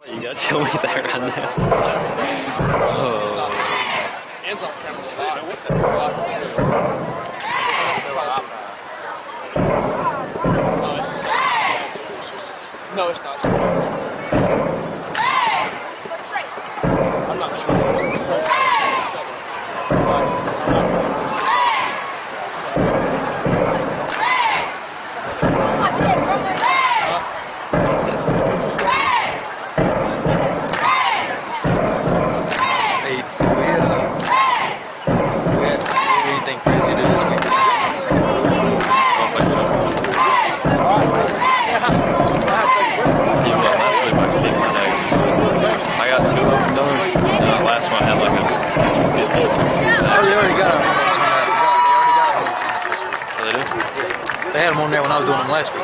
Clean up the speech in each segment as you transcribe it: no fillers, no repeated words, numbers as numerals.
You gotta tell me that right now. Hands on camera. No, it's not. I'm not sure. Anything crazy to do this week? I don't think so. Even though last week my kick went out. I got 2 of them done. Last one I had like a 50. They already got a homework on that. They already got a homework on that this week. They do? They had them on there when I was doing them last week.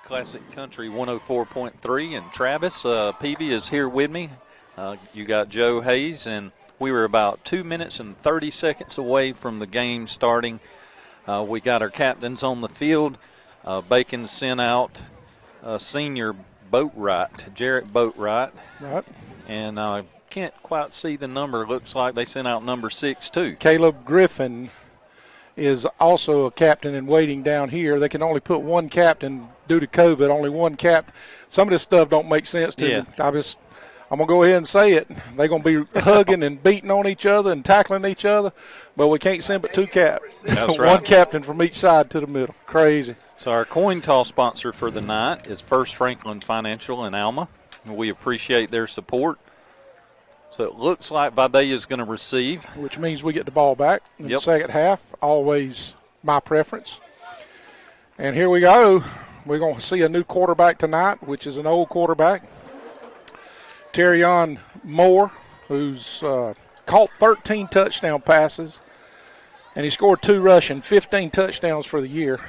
Classic Country 104.3, and Travis Peavy is here with me. You got Joe Hayes, and we were about 2 minutes and 30 seconds away from the game starting. We got our captains on the field. Bacon sent out senior Boatwright, Jarrett Boatwright. Right. And I can't quite see the number. Looks like they sent out number 6 too. Caleb Griffin is also a captain in waiting down here. They can only put one captain due to COVID, only one cap. Some of this stuff don't make sense to me. I'm going to go ahead and say it. They're going to be hugging and beating on each other and tackling each other, but we can't send but 2 caps. That's right. One captain from each side to the middle. Crazy. So our coin toss sponsor for the night is First Franklin Financial in Alma. We appreciate their support. So it looks like Vidalia is going to receive. Which means we get the ball back in the second half. Always my preference. And here we go. We're going to see a new quarterback tonight, which is an old quarterback. Terrion Moore, who's caught 13 touchdown passes, and he scored 2 rushing, 15 touchdowns for the year.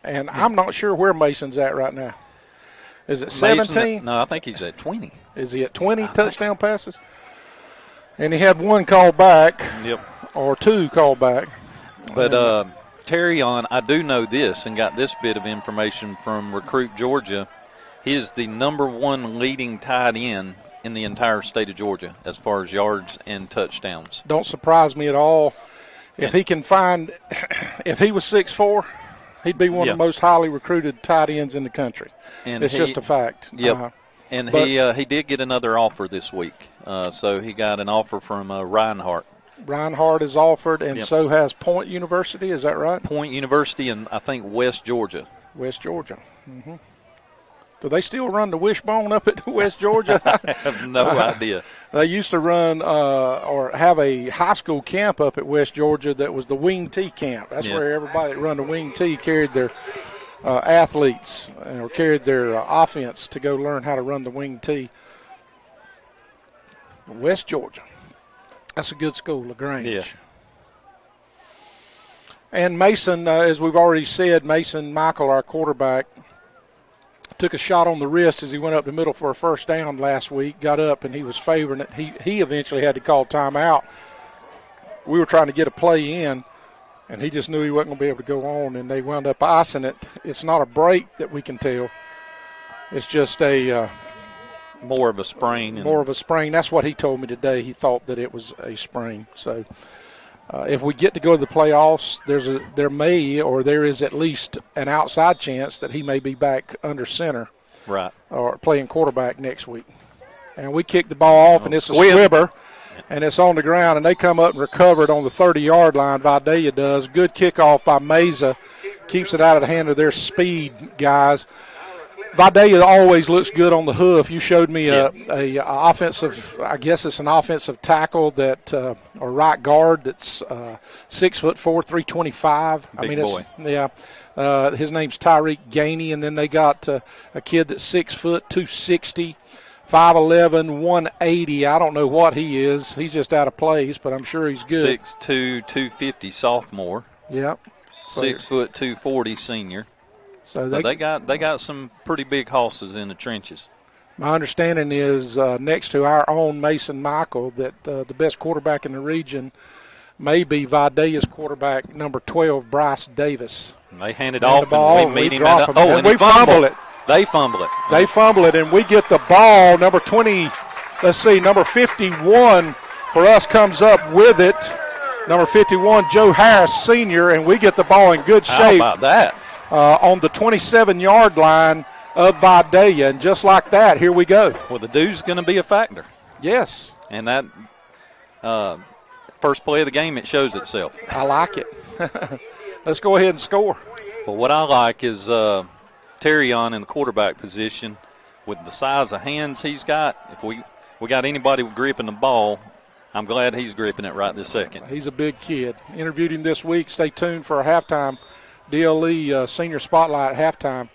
And I'm not sure where Mason's at right now. Is it 17? No, I think he's at 20. Is he at 20 touchdown passes? And he had 1 call back, or 2 call back. But Terrion, I do know this and got this bit of information from Recruit Georgia. He is the #1 leading tight end in the entire state of Georgia as far as yards and touchdowns. Don't surprise me at all. If he can find, if he was 6'4", he'd be one of the most highly recruited tight ends in the country. And it's just a fact. Yep. And he did get another offer this week. So he got an offer from Reinhardt. Reinhardt is offered, and so has Point University. Is that right? Point University in, I think, West Georgia. West Georgia. Mm-hmm. Do they still run the wishbone up at West Georgia? I have no idea. They used to run or have a high school camp up at West Georgia that was the Wing T camp. That's where everybody that run the Wing T carried their athletes or carried their offense to go learn how to run the Wing T. West Georgia. That's a good school, LaGrange. Yeah. And Mason, as we've already said, Mason Michael, our quarterback, took a shot on the wrist as he went up the middle for a first down last week, got up, and he was favoring it. He eventually had to call timeout. We were trying to get a play in, and he just knew he wasn't going to be able to go on, and they wound up icing it. It's not a break that we can tell. It's just a more of a sprain. More of a sprain. That's what he told me today. He thought that it was a sprain. So if we get to go to the playoffs, there is at least an outside chance that he may be back under center, right, or playing quarterback next week. And we kick the ball off, and it's a swibber, and it's on the ground, and they come up and recover it on the 30-yard line. Vidalia does. Good kickoff by Mesa. Keeps it out of the hand of their speed guys. Vidalia always looks good on the hoof. You showed me a offensive, I guess it's an offensive tackle that, or right guard that's 6'4", 325. Big boy. Yeah. His name's Tyreek Gainey, and then they got a kid that's 6 foot, 260, 5'11", 180. I don't know what he is. He's just out of place, but I'm sure he's good. 6'2", 250 sophomore. Yep. 6 foot, 240 senior. So they got some pretty big hosses in the trenches. My understanding is next to our own Mason Michael that the best quarterback in the region may be Vidalia's quarterback, number 12, Bryce Davis. And they hand it off, and we meet him at and we fumble it. They fumble it. They fumble it, and we get the ball. Number 20, let's see, number 51 for us comes up with it. Number 51, Joe Harris, senior, and we get the ball in good shape. How about that? On the 27-yard line of Vidalia, and just like that, here we go. Well, the dude's going to be a factor. Yes. And that first play of the game, it shows itself. I like it. Let's go ahead and score. Well, what I like is Terrion in the quarterback position with the size of hands he's got. If we got anybody gripping the ball, I'm glad he's gripping it right this second. He's a big kid. Interviewed him this week. Stay tuned for a halftime DLE Senior Spotlight halftime,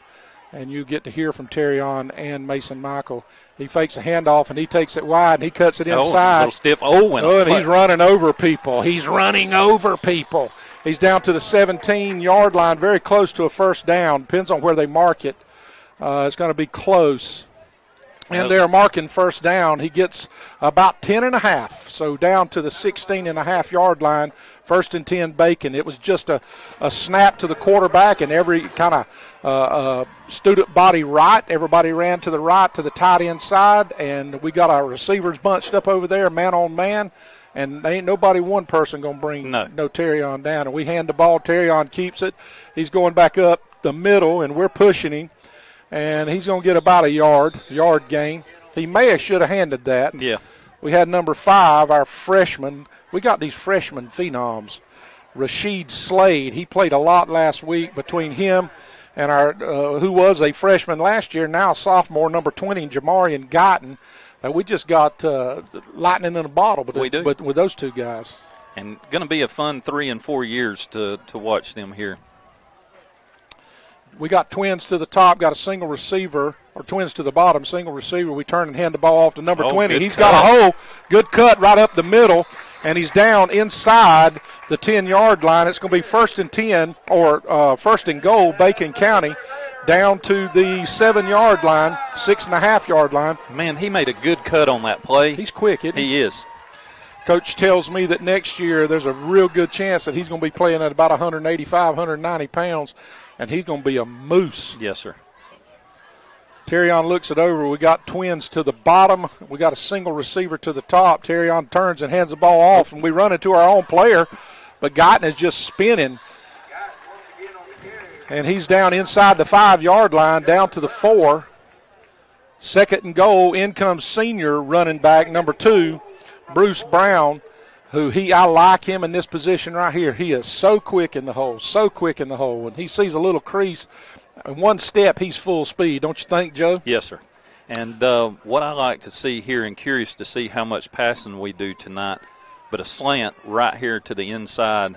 and you get to hear from Terrion and Mason Michael. He fakes a handoff, and he takes it wide, and he cuts it inside. A little stiff. And he's running over people. He's running over people. He's down to the 17-yard line, very close to a first down. Depends on where they mark it. It's going to be close. And they're marking first down. He gets about 10.5, so down to the 16.5-yard line. First and 10, Bacon. It was just a snap to the quarterback, and every kind of student body right. Everybody ran to the right to the tight end side, and we got our receivers bunched up over there, man on man. And there ain't nobody one person going to bring no Terrion down. And we hand the ball. Terrion keeps it. He's going back up the middle, and we're pushing him. And he's going to get about a yard gain. He should have handed that. Yeah. We had number 5, our freshman. We got these freshman phenoms. Rashid Slade, he played a lot last week. Between him and our who was a freshman last year, now sophomore, number 20, Jamarian Guyton. We just got lightning in a bottle but with those two guys. And going to be a fun 3 and 4 years to watch them here. We got twins to the top, got a single receiver, or twins to the bottom, single receiver. We turn and hand the ball off to number 20. He's got a hole, good cut right up the middle, and he's down inside the 10-yard line. It's going to be first and 10, or first and goal, Bacon County, down to the 7-yard line, 6.5-yard line. Man, he made a good cut on that play. He's quick, isn't he? He is. Coach tells me that next year there's a real good chance that he's going to be playing at about 185, 190 pounds, and he's going to be a moose. Yes, sir. Terrion looks it over. We got twins to the bottom. We got a single receiver to the top. Terrion turns and hands the ball off, and we run into our own player, but Guyton is just spinning. And he's down inside the 5-yard line, down to the 4. Second and goal, in comes senior running back, number 2, Bruce Brown, who I like him in this position right here. He is so quick in the hole, When he sees a little crease, in one step, he's full speed. Don't you think, Joe? Yes, sir. And what I like to see here, and curious to see how much passing we do tonight, but a slant right here to the inside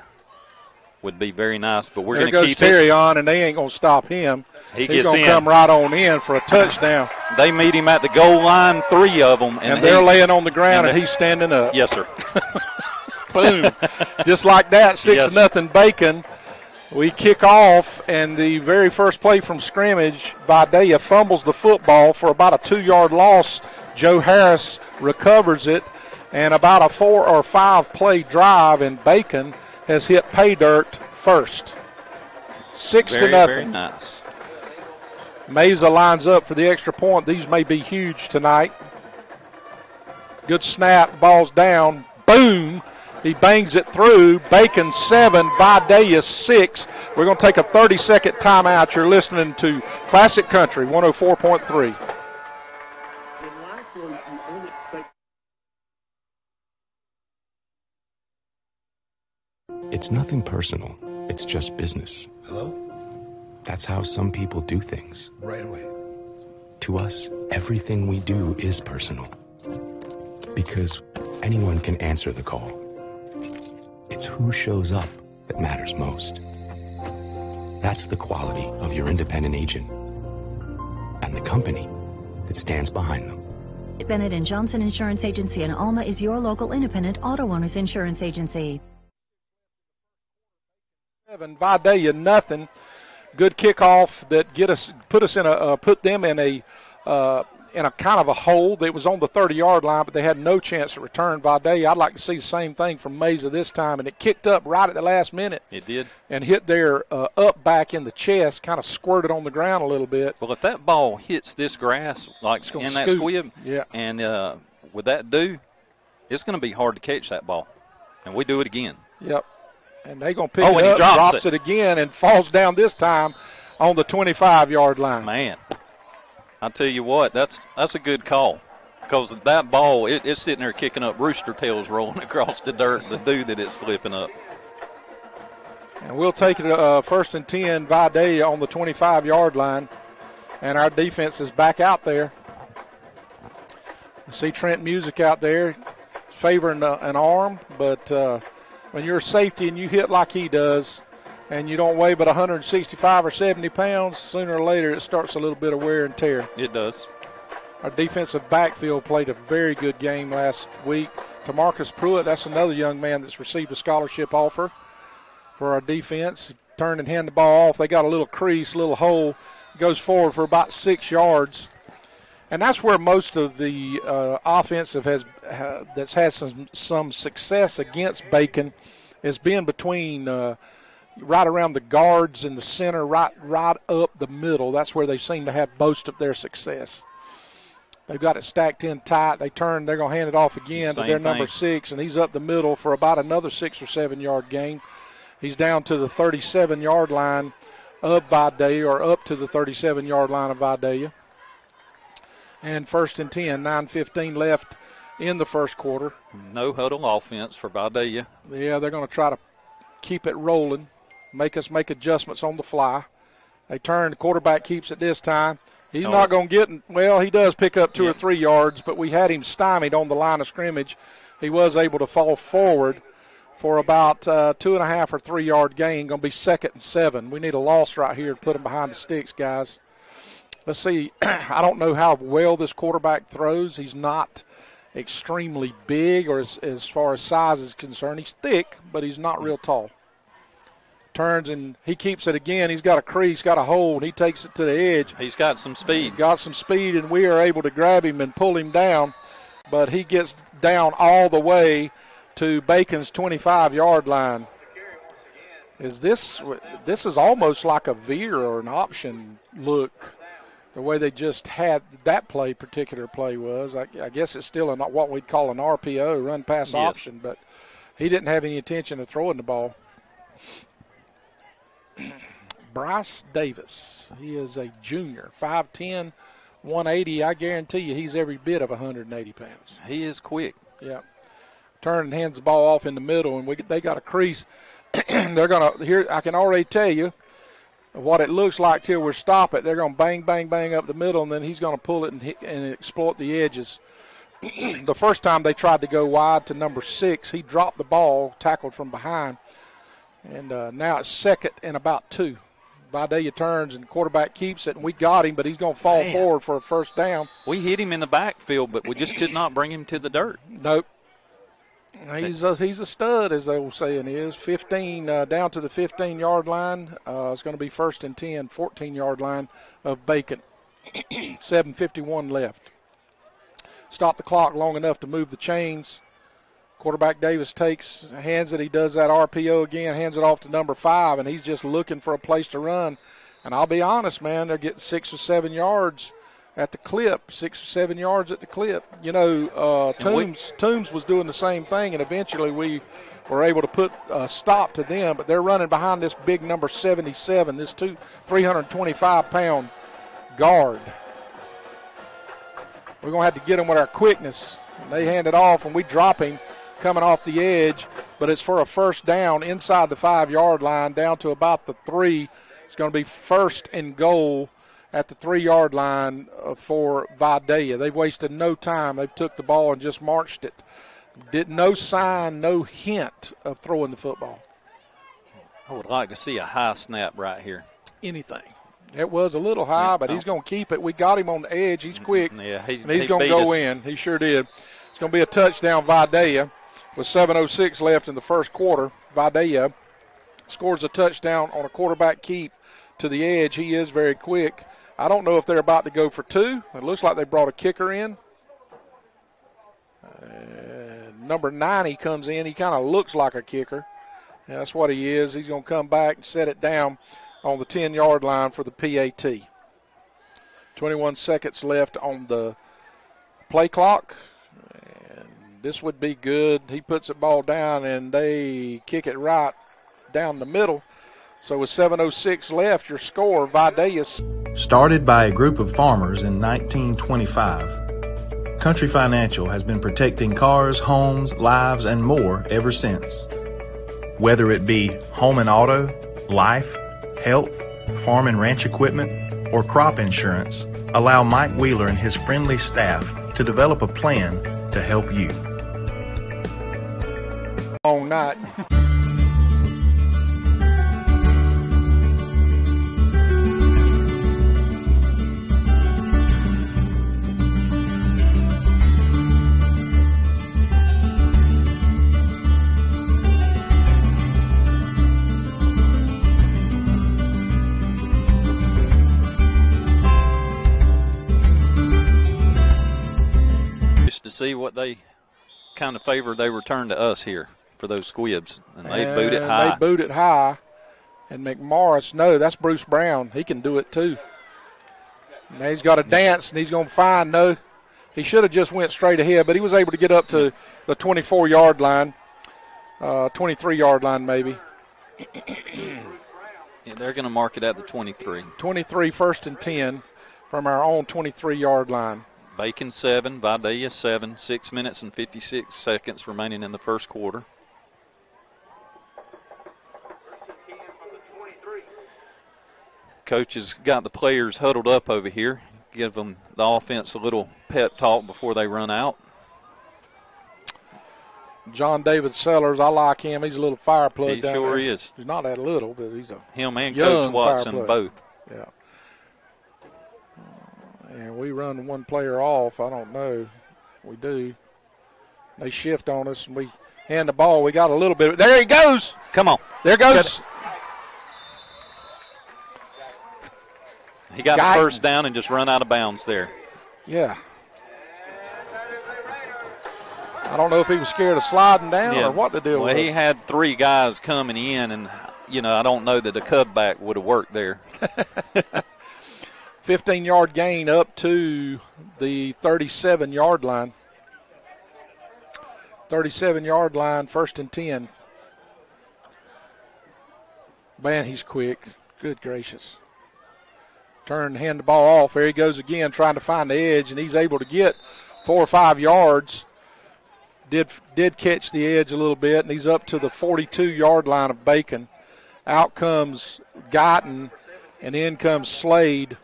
would be very nice. But we're going to keep Terry on, and they ain't going to stop him. He's going to come right on in for a touchdown. They meet him at the goal line, 3 of them. And they're laying on the ground, and he's standing up. Yes, sir. Boom. Just like that, 6-0 Bacon. We kick off, and the very first play from scrimmage, Vidalia fumbles the football for about a 2-yard loss. Joe Harris recovers it, and about a 4 or 5 play drive, and Bacon has hit pay dirt first. 6-0. Very nice. Mesa lines up for the extra point. These may be huge tonight. Good snap, ball's down, boom. He bangs it through. Bacon 7, Vidalia 6. We're going to take a 30-second timeout. You're listening to Classic Country 104.3. It's nothing personal. It's just business. Hello? That's how some people do things. Right away. To us, everything we do is personal. Because anyone can answer the call. It's who shows up that matters most. That's the quality of your independent agent and the company that stands behind them. Bennett & Johnson Insurance Agency in Alma is your local independent auto owners insurance agency. Vidalia nothing. Good kickoff that put them in a kind of a hole that was on the 30-yard line, but they had no chance to return. Vidalia, I'd like to see the same thing from Mesa this time, and it kicked up right at the last minute. It did. And hit their up back in the chest, kind of squirted on the ground a little bit. Well, if that ball hits this grass, like in that squib, yeah, and with that dew, it's going to be hard to catch that ball. And we do it again. Yep. And they're going to pick it up, drops it again, and falls down this time on the 25-yard line. Man, I tell you what, that's a good call, because that ball, it's sitting there kicking up rooster tails rolling across the dirt, the dew that it's flipping up. And we'll take it first and 10, Vidalia on the 25-yard line, and our defense is back out there. You see Trent Music out there favoring an arm, but when you're a safety and you hit like he does and you don't weigh but 165 or 70 pounds, sooner or later it starts a little bit of wear and tear. It does. Our defensive backfield played a very good game last week. TaMarcus Pruitt, that's another young man that's received a scholarship offer for our defense. Turn and hand the ball off. They got a little crease, little hole. Goes forward for about 6 yards. And that's where most of the offensive that's had some success against Bacon has been between right around the guards in the center, right up the middle. That's where they seem to have most of their success. They've got it stacked in tight. They turn, they're going to hand it off again to their number 6, and he's up the middle for about another 6 or 7 yard gain. He's down to the 37-yard line of Vidalia, or up to the 37-yard line of Vidalia. And first and 10, 9:15 left in the first quarter. No huddle offense for Vidalia. Yeah, they're going to try to keep it rolling, make us make adjustments on the fly. They turn, the quarterback keeps it this time. He's not going to get, well, he does pick up 2 or 3 yards, but we had him stymied on the line of scrimmage. He was able to fall forward for about 2.5 or 3 yard gain. Going to be 2nd and 7. We need a loss right here to put him behind the sticks, guys. Let's see. I don't know how well this quarterback throws. He's not extremely big, or as far as size is concerned. He's thick, but he's not real tall. Turns and he keeps it again. He's got a crease, got a hole, and he takes it to the edge. He's got some speed. Got some speed, and we are able to grab him and pull him down. But he gets down all the way to Bacon's 25-yard line. This is almost like a veer or an option look. The way they just had that particular play was. I guess it's still what we'd call an RPO, run pass option, but he didn't have any intention of throwing the ball. Bryce Davis, he is a junior, 5'10", 180. I guarantee you he's every bit of 180 pounds. He is quick. Yeah. Turn and hands the ball off in the middle, and they got a crease. They're going to, here, I can already tell you what it looks like till we stop it. They're going to bang, bang, bang up the middle, and then he's going to pull it and exploit the edges. The first time they tried to go wide to number 6, he dropped the ball, tackled from behind. And now it's 2nd and about 2. Vidalia turns, and the quarterback keeps it, and we got him, but he's going to fall forward for a first down. We hit him in the backfield, but we just could not bring him to the dirt. Nope. He's a stud, as the old saying is. 15 down to the 15-yard line. It's going to be first and 10, 14-yard line of Bacon. 7:51 left. Stop the clock long enough to move the chains. Quarterback Davis hands it. He does that RPO again, hands it off to number 5, and he's just looking for a place to run. And I'll be honest, man, they're getting 6 or 7 yards at the clip, 6 or 7 yards at the clip. You know, Toombs was doing the same thing, and eventually we were able to put a stop to them, but they're running behind this big number 77, this 325-pound guard. We're going to have to get him with our quickness. And they hand it off, and we drop him coming off the edge, but it's for a first down inside the 5-yard line down to about the 3. It's going to be first and goal at the 3-yard line for Vidalia. They've wasted no time. They've took the ball and just marched it. No sign, no hint of throwing the football. I would like to see a high snap right here. Anything. It was a little high, but he's going to keep it. We got him on the edge. He's quick. Yeah, he's going to go in. He sure did. It's going to be a touchdown, Vidalia. With 7:06 left in the first quarter, Vidalia scores a touchdown on a quarterback keep to the edge. He is very quick. I don't know if they're about to go for 2. It looks like they brought a kicker in. Number 90 comes in. He kind of looks like a kicker. Yeah, that's what he is. He's going to come back and set it down on the 10-yard line for the PAT. 21 seconds left on the play clock. And this would be good. He puts the ball down, and they kick it right down the middle. So with 7:06 left, your score, Vidalia. Started by a group of farmers in 1925, Country Financial has been protecting cars, homes, lives, and more ever since. Whether it be home and auto, life, health, farm and ranch equipment, or crop insurance, allow Mike Wheeler and his friendly staff to develop a plan to help you. Long night. To see what they kind of favor they return to us here for those squibs. And they boot it high. They boot it high. And McMorris, no, that's Bruce Brown. He can do it too. Now he's got a dance, and he's going to find, no. He should have just went straight ahead, but he was able to get up to the 24-yard line, 23-yard line maybe. Yeah, they're going to mark it at the 23. 23, 1st and 10 from our own 23-yard line. Bacon 7, Vidalia 7, 6 minutes and 56 seconds remaining in the first quarter. Coach has got the players huddled up over here. Give them the offense a little pep talk before they run out. John David Sellers, I like him. He's a little fire plug He down sure there. is. He's not that little, but he's a him and young Coach Watson fire plug. both. Yeah. And we run one player off. I don't know. We do. They shift on us, and we hand the ball. We got a little bit. There he goes. Come on. There goes. He got the first down and just run out of bounds there. Yeah. I don't know if he was scared of sliding down or what the deal was. Well, he had 3 guys coming in, and, I don't know that the cutback would have worked there. 15-yard gain up to the 37-yard line. 37-yard line, 1st and 10. Man, he's quick. Good gracious. Hand the ball off. There he goes again, trying to find the edge, and he's able to get 4 or 5 yards. Did catch the edge a little bit, and he's up to the 42-yard line of Bacon. Out comes Guyton, and in comes Slade.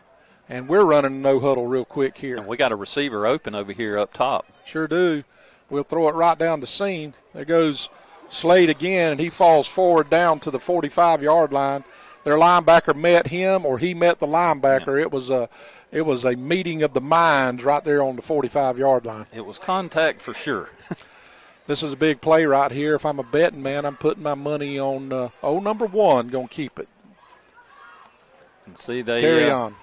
And we're running a no-huddle real quick here. And we got a receiver open over here up top. Sure do. We'll throw it right down the seam. There goes Slade again, and he falls forward down to the 45-yard line. Their linebacker met him, or he met the linebacker. Yeah. It was a meeting of the minds right there on the 45-yard line. It was contact for sure. This is a big play right here. If I'm a betting man, I'm putting my money on number 1, going to keep it. And see, they carry on.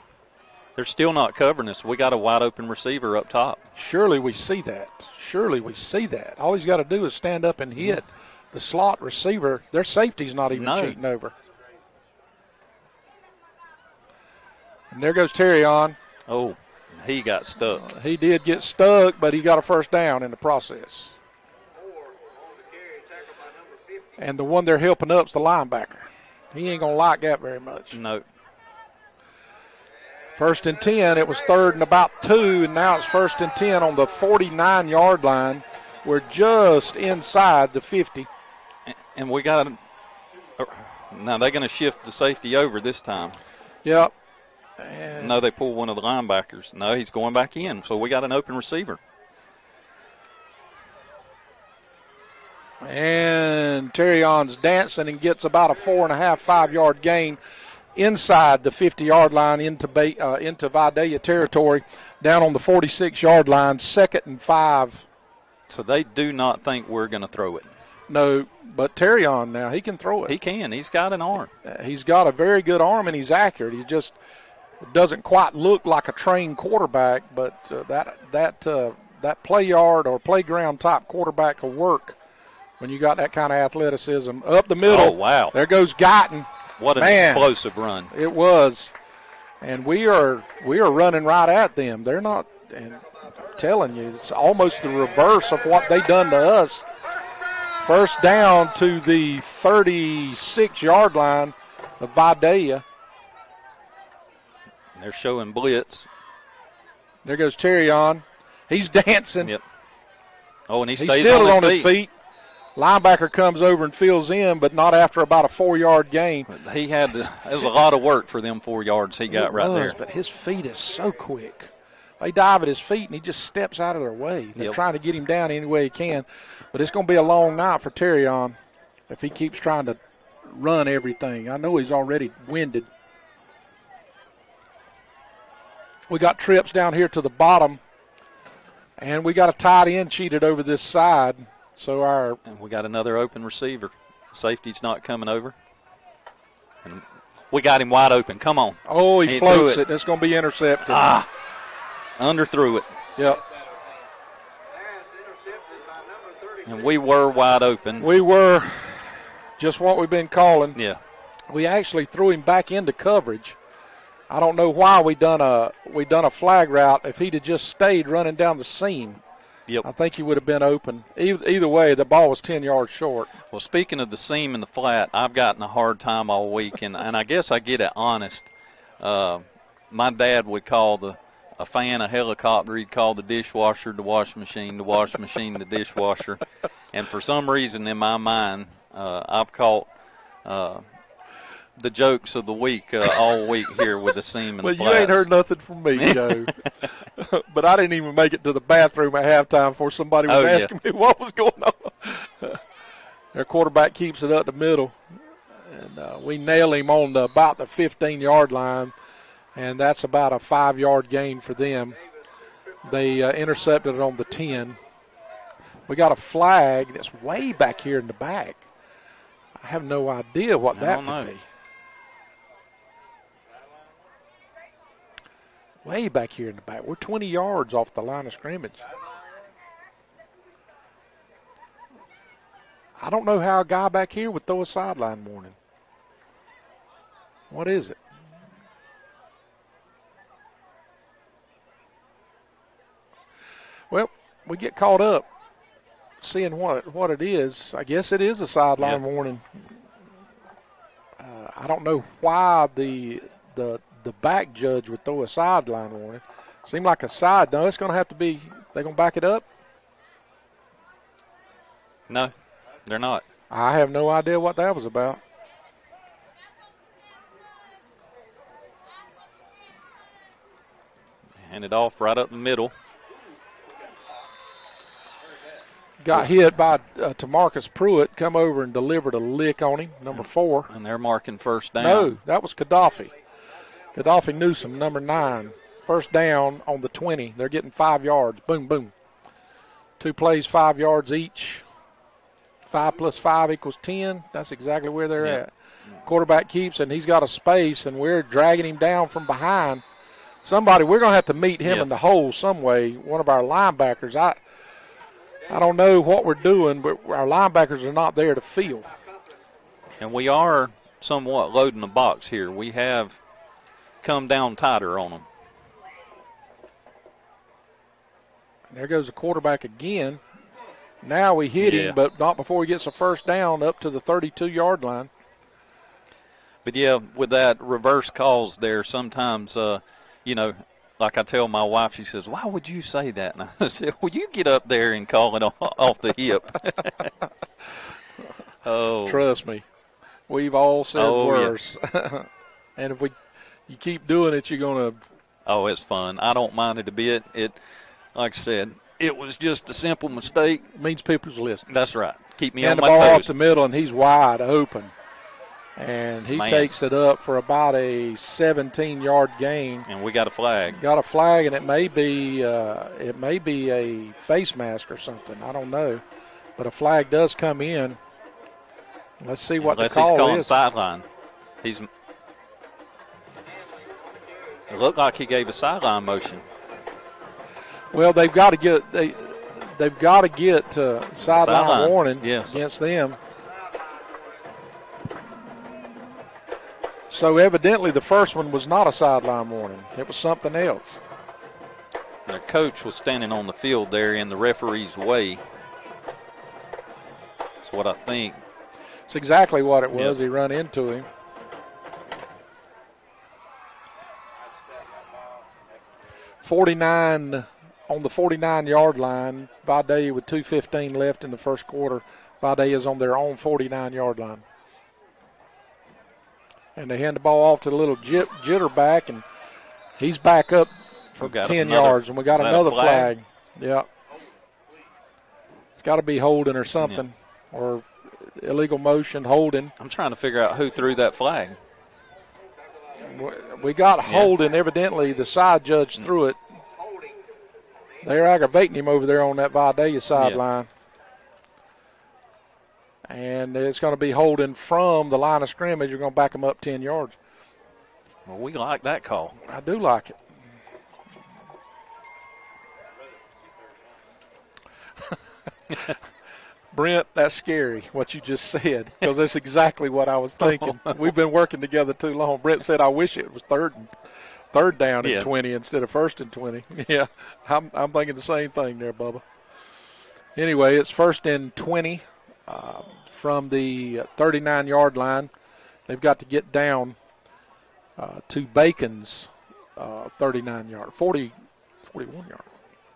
They're still not covering us. We got a wide-open receiver up top. Surely we see that. All he's got to do is stand up and hit the slot receiver. Their safety's not even cheating over. And there goes Terry on. Oh, he got stuck. He did get stuck, but he got a first down in the process. And the one they're helping up is the linebacker. He ain't going to like that very much. No. 1st and 10. It was 3rd and about 2, and now it's 1st and 10 on the 49-yard line. We're just inside the 50. And we got now they're going to shift the safety over this time. Yep. No, they pulled one of the linebackers. No, he's going back in. So we got an open receiver. And Terrion's dancing and gets about a 4.5, 5-yard gain inside the 50-yard line into Vidalia territory, down on the 46-yard line, 2nd and 5. So they do not think we're going to throw it. No, but Terrion now, he can throw it. He can. He's got an arm. He's got a very good arm, and he's accurate. He just doesn't quite look like a trained quarterback, but that play yard or playground type quarterback will work when you got that kind of athleticism. Up the middle. Oh, wow. There goes Guyton. What an explosive run. It was. And we are running right at them. They're not, and I'm telling you, it's almost the reverse of what they done to us. First down to the 36-yard line of Vidalia. They're showing blitz. There goes Terrion. He's dancing. Yep. Oh, and he's still on his feet. Linebacker comes over and fills in, but not after about a 4-yard gain. It was a lot of work for them 4 yards he got right there. But his feet is so quick. They dive at his feet, and he just steps out of their way. They're trying to get him down any way he can. But it's going to be a long night for Terrion if he keeps trying to run everything. I know he's already winded. We got trips down here to the bottom, and we got a tight end cheated over this side. So and we got another open receiver. Safety's not coming over. And we got him wide open. Come on. Oh, he floats it. That's going to be intercepted. Underthrew it. Yep. And we were wide open. We were just what we've been calling. Yeah. We actually threw him back into coverage. I don't know why we done a flag route. If he'd have just stayed running down the seam, yep, I think he would have been open. Either way, the ball was 10 yards short. Well, speaking of the seam and the flat, I've gotten a hard time all week, and I guess I get it honest. My dad would call a fan a helicopter. He'd call the dishwasher the washing machine the dishwasher. And for some reason in my mind, I've caught the jokes of the week all week here with the seam and the flats. Well, you ain't heard nothing from me, Joe. But I didn't even make it to the bathroom at halftime before somebody was asking me what was going on. Their quarterback keeps it up the middle. And we nail him on about the 15-yard line, and that's about a 5-yard gain for them. They intercepted it on the 10. We got a flag that's way back here in the back. I have no idea what that could be. Way back here in the back. We're 20 yards off the line of scrimmage. I don't know how a guy back here would throw a sideline warning. What is it? Well, we get caught up seeing what it is. I guess it is a sideline warning. I don't know why the back judge would throw a sideline warning. Seemed like a side. No, it's going to have to be. They're going to back it up? No, they're not. I have no idea what that was about. Hand it off right up the middle. Got hit by Tamarcus Pruitt, come over and delivered a lick on him, number 4. And they're marking first down. No, that was Gaddafi. Gaddafi Newsom, number 9. First down on the 20. They're getting 5 yards. Boom, boom. 2 plays, 5 yards each. 5 plus 5 equals 10. That's exactly where they're at. Quarterback keeps, and he's got a space, and we're dragging him down from behind. We're going to have to meet him in the hole some way. One of our linebackers. I don't know what we're doing, but our linebackers are not there to field. And we are somewhat loading the box here. We have come down tighter on them. There goes the quarterback again. Now we hit him, but not before he gets a first down up to the 32-yard line. But, with that reverse calls there, sometimes, like I tell my wife, she says, why would you say that? And I said, well, you get up there and call it off the hip. Trust me. We've all said worse. And if we you keep doing it, you're going to. Oh, it's fun. I don't mind it a bit. Like I said, it was just a simple mistake. It means people's listening. That's right. Keep me and on the my ball up toes. the middle, and he's wide open. And he takes it up for about a 17-yard gain. And we got a flag. Got a flag, and it may be a face mask or something. I don't know. But a flag does come in. Let's see what Unless the call he's calling is. sideline. It looked like he gave a sideline motion. Well, they've got to get sideline warning against them. So evidently the first one was not a sideline warning. It was something else. Their coach was standing on the field there in the referee's way. That's what I think. It's exactly what it was. Yep. He run into him. On the 49-yard line, Vidalia with 2:15 left in the first quarter. Vidalia is on their own 49-yard line. And they hand the ball off to the little jitter back, and he's back up for 10 yards, and we got another flag. Yep. It's got to be holding or something, or illegal motion, holding. I'm trying to figure out who threw that flag. We got holding. Evidently, the side judge threw it. They're aggravating him over there on that Vidalia sideline. And it's going to be holding from the line of scrimmage. You're going to back them up 10 yards. Well, we like that call. I do like it. Brent, that's scary, what you just said, because that's exactly what I was thinking. We've been working together too long. Brent said, I wish it was third down and 20 instead of first and 20. Yeah, I'm thinking the same thing there, Bubba. Anyway, it's first and 20 from the 39-yard line. They've got to get down to Bacon's 39-yard, 41-yard.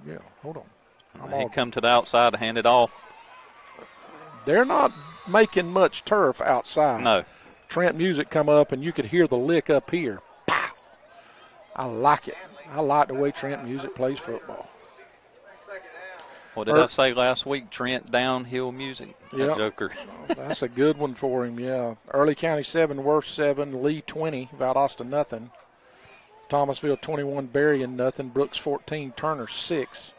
Yeah, hold on. He come to the outside to hand it off. They're not making much turf outside. No. Trent Music come up, and you could hear the lick up here. Pow! I like it. I like the way Trent Music plays football. What did I say last week? Trent downhill music. Yeah, Joker. That's a good one for him. Yeah. Early County 7, Worth 7, Lee 20, Valdosta nothing. Thomasville 21, Berrien nothing. Brooks 14, Turner 6.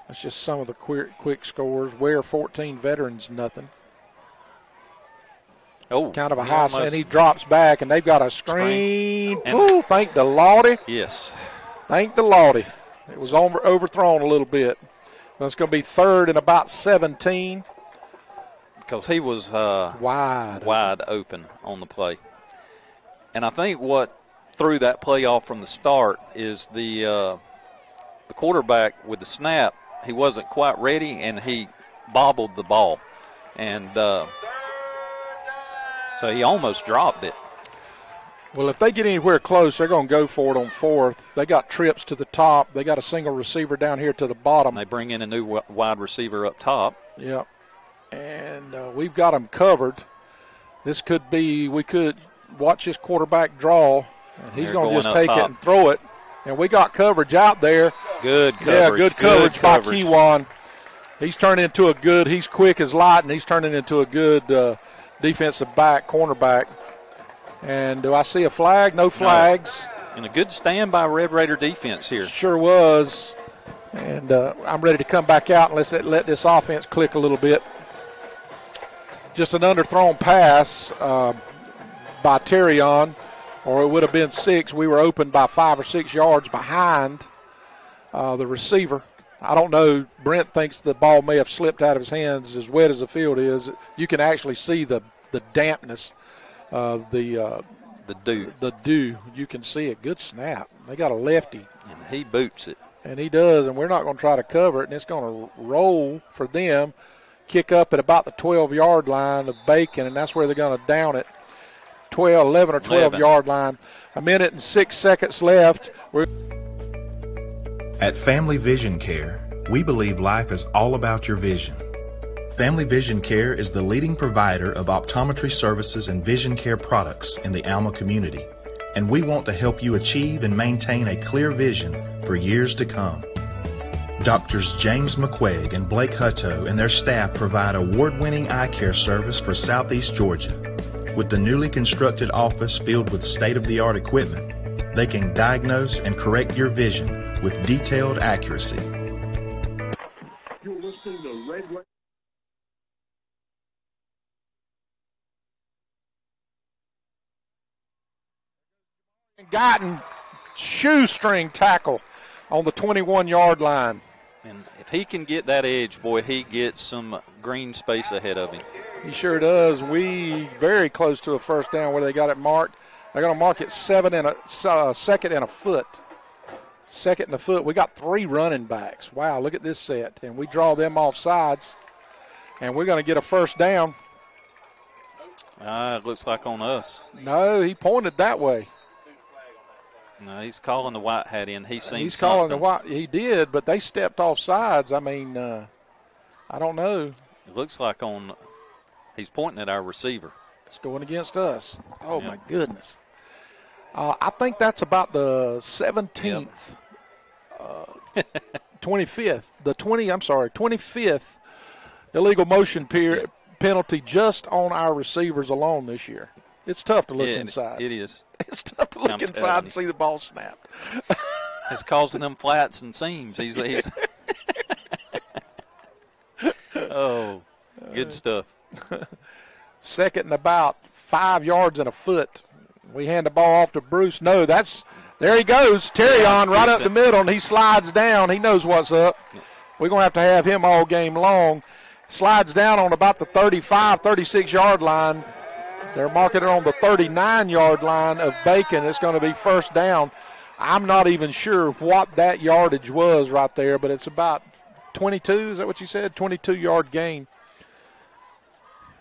That's just some of the quick scores. Ware 14, Veterans nothing. Oh, kind of a high, and he drops back, and they've got a screen. Ooh, thank the Lordy. Yes. Thank the Lordy. It was overthrown a little bit. It's going to be third and about 17. Because he was wide open on the play. And I think what threw that play off from the start is the quarterback with the snap, he wasn't quite ready, and he bobbled the ball. And so he almost dropped it. Well, if they get anywhere close, they're going to go for it on fourth. They got trips to the top. They got a single receiver down here to the bottom. They bring in a new wide receiver up top. Yep. And we've got them covered. This could be, we could watch this quarterback draw, and he's going to just take it and throw it. And we got coverage out there. Good coverage. Yeah, good coverage by Kiwan. He's turning into he's quick as light, and he's turning into a good defensive back, cornerback. And do I see a flag? No flags. No. And a good stand by Red Raider defense here. Sure was. And I'm ready to come back out and let this offense click a little bit. Just an underthrown pass by Terrion, or it would have been 6. We were open by 5 or 6 yards behind the receiver. I don't know. Brent thinks the ball may have slipped out of his hands. As wet as the field is, you can actually see the dampness. The dew. The dew. You can see it. Good snap. They got a lefty. And he boots it. And he does, and we're not going to try to cover it, and it's going to roll for them, kick up at about the 12-yard line of Bacon, and that's where they're going to down it. 11 or 12-yard line. 1 minute and 6 seconds left. At Family Vision Care, we believe life is all about your vision. Family Vision Care is the leading provider of optometry services and vision care products in the Alma community and we want to help you achieve and maintain a clear vision for years to come. Doctors James McQuaig and Blake Hutto and their staff provide award-winning eye care service for Southeast Georgia. With the newly constructed office filled with state-of-the-art equipment, they can diagnose and correct your vision with detailed accuracy. You're listening to Red Radio. Gotten shoestring tackle on the 21-yard line. And if he can get that edge, boy, he gets some green space ahead of him. He sure does. We very close to a first down where they got it marked. They're going to mark it second and a foot. Second and a foot. We got 3 running backs. Wow, look at this set. And we draw them off sides. And we're going to get a first down. It looks like on us. No, he pointed that way. No, he's calling the white hat in. He's calling the white. He did, but they stepped off sides. I mean, I don't know. It looks like he's pointing at our receiver. It's going against us. Oh, my goodness. I think that's about the 17th, 25th, 25th illegal motion penalty just on our receivers alone this year. It's tough to look inside. It is. It's tough to look inside and see the ball snapped. It's causing them flats and seams. He's oh, good stuff. Second and about 5 yards and a foot. We hand the ball off to Bruce. No, there he goes. Terrion right up the middle, and he slides down. He knows what's up. We're going to have him all game long. Slides down on about the 35, 36-yard line. They're marking it on the 39-yard line of Bacon. It's going to be first down. I'm not even sure what that yardage was right there, but it's about 22. Is that what you said? 22-yard gain.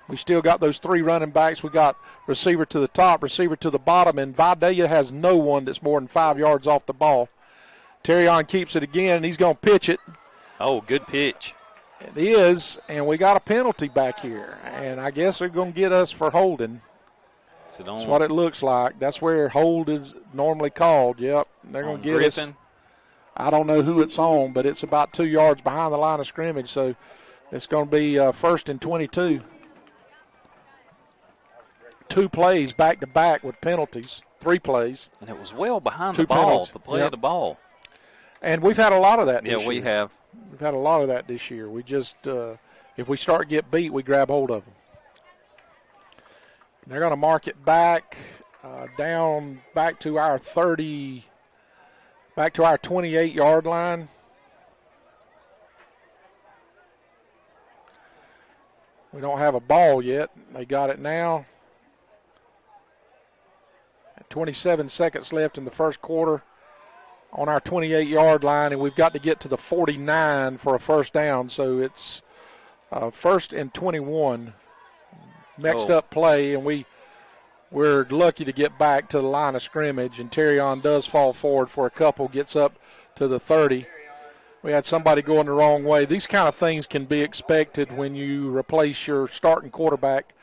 We still got those 3 running backs. We got receiver to the top, receiver to the bottom, and Vidalia has no one that's more than 5 yards off the ball. Terrion keeps it again, and he's going to pitch it. Oh, good pitch. It is, and we got a penalty back here, and I guess they're going to get us for holding. That's what it looks like. That's where hold is normally called. Yep, they're going to get Griffin. us. I don't know who it's on, but it's about 2 yards behind the line of scrimmage, so it's going to be first and 22. 2 plays back-to-back with penalties, 3 plays. And it was well behind the ball, the play of the ball. And we've had a lot of that this year. Yeah, we have. We've had a lot of that this year. We just, if we start to get beat, we grab hold of them. They're going to mark it back down back to our 28-yard line. We don't have a ball yet. They got it now. 27 seconds left in the first quarter on our 28-yard line, and we've got to get to the 49 for a first down. So it's first and 21. Next up play, and we're lucky to get back to the line of scrimmage, and Terrion does fall forward for a couple, gets up to the 30. We had somebody going the wrong way. These kind of things can be expected when you replace your starting quarterback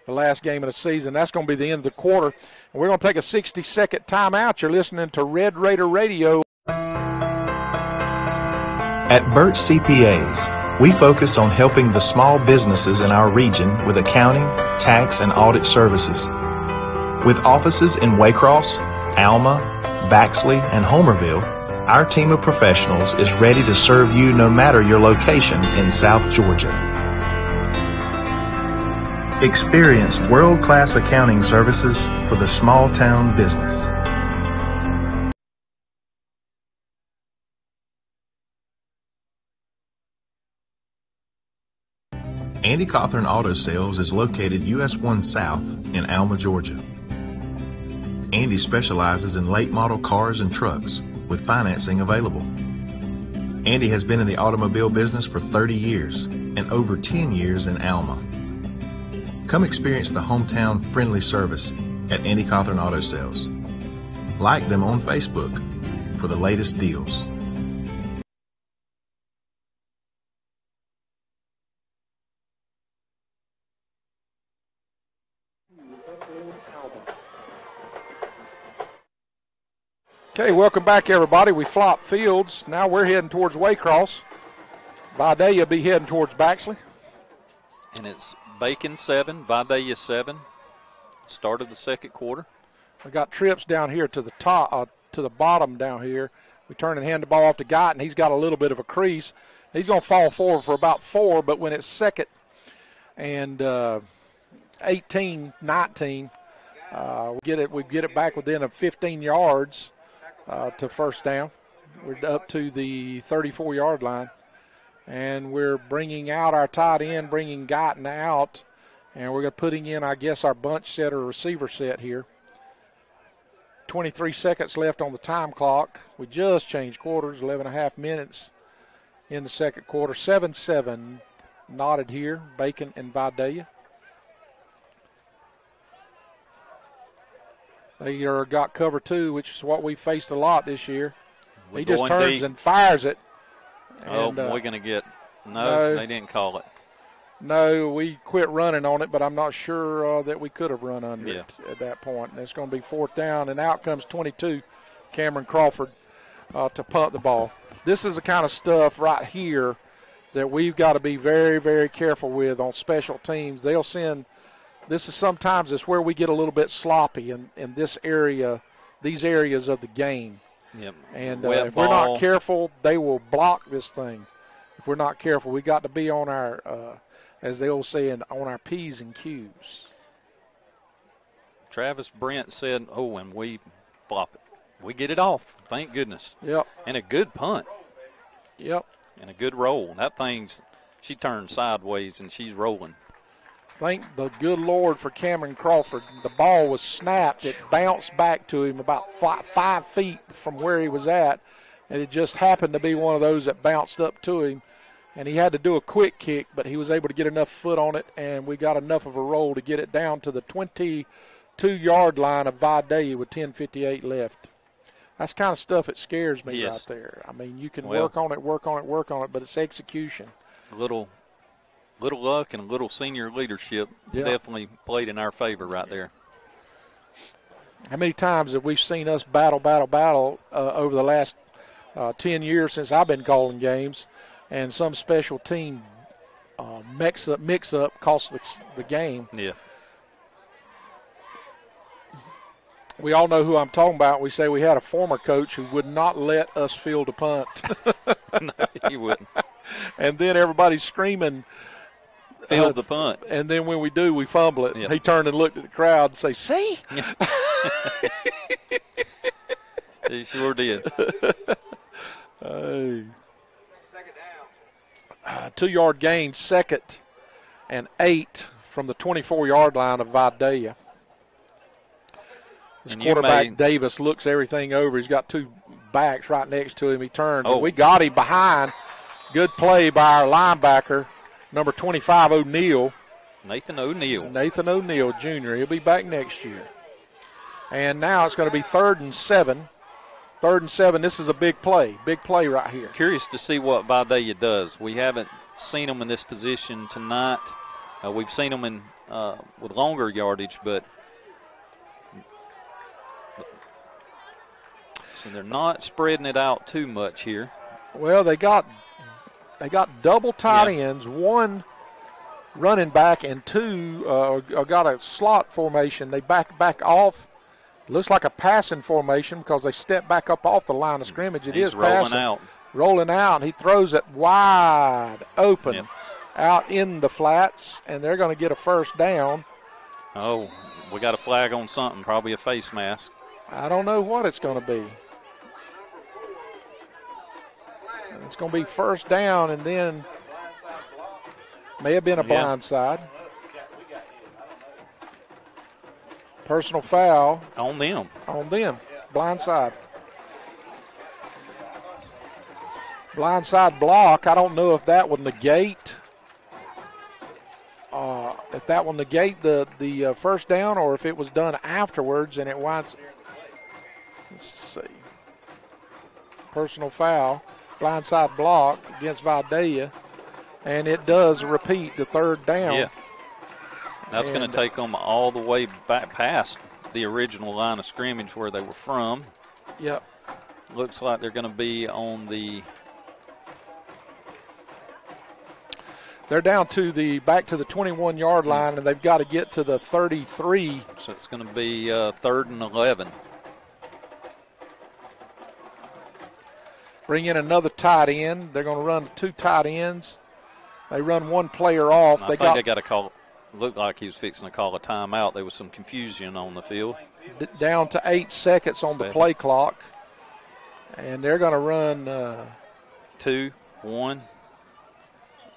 the last game of the season. That's going to be the end of the quarter. And we're going to take a 60-second timeout. You're listening to Red Raider Radio. At Burt CPAs, we focus on helping the small businesses in our region with accounting, tax, and audit services. With offices in Waycross, Alma, Baxley, and Homerville, our team of professionals is ready to serve you no matter your location in South Georgia. Experience world-class accounting services for the small-town business. Andy Cawthorn Auto Sales is located US 1 South in Alma, Georgia. Andy specializes in late model cars and trucks with financing available. Andy has been in the automobile business for 30 years and over 10 years in Alma. Come experience the hometown friendly service at Andy Cawthorn Auto Sales. Like them on Facebook for the latest deals. Okay, welcome back, everybody. We flopped fields. Now we're heading towards Waycross. Vidalia will be heading towards Baxley. And it's Bacon 7, Vidalia 7. Start of the second quarter. We got trips down here to the top, to the bottom down here. We turn and hand the ball off to Guyton. He's got a little bit of a crease. He's going to fall forward for about 4, but when it's second and 18, 19, we get it back within 15 yards to first down. We're up to the 34-yard line. And we're bringing out our tight end, bringing Guyton out. And we're going to putting in, I guess, our bunch set or receiver set here. 23 seconds left on the time clock. We just changed quarters, 11.5 minutes in the second quarter. 7-7 knotted here, Bacon and Vidalia. They got cover 2, which is what we faced a lot this year. He just turns and fires it. And, we're going to get – no, they didn't call it. No, we quit running on it, but I'm not sure that we could have run under it at that point. And it's going to be 4th down, and out comes 22, Cameron Crawford, to punt the ball. This is the kind of stuff right here that we've got to be very, very careful with on special teams. They'll send – this is sometimes it's where we get a little bit sloppy in this area, these areas of the game. Yep. And if we're not careful, they will block this thing. If we're not careful, we got to be on our, as they all say, on our P's and Q's. Travis Brent said, and we flop it. We get it off. Thank goodness. Yep. And a good punt. Yep. And a good roll. That she turned sideways and she's rolling. Thank the good Lord for Cameron Crawford. The ball was snapped. It bounced back to him about 5 feet from where he was at, and it just happened to be one of those that bounced up to him. And he had to do a quick kick, but he was able to get enough foot on it, and we got enough of a roll to get it down to the 22-yard line of Vidalia with 10:58 left. That's kind of stuff that scares me right there. I mean, you can work on it, but it's execution. A little luck and a little senior leadership definitely played in our favor right there. How many times have we seen us battle over the last 10 years since I've been calling games, and some special team mix up costs the game? Yeah. We all know who I'm talking about. We say we had a former coach who would not let us field a punt. No, he wouldn't. And then everybody's screaming, field the punt. And then when we do, we fumble it. Yeah. He turned and looked at the crowd and say, see? He sure did. Hey. 2-yard gain, 2nd and 8 from the 24-yard line of Vidalia. This quarterback, Davis, looks everything over. He's got 2 backs right next to him. He turns. And we got him behind. Good play by our linebacker, number 25, O'Neal. Nathan O'Neal. Nathan O'Neal, Jr. He'll be back next year. And now it's going to be 3rd and 7. 3rd and 7. This is a big play right here. Curious to see what Vidalia does. We haven't seen them in this position tonight. We've seen them in with longer yardage, but so they're not spreading it out too much here. Well, they got double tight ends, 1 running back, and 2 got a slot formation. They back off. Looks like a passing formation because they step back up off the line of scrimmage. He's rolling out. He throws it wide open out in the flats, and they're going to get a first down. Oh, we got a flag on something, probably a face mask. I don't know what it's going to be. It's going to be first down, and then may have been a blind side. Personal foul. On them. Blind side. Blind side block. I don't know if that will negate the first down, or if it was done afterwards and it winds. Let's see. Personal foul. Blindside block against Vidalia, and it does repeat the 3rd down. Yeah. That's going to take them all the way back past the original line of scrimmage where they were from. Yep. Looks like they're going to be on the. They're down to back to the 21-yard line, and they've got to get to the 33. So it's going to be 3rd and 11. Bring in another tight end. They're going to run 2 tight ends. They run one player off. I think they got to call. Looked like he was fixing to call a timeout. There was some confusion on the field. Down to 8 seconds on the play clock, and they're going to run 2, 1.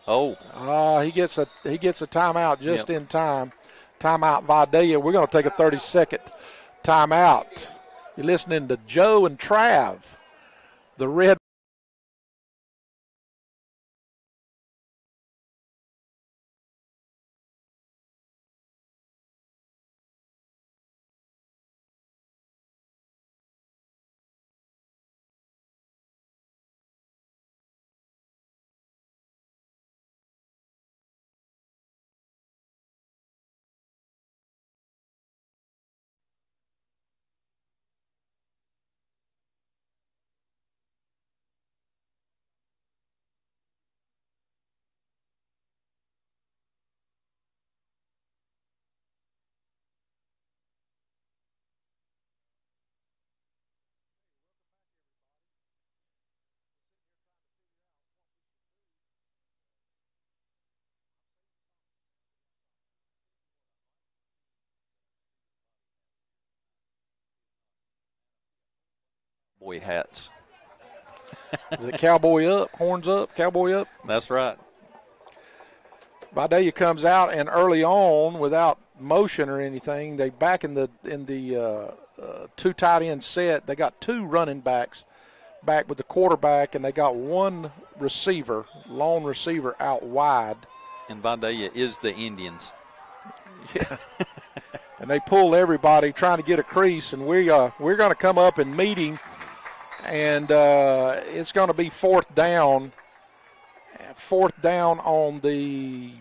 Oh, he gets a timeout just in time. Timeout, Vidalia. We're going to take a 30-second timeout. You're listening to Joe and Trav, the Red. Boy hats. Is it cowboy up, horns up, cowboy up? That's right. Vidalia comes out, and early on, without motion or anything, they back in the 2 tight end set. They got 2 running backs back with the quarterback, and they got 1 receiver, lone receiver out wide. And Vidalia is the Indians. Yeah. And they pull everybody trying to get a crease, and we're going to come up and meet him, and it's going to be 4th down. 4th down on the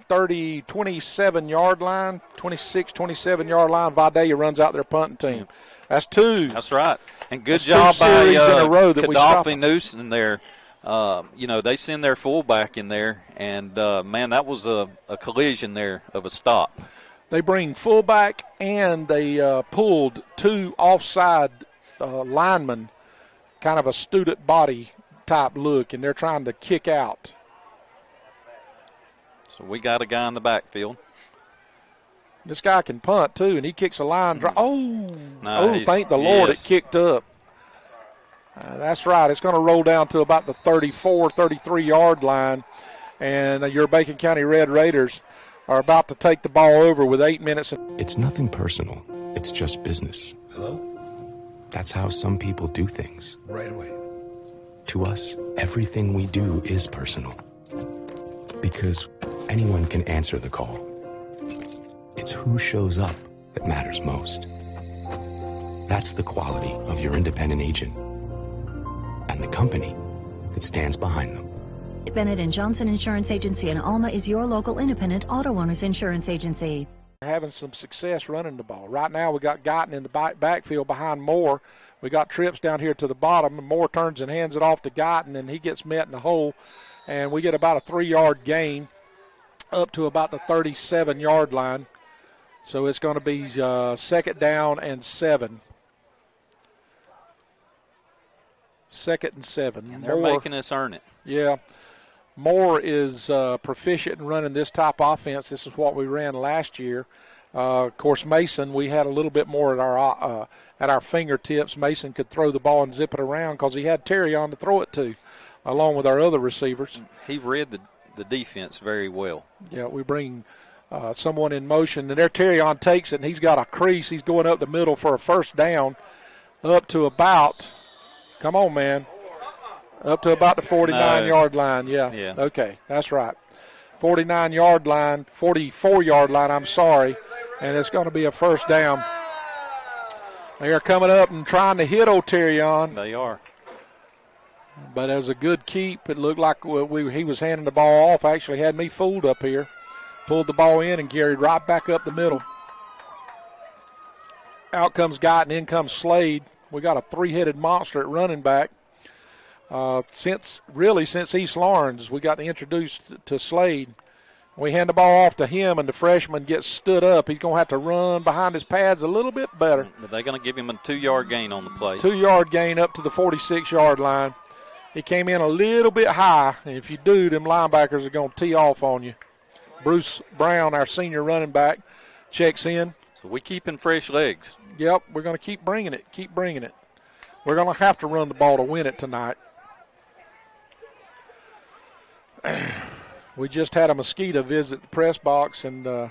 27-yard line, 26, 27-yard line. Vidalia runs out their punting team. That's 2. That's right. And good That's job 2 by series in a row that we stopped. Gaddafi Newsom there. They send their fullback in there, and, man, that was a collision there of a stop. They bring fullback, and they pulled 2 offside linemen, kind of a student body type look, and they're trying to kick out. So we got a guy in the backfield. This guy can punt, too, and he kicks a line. Nice. Thank the Lord it kicked up. That's right. It's going to roll down to about the 34, 33-yard line, and your Bacon County Red Raiders are about to take the ball over with 8 minutes. It's nothing personal. It's just business. Hello? That's how some people do things. Right away. To us, everything we do is personal. Because anyone can answer the call. It's who shows up that matters most. That's the quality of your independent agent and the company that stands behind them. Bennett and Johnson Insurance Agency in Alma is your local independent auto owners insurance agency. Having some success running the ball. Right now we got Guyton in the backfield behind Moore. We got Trips down here to the bottom, and Moore turns and hands it off to Guyton, and he gets met in the hole, and we get about a 3-yard gain up to about the 37-yard line. So it's going to be 2nd down and 7. 2nd and 7. And they're making us earn it. Yeah. Moore is proficient in running this type of offense. This is what we ran last year. Of course, Mason, we had a little bit more at our fingertips. Mason could throw the ball and zip it around because he had Terry on to throw it to, along with our other receivers. He read the defense very well. Yeah, we bring someone in motion, and there Terrion takes it, and he's got a crease. He's going up the middle for a 1st down, up to about, come on, man, up to about the 49-yard line. Yeah, okay, that's right. 49-yard line, 44-yard line, I'm sorry, and it's going to be a 1st down. They are coming up and trying to hit O'Terion. They are. But it was a good keep. It looked like he was handing the ball off. Actually had me fooled up here. Pulled the ball in and carried right back up the middle. Out comes Guyton, in comes Slade. We got a three-headed monster at running back. Since East Lawrence, we got introduced to Slade. We hand the ball off to him, and the freshman gets stood up. He's going to have to run behind his pads a little bit better. But they're going to give him a 2-yard gain on the play. 2-yard gain up to the 46-yard line. He came in a little bit high, and if you do, them linebackers are going to tee off on you. Bruce Brown, our senior running back, checks in. So we keeping fresh legs. Yep, we're going to keep bringing it. We're going to have to run the ball to win it tonight. We just had a mosquito visit the press box, and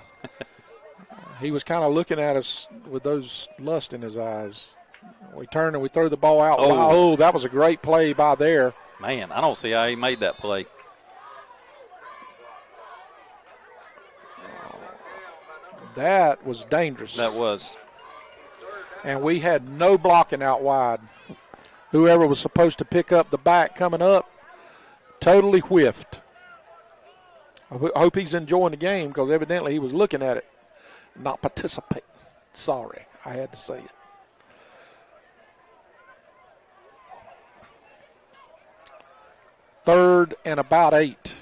he was kind of looking at us with those lust in his eyes. We turn and we throw the ball out. Oh, that was a great play by there. Man, I don't see how he made that play. That was dangerous. That was. And we had no blocking out wide. Whoever was supposed to pick up the back coming up totally whiffed. I hope he's enjoying the game because evidently he was looking at it, not participating. Sorry, I had to say it. Third and about 8.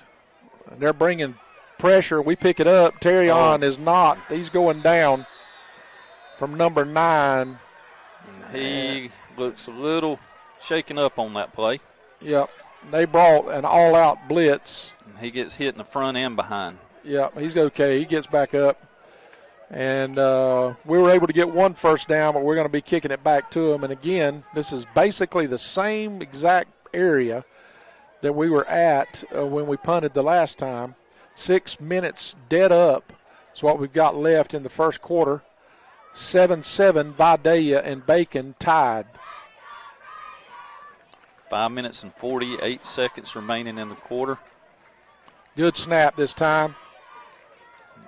And they're bringing pressure. We pick it up. Terrion is not. He's going down from number 9. He looks a little shaken up on that play. Yep. They brought an all-out blitz. He gets hit in the front and behind. Yep, he's okay. He gets back up. And we were able to get one first down, but we're going to be kicking it back to him. And, again, this is basically the same exact area that we were at when we punted the last time. 6 minutes dead up is what we've got left in the first quarter. 7-7, Vidalia and Bacon tied. 5 minutes and 48 seconds remaining in the quarter. Good snap this time.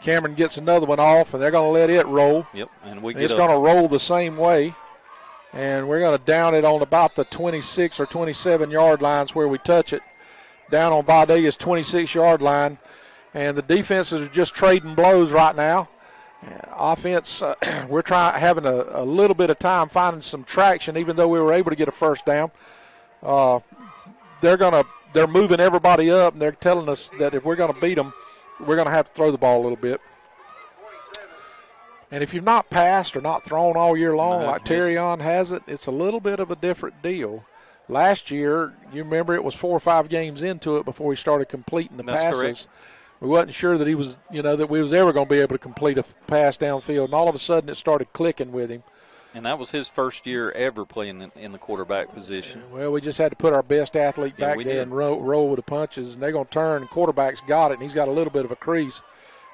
Cameron gets another one off, and they're going to let it roll. Yep, and it's going to roll the same way. And we're going to down it on about the 26 or 27-yard lines where we touch it. Down on Vidalia's 26-yard line. And the defenses are just trading blows right now. Offense, we're having a little bit of time finding some traction, even though we were able to get a first down. They're moving everybody up, and they're telling us that if we're going to beat them, we're going to have to throw the ball a little bit. And if you've not passed or not thrown all year long like Terrion has it, it's a little bit of a different deal. Last year, you remember it was 4 or 5 games into it before we started completing the passes. Correct. We wasn't sure that that we was ever going to be able to complete a pass downfield, and all of a sudden it started clicking with him. And that was his first year ever playing in the quarterback position. Well, we just had to put our best athlete back there and roll with the punches, and they're going to turn, and quarterback's got it, and he's got a little bit of a crease.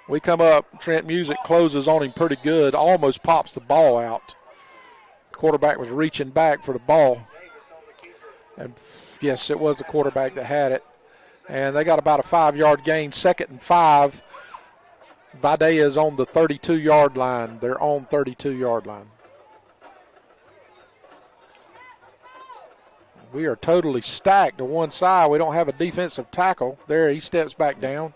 We come up, Trent Music closes on him pretty good, almost pops the ball out. Quarterback was reaching back for the ball. And, yes, it was the quarterback that had it. And they got about a 5-yard gain, 2nd and 5. Vidalia is on the 32-yard line. They're on 32-yard line. We are totally stacked to one side. We don't have a defensive tackle. There, he steps back down.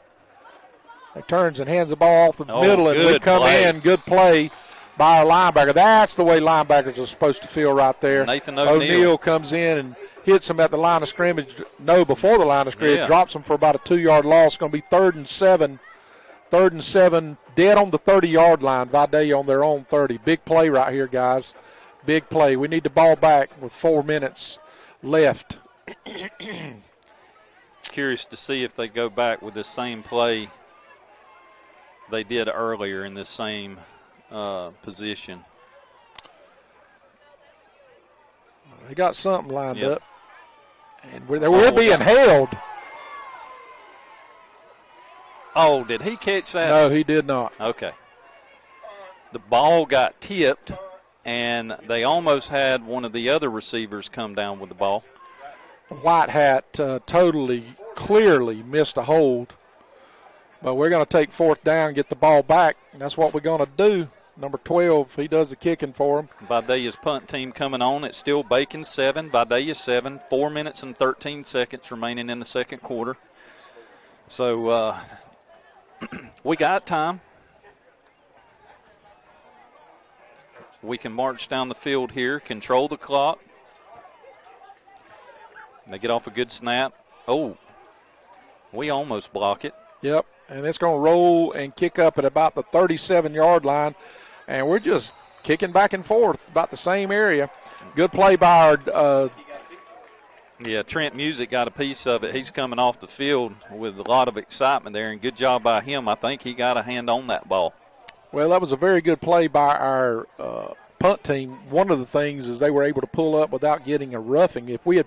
He turns and hands the ball off the middle, and we come in. Good play by our linebacker. That's the way linebackers are supposed to feel right there. Nathan O'Neal comes in and hits him at the line of scrimmage. No, before the line of scrimmage. Drops him for about a 2-yard loss. Going to be 3rd and 7. 3rd and 7, dead on the 30-yard line. Vidalia on their own 30. Big play right here, guys. Big play. We need the ball back with 4 minutes left. Curious to see if they go back with the same play they did earlier in this same position. They got something lined up. And we're being held. Oh, did he catch that? No, he did not. Okay. The ball got tipped, and they almost had one of the other receivers come down with the ball. White Hat clearly missed a hold. But we're going to take 4th down, get the ball back, and that's what we're going to do. Number 12, he does the kicking for him. Vidalia's punt team coming on. It's still Bacon 7, Vidalia 7. 4 minutes and 13 seconds remaining in the second quarter. So we got time. we can march down the field here, control the clock. They get off a good snap. Oh, we almost block it. Yep, and it's going to roll and kick up at about the 37-yard line, and we're just kicking back and forth about the same area. Good play by our yeah, Trent Music got a piece of it. He's coming off the field with a lot of excitement there, and good job by him. I think he got a hand on that ball. Well, that was a very good play by our punt team. One of the things is they were able to pull up without getting a roughing. If we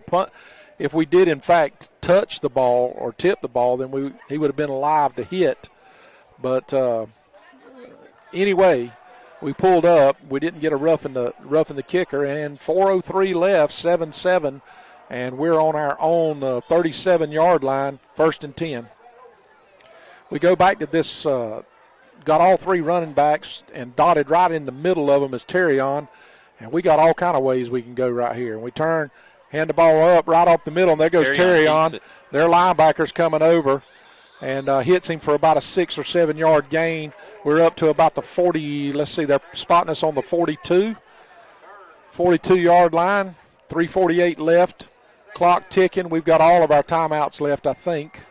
did in fact touch the ball or tip the ball, then he would have been alive to hit. But anyway, we pulled up. We didn't get a roughing the kicker, and 4:03 left, 7-7. And we're on our own 37-yard line, 1st and 10. We go back to this, got all 3 running backs and dotted right in the middle of them is Terrion. And we got all kind of ways we can go right here. And we turn, hand the ball up right off the middle, and there goes Terrion. Their linebacker's coming over and hits him for about a 6 or 7 yard gain. We're up to about the 40, let's see, they're spotting us on the 42-yard line, 3:48 left. Clock ticking. We've got all of our timeouts left, I think.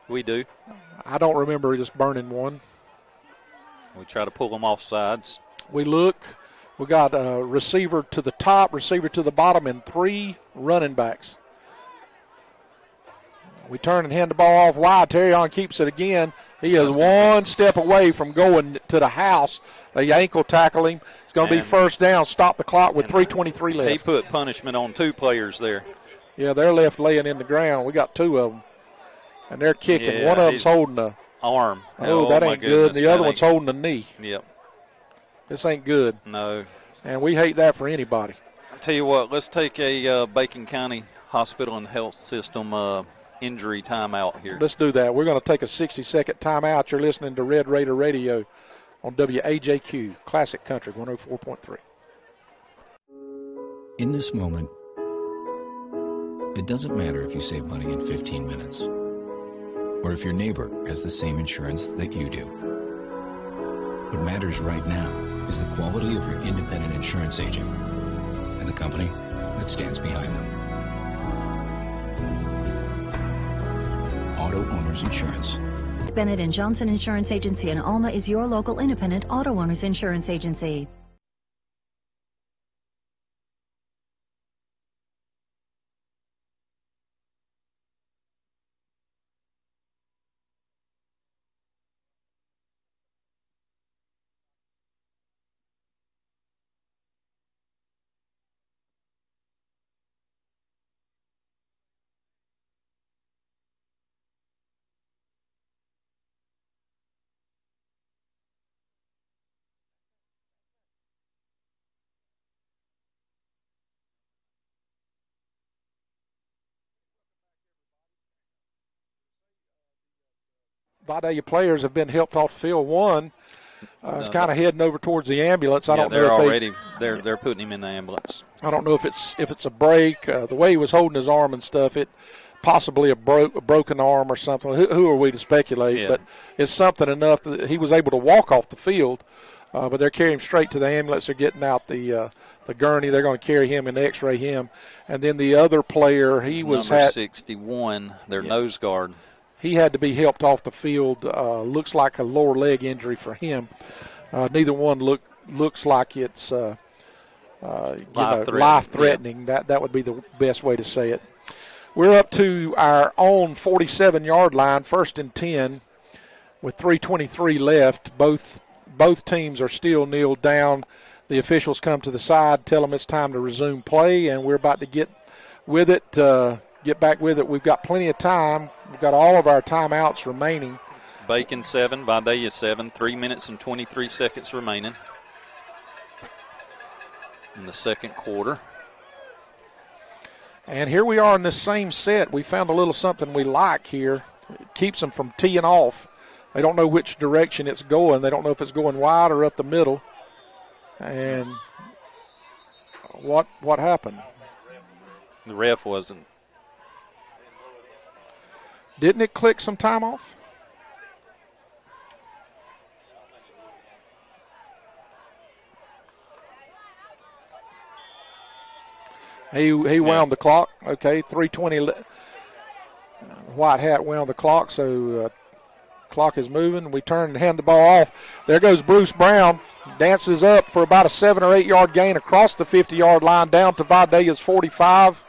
We do. I don't remember just burning one. We try to pull them off sides. We look. We got a receiver to the top, receiver to the bottom, and 3 running backs. We turn and hand the ball off wide. Terrion keeps it again. He is one step away from going to the house. They ankle tackle him. It's going to be first down. Stop the clock with 3:23 left. He put punishment on 2 players there. Yeah, they're left laying in the ground. We got 2 of them, and they're kicking. Yeah, one of them's holding a arm. Oh, that ain't good. The other one's holding a knee. Yep. This ain't good. No. And we hate that for anybody. I'll tell you what, let's take a Bacon County Hospital and Health System injury timeout here. Let's do that. We're going to take a 60-second timeout. You're listening to Red Raider Radio on WAJQ, Classic Country 104.3. In this moment, it doesn't matter if you save money in 15 minutes or if your neighbor has the same insurance that you do. What matters right now is the quality of your independent insurance agent and the company that stands behind them. Auto Owners Insurance. Bennett & Johnson Insurance Agency in Alma is your local independent auto owners insurance agency. Vidalia players have been helped off the field. One is kind of heading over towards the ambulance. I don't know if they're putting him in the ambulance. I don't know if it's a break. The way he was holding his arm and stuff, it possibly a broken arm or something. Who are we to speculate? Yeah. But it's something enough that he was able to walk off the field. But they're carrying him straight to the ambulance. They're getting out the gurney. They're going to carry him and X-ray him. And then the other player, number 61, their nose guard. He had to be helped off the field. Looks like a lower leg injury for him. Neither one looks like it's life-threatening. Yeah. That would be the best way to say it. We're up to our own 47-yard line, 1st and 10, with 3:23 left. Both teams are still kneeled down. The officials come to the side, tell them it's time to resume play, and we're about to get with it. Get back with it. We've got plenty of time. We've got all of our timeouts remaining. It's Bacon 7, Vidalia 7, 3 minutes and 23 seconds remaining in the second quarter. And here we are in this same set. We found a little something we like here. It keeps them from teeing off. They don't know which direction it's going. They don't know if it's going wide or up the middle. And what happened? The ref wasn't. Didn't it click some time off? He wound the clock. Okay, 3:20. White hat wound the clock, so clock is moving. We turn and hand the ball off. There goes Bruce Brown. Dances up for about a 7 or 8 yard gain across the 50-yard line down to Vidalia's 45.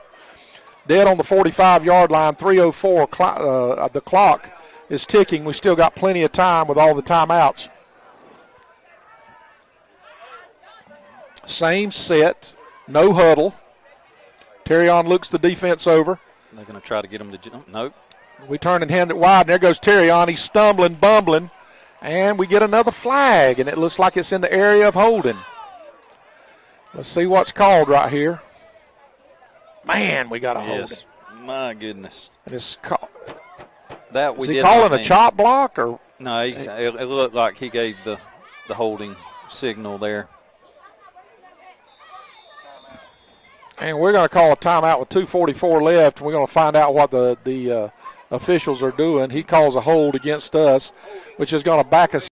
Dead on the 45-yard line, 3:04. The clock is ticking. We still got plenty of time with all the timeouts. Same set, no huddle. Terrion looks the defense over. They're going to try to get him to jump. Nope. We turn and hand it wide, and there goes Terrion. He's stumbling, bumbling, and we get another flag, and it looks like it's in the area of holding. Let's see what's called right here. Man, we got a holding. My goodness. And it's called. That we Is he did calling a chop block? Or? No, it looked like he gave the holding signal there. And we're going to call a timeout with 2:44 left, and we're going to find out what the officials are doing. He calls a hold against us, which is going to back us.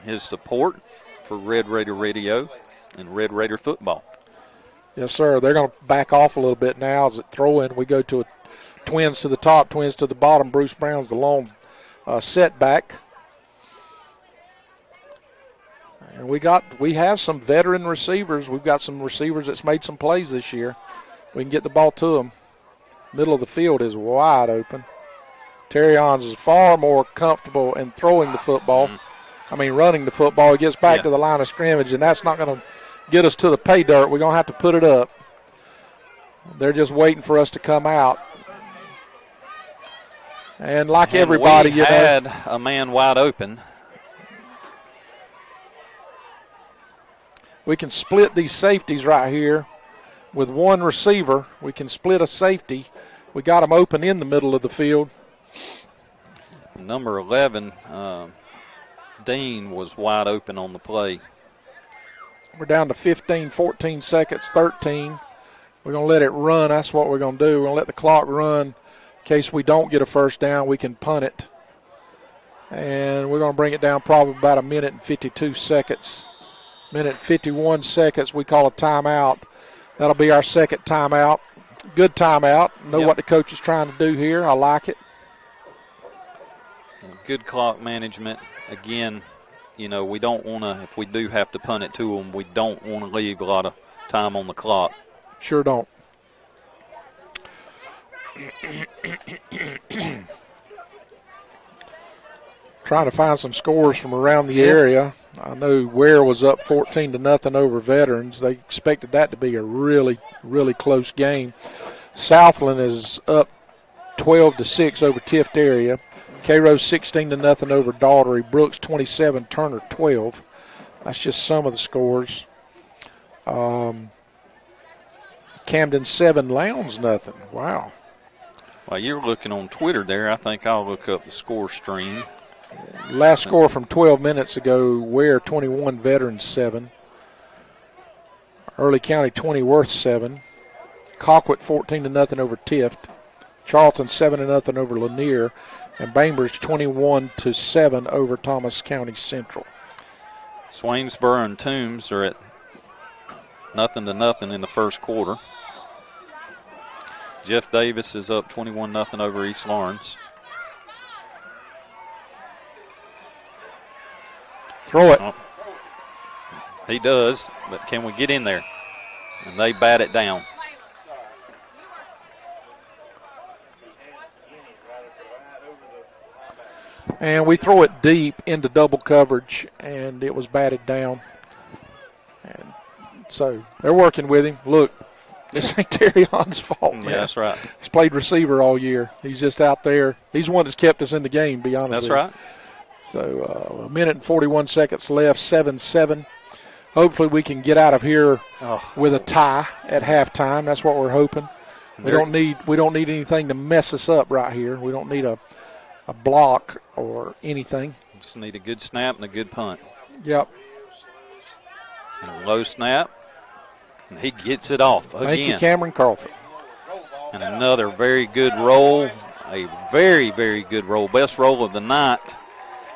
His support for Red Raider Radio and Red Raider football. Yes, sir. They're going to back off a little bit now as it throw in. We go to a twins to the top, twins to the bottom. Bruce Brown's the long setback. And we have some veteran receivers. We've got some receivers that's made some plays this year. We can get the ball to them. Middle of the field is wide open. Terrions is far more comfortable in throwing the football. Running the football. He gets back to the line of scrimmage, and that's not going to get us to the pay dirt. We're going to have to put it up. They're just waiting for us to come out. And like everybody, we had a man wide open. We can split these safeties right here with one receiver. We can split a safety. We got them open in the middle of the field. Number 11, Dean was wide open on the play. We're down to 15, 14 seconds, 13. We're going to let it run. That's what we're going to do. We're going to let the clock run. In case we don't get a first down, we can punt it. And we're going to bring it down probably about a minute and 52 seconds. Minute and 51 seconds. We call a timeout. That'll be our second timeout. Good timeout. Know what the coach is trying to do here. I like it. Good clock management. Again, we don't want to, if we do have to punt it to them, we don't want to leave a lot of time on the clock. Sure don't. Trying to find some scores from around the area. I know Ware was up 14-0 over Veterans. They expected that to be a really, really close game. Southland is up 12-6 over Tift area. Cairo 16-0 over Daughtery. Brooks 27, Turner 12. That's just some of the scores. Camden 7, Lowndes nothing. Wow. While you're looking on Twitter there, I think I'll look up the score stream. Last score from 12 minutes ago, Ware 21, Veterans 7. Early County 20, Worth 7. Colquitt 14-0 over Tift. Charlton 7-0 over Lanier. And Bainbridge 21-7 over Thomas County Central. Swainsboro and Toombs are at 0-0 in the first quarter. Jeff Davis is up 21-0 over East Lawrence. Throw it. Oh, he does, but can we get in there? And they bat it down. And we throw it deep into double coverage, and it was batted down. So they're working with him. Look, this ain't Terrion's fault, man. Yeah, that's right. He's played receiver all year. He's just out there. He's the one that's kept us in the game, to be honest That's with you. right. So a minute and 41 seconds left, 7-7. Hopefully we can get out of here with a tie at halftime. That's what we're hoping. We don't need anything to mess us up right here. We don't need a block or anything. Just need a good snap and a good punt. Yep. And a low snap. And he gets it off again. Thank you, Cameron Crawford. And another very good roll. A very, very good roll. Best roll of the night.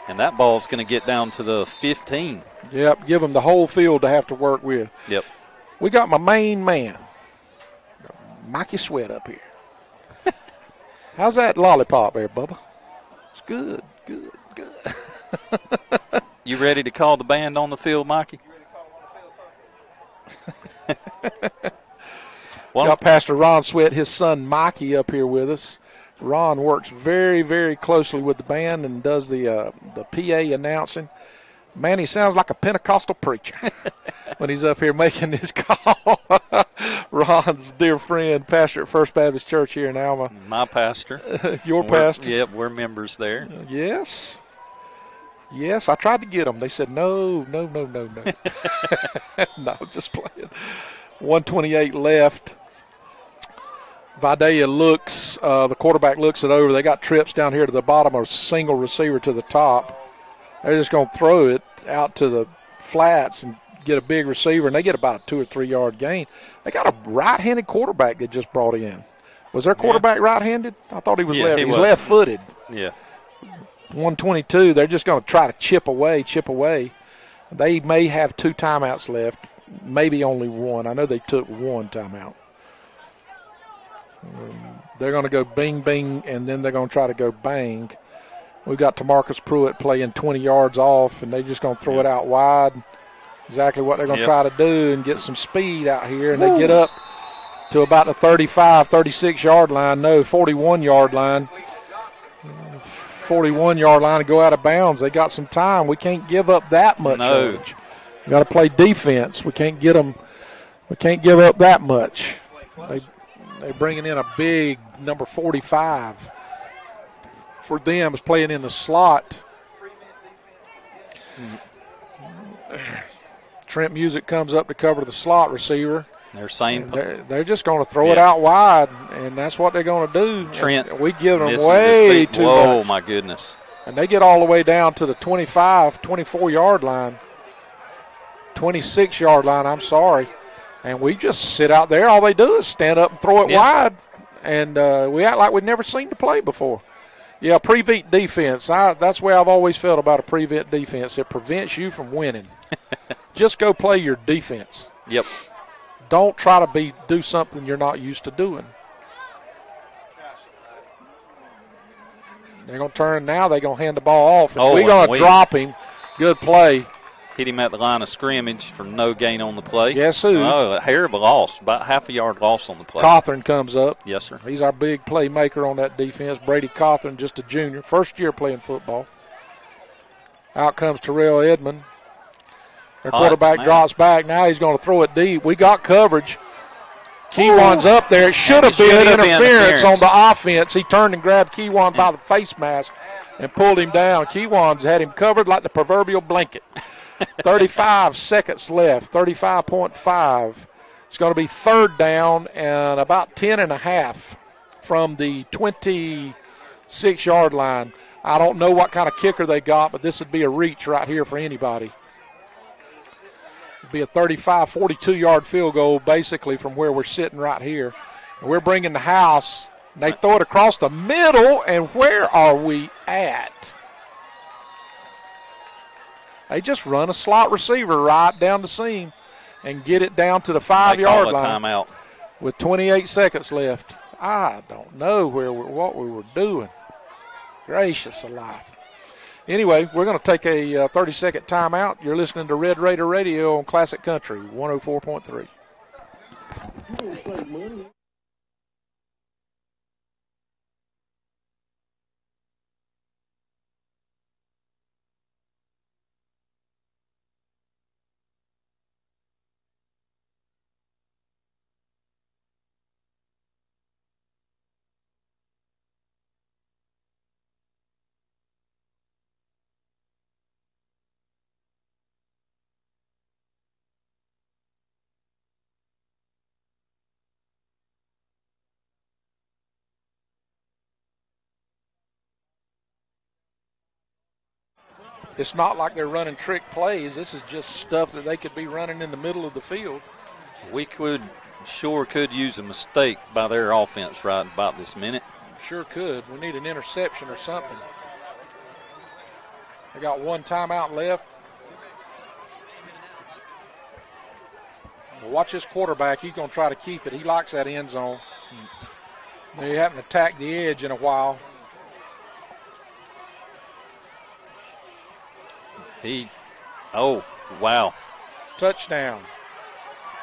And that ball's going to get down to the 15. Yep, give them the whole field to have to work with. Yep. We got my main man, Mikey Sweat, up here. How's that lollipop there, Bubba? It's good. You ready to call the band on the field, Mikey? Got Pastor Ron Sweat, his son Mikey, up here with us. Ron works very, very closely with the band and does the PA announcing. Man, he sounds like a Pentecostal preacher when he's up here making this call. Ron's dear friend, pastor at First Baptist Church here in Alma. My pastor. Your pastor? Yep, we're members there. Yes. Yes, I tried to get them. They said, no. No, just playing. 1:28 left. Vidalia looks, the quarterback looks it over. They got trips down here to the bottom, a single receiver to the top. They're just going to throw it out to the flats and get a big receiver, and they get about a 2 or 3 yard gain. They got a right-handed quarterback they just brought in. Was their quarterback right-handed? I thought he was left. He's left-footed. Yeah. 122. They're just going to try to chip away. They may have 2 timeouts left, maybe only 1. I know they took 1 timeout. They're going to go bing, bing, and then they're going to try to go bang. We've got TaMarcus Pruitt playing 20 yards off, and they're just going to throw it out wide. Exactly what they're going to try to do and get some speed out here. And they get up to about the 35, 36-yard line. No, 41-yard line. 41-yard line to go out of bounds. They got some time. We can't give up that much. No. We got to play defense. We can't get them. We can't give up that much. They're bringing in a big number 45 for them, is playing in the slot. Trent Music comes up to cover the slot receiver. They're just going to throw it out wide, and that's what they're going to do. Trent, we give them way too much. Oh, my goodness. And they get all the way down to the 25, 24-yard line. 26-yard line, I'm sorry. And we just sit out there. All they do is stand up and throw it wide. And we act like we've never seen the play before. Yeah, prevent defense. That's the way I've always felt about a prevent defense. It prevents you from winning. Just go play your defense. Yep. Don't try to do something you're not used to doing. They're going to turn now. They're going to hand the ball off. And we're going to drop him. Good play. Hit him at the line of scrimmage for no gain on the play. Guess who? Oh, a hair of a loss, about half a yard loss on the play. Cawthorn comes up. Yes, sir. He's our big playmaker on that defense. Brady Cawthorn, just a junior, first year playing football. Out comes Terrell Edmond. Their quarterback drops back. Now he's going to throw it deep. We got coverage. Keywan's up there. It should have been interference on the offense. He turned and grabbed Keywan by the face mask and pulled him down. Keywan's had him covered like the proverbial blanket. 35 seconds left, 35.5. It's going to be third down and about 10 and a half from the 26-yard line. I don't know what kind of kicker they got, but this would be a reach right here for anybody. It'd be a 35, 42-yard field goal basically from where we're sitting right here. And we're bringing the house, and they throw it across the middle, and where are we at? They just run a slot receiver right down the seam and get it down to the 5-yard line. Timeout. With 28 seconds left. I don't know what we were doing. Gracious alive. Anyway, we're going to take a 30-second timeout. You're listening to Red Raider Radio on Classic Country 104.3. It's not like they're running trick plays. This is just stuff that they could be running in the middle of the field. We could use a mistake by their offense right about this minute. Sure could. We need an interception or something. They got one timeout left. Well, watch this quarterback. He's going to try to keep it. He likes that end zone. They haven't attacked the edge in a while. Oh, wow. Touchdown.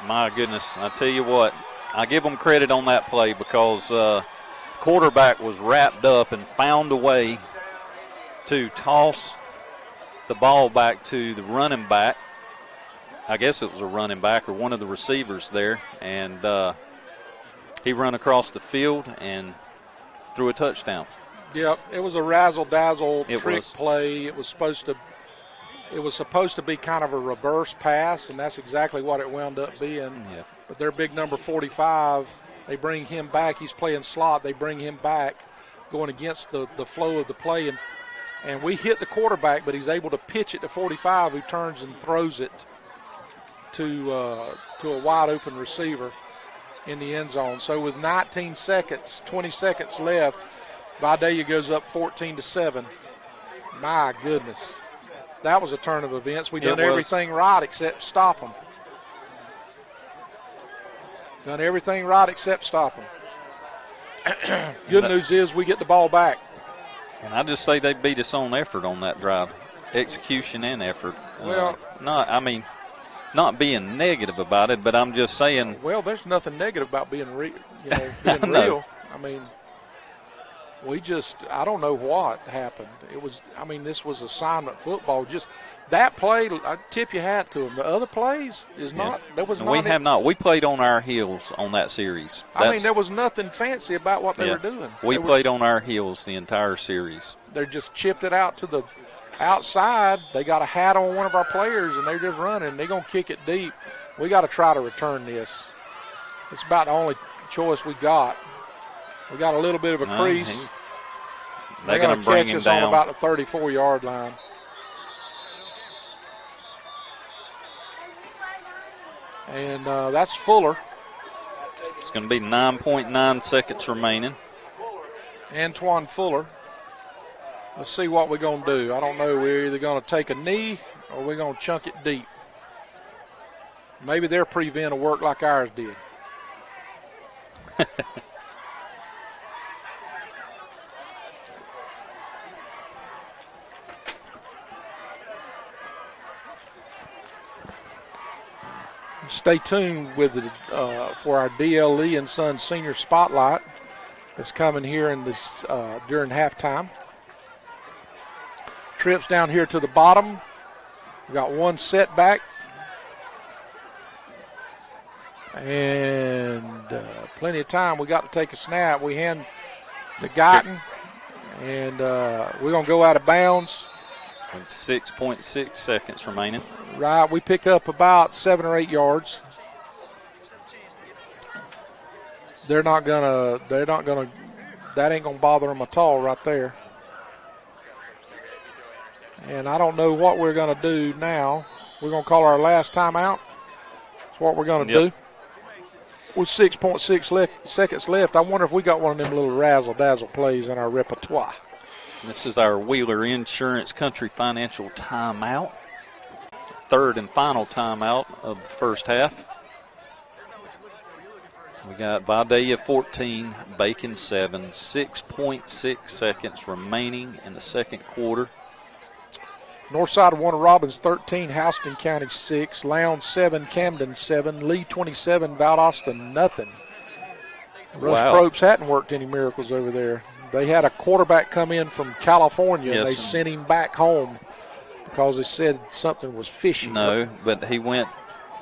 My goodness. I tell you what, I give them credit on that play because quarterback was wrapped up and found a way to toss the ball back to the running back. I guess it was a running back or one of the receivers there, and he run across the field and threw a touchdown. Yep, it was a razzle-dazzle trick play. It was supposed to be kind of a reverse pass, and that's exactly what it wound up being. Yep. But their big number 45, they bring him back. He's playing slot. They bring him back, going against the flow of the play. And we hit the quarterback, but he's able to pitch it to 45, who turns and throws it to a wide-open receiver in the end zone. So with 19 seconds, 20 seconds left, Vidalia goes up 14-7. My goodness. That was a turn of events. We done everything right except stop them. Done everything right except stop them. Good news is we get the ball back. And I just say they beat us on effort on that drive, execution and effort. Well, not being negative about it, but I'm just saying. Well, there's nothing negative about being real. Real. I mean, I don't know what happened. This was assignment football. Just that play, I tip your hat to them. The other plays is not. There was not. We have not. We played on our heels on that series. There was nothing fancy about what they were doing. We played on our heels the entire series. They just chipped it out to the outside. They got a hat on one of our players, and they're just running. They're going to kick it deep. We got to try to return this. It's about the only choice we got. We got a little bit of a crease. They're going to bring him down on about the 34-yard line. And that's Fuller. It's going to be 9.9 seconds remaining. Antoine Fuller. Let's see what we're going to do. I don't know. We're either going to take a knee or we're going to chunk it deep. Maybe their prevent will work like ours did. Stay tuned with for our DLE and Sons Senior Spotlight that's coming here in this during halftime. Trips down here to the bottom. We got one setback. And plenty of time. We got to take a snap. We hand to Guyton, and we're going to go out of bounds. And 6.6 seconds remaining. Right, we pick up about 7 or 8 yards. That ain't gonna bother them at all right there. And I don't know what we're gonna do now. We're gonna call our last timeout. That's what we're gonna do. With 6.6 seconds left, I wonder if we got one of them little razzle-dazzle plays in our repertoire. This is our Wheeler Insurance Country Financial timeout. Third and final timeout of the first half. We got Vidalia 14, Bacon 7, 6.6 seconds remaining in the second quarter. Northside of Warner Robins 13, Houston County 6, Lowndes 7, Camden 7, Lee 27, Valdosta nothing. Rush Probst hadn't worked any miracles over there. They had a quarterback come in from California, and they sent him back home because they said something was fishy. No, but he went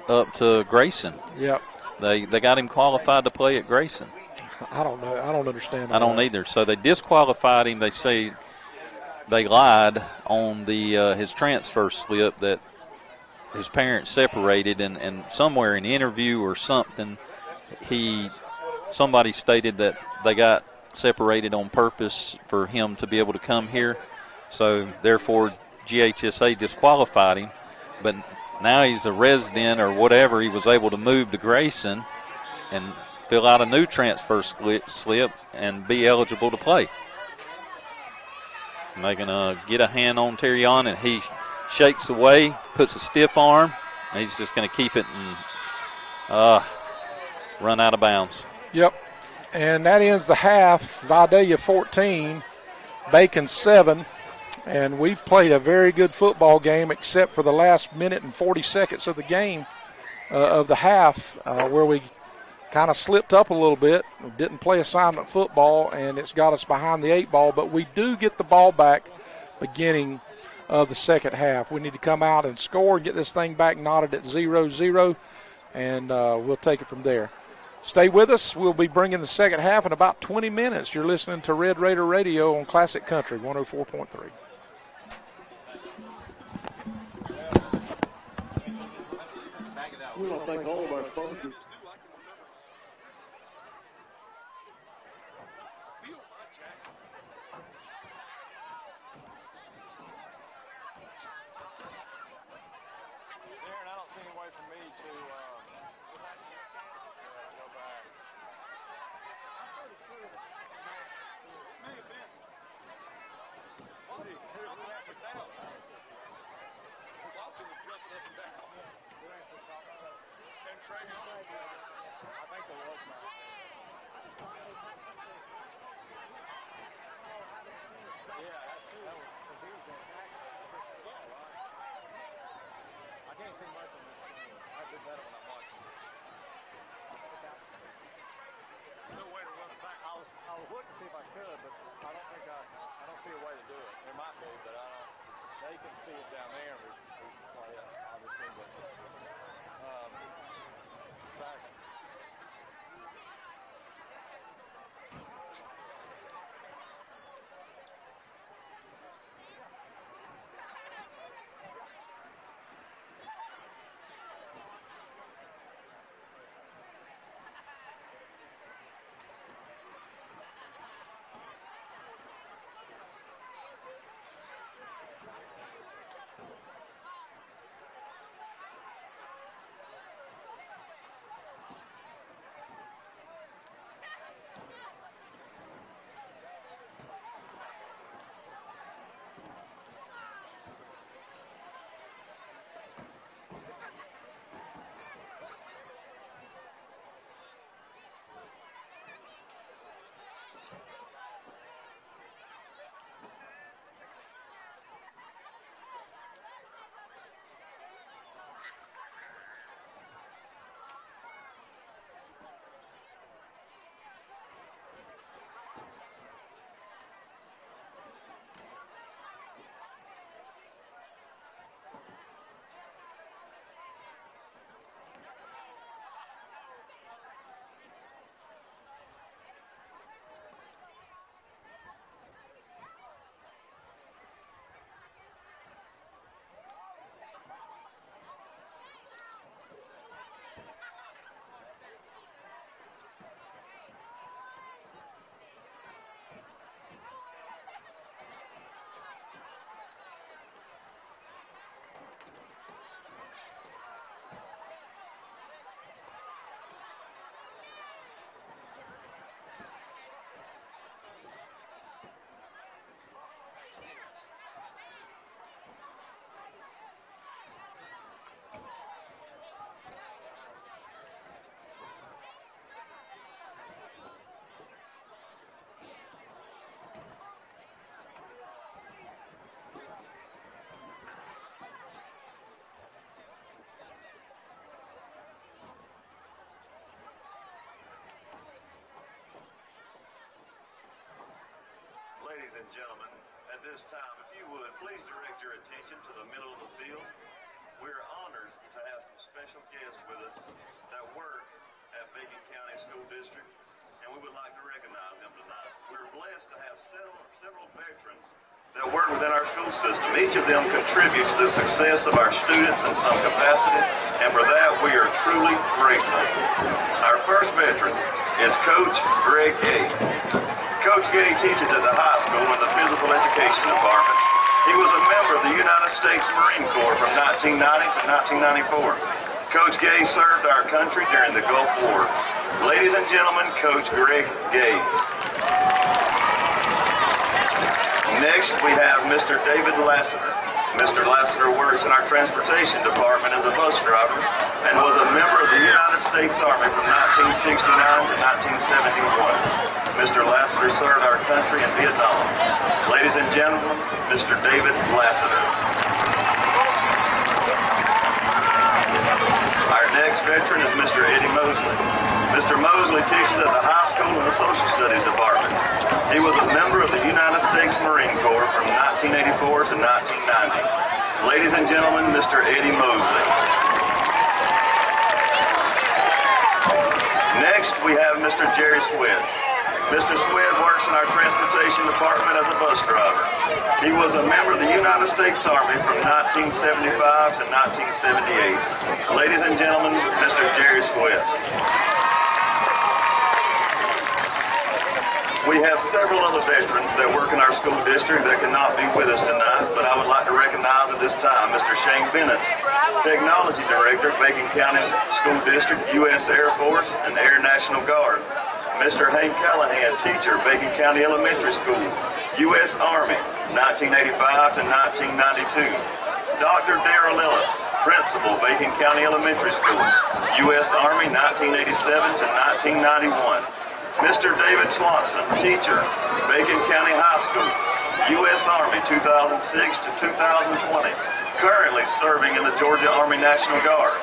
up to Grayson. Yep. They got him qualified to play at Grayson. I don't know. I don't understand. I don't either. So they disqualified him. They say they lied on his transfer slip that his parents separated, and somewhere in an interview or something, somebody stated that they got separated on purpose for him to be able to come here. So therefore, GHSA disqualified him, but now he's a resident or whatever. He was able to move to Grayson and fill out a new transfer slip and be eligible to play. And they can get a hand on Terrion, and he shakes away, puts a stiff arm, and he's just going to keep it and run out of bounds. Yep. And that ends the half. Vidalia 14, Bacon 7. And we've played a very good football game except for the last minute and 40 seconds of the game, of the half, where we kind of slipped up a little bit. We didn't play assignment football, and it's got us behind the 8 ball. But we do get the ball back beginning of the second half. We need to come out and score and get this thing back knotted at 0-0, and we'll take it from there. Stay with us. We'll be bringing the second half in about 20 minutes. You're listening to Red Raider Radio on Classic Country 104.3. We want to thank all of our sponsors. Darren, I don't see any way for me to go back. I was looking to see if I could, but I don't see a way to do it. There might be, but I don't. They can see it down there, and we play it, obviously, but back. Ladies and gentlemen, at this time, if you would, please direct your attention to the middle of the field. We're honored to have some special guests with us that work at Bacon County School District, and we would like to recognize them tonight. We're blessed to have several veterans that work within our school system. Each of them contributes to the success of our students in some capacity, and for that we are truly grateful. Our first veteran is Coach Greg Gay. Coach Gay teaches at the high school in the physical education department. He was a member of the United States Marine Corps from 1990 to 1994. Coach Gay served our country during the Gulf War. Ladies and gentlemen, Coach Greg Gay. Next, we have Mr. David Lassiter. Mr. Lassiter works in our transportation department as a bus driver and was a member of the United States Army from 1969 to 1971. Mr. Lassiter served our country in Vietnam. Ladies and gentlemen, Mr. David Lassiter. Our next veteran is Mr. Eddie Mosley. Mr. Mosley teaches at the high school in the social studies department. He was a member of the United States Marine Corps from 1984 to 1990. Ladies and gentlemen, Mr. Eddie Mosley. Next, we have Mr. Jerry Swift. Mr. Swift works in our transportation department as a bus driver. He was a member of the United States Army from 1975 to 1978. Ladies and gentlemen, Mr. Jerry Swift. We have several other veterans that work in our school district that cannot be with us tonight, but I would like to recognize at this time Mr. Shane Bennett, Technology Director, Bacon County School District, U.S. Air Force, and Air National Guard. Mr. Hank Callahan, teacher, Bacon County Elementary School, U.S. Army, 1985 to 1992. Dr. Darrell Ellis, Principal, Bacon County Elementary School, U.S. Army, 1987 to 1991. Mr. David Swanson, teacher, Bacon County High School, U.S. Army 2006 to 2020, currently serving in the Georgia Army National Guard.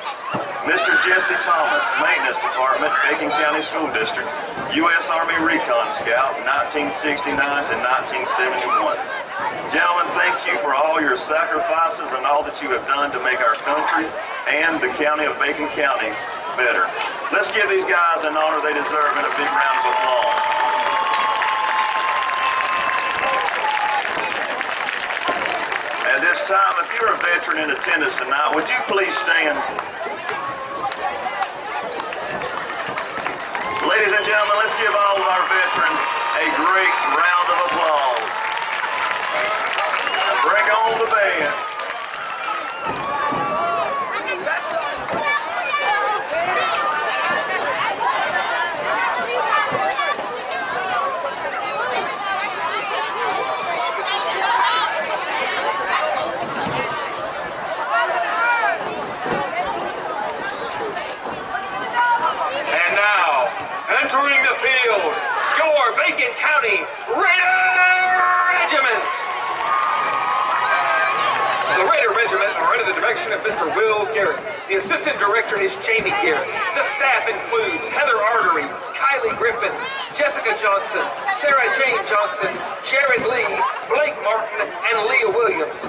Mr. Jesse Thomas, Maintenance Department, Bacon County School District, U.S. Army Recon Scout, 1969 to 1971. Gentlemen, thank you for all your sacrifices and all that you have done to make our country and the county of Bacon County better. Let's give these guys an honor they deserve and a big round of applause. At this time, if you're a veteran in attendance tonight, would you please stand? Ladies and gentlemen, let's give all of our veterans a great round of applause. Bring on the band. Entering the field, your Bacon County Raider Regiment. The Raider Regiment are under the direction of Mr. Will Garrett. The Assistant Director is Jamie Garrett. The staff includes Heather Artery, Kylie Griffin, Jessica Johnson, Sarah Jane Johnson, Jared Lee, Blake Martin, and Leah Williams.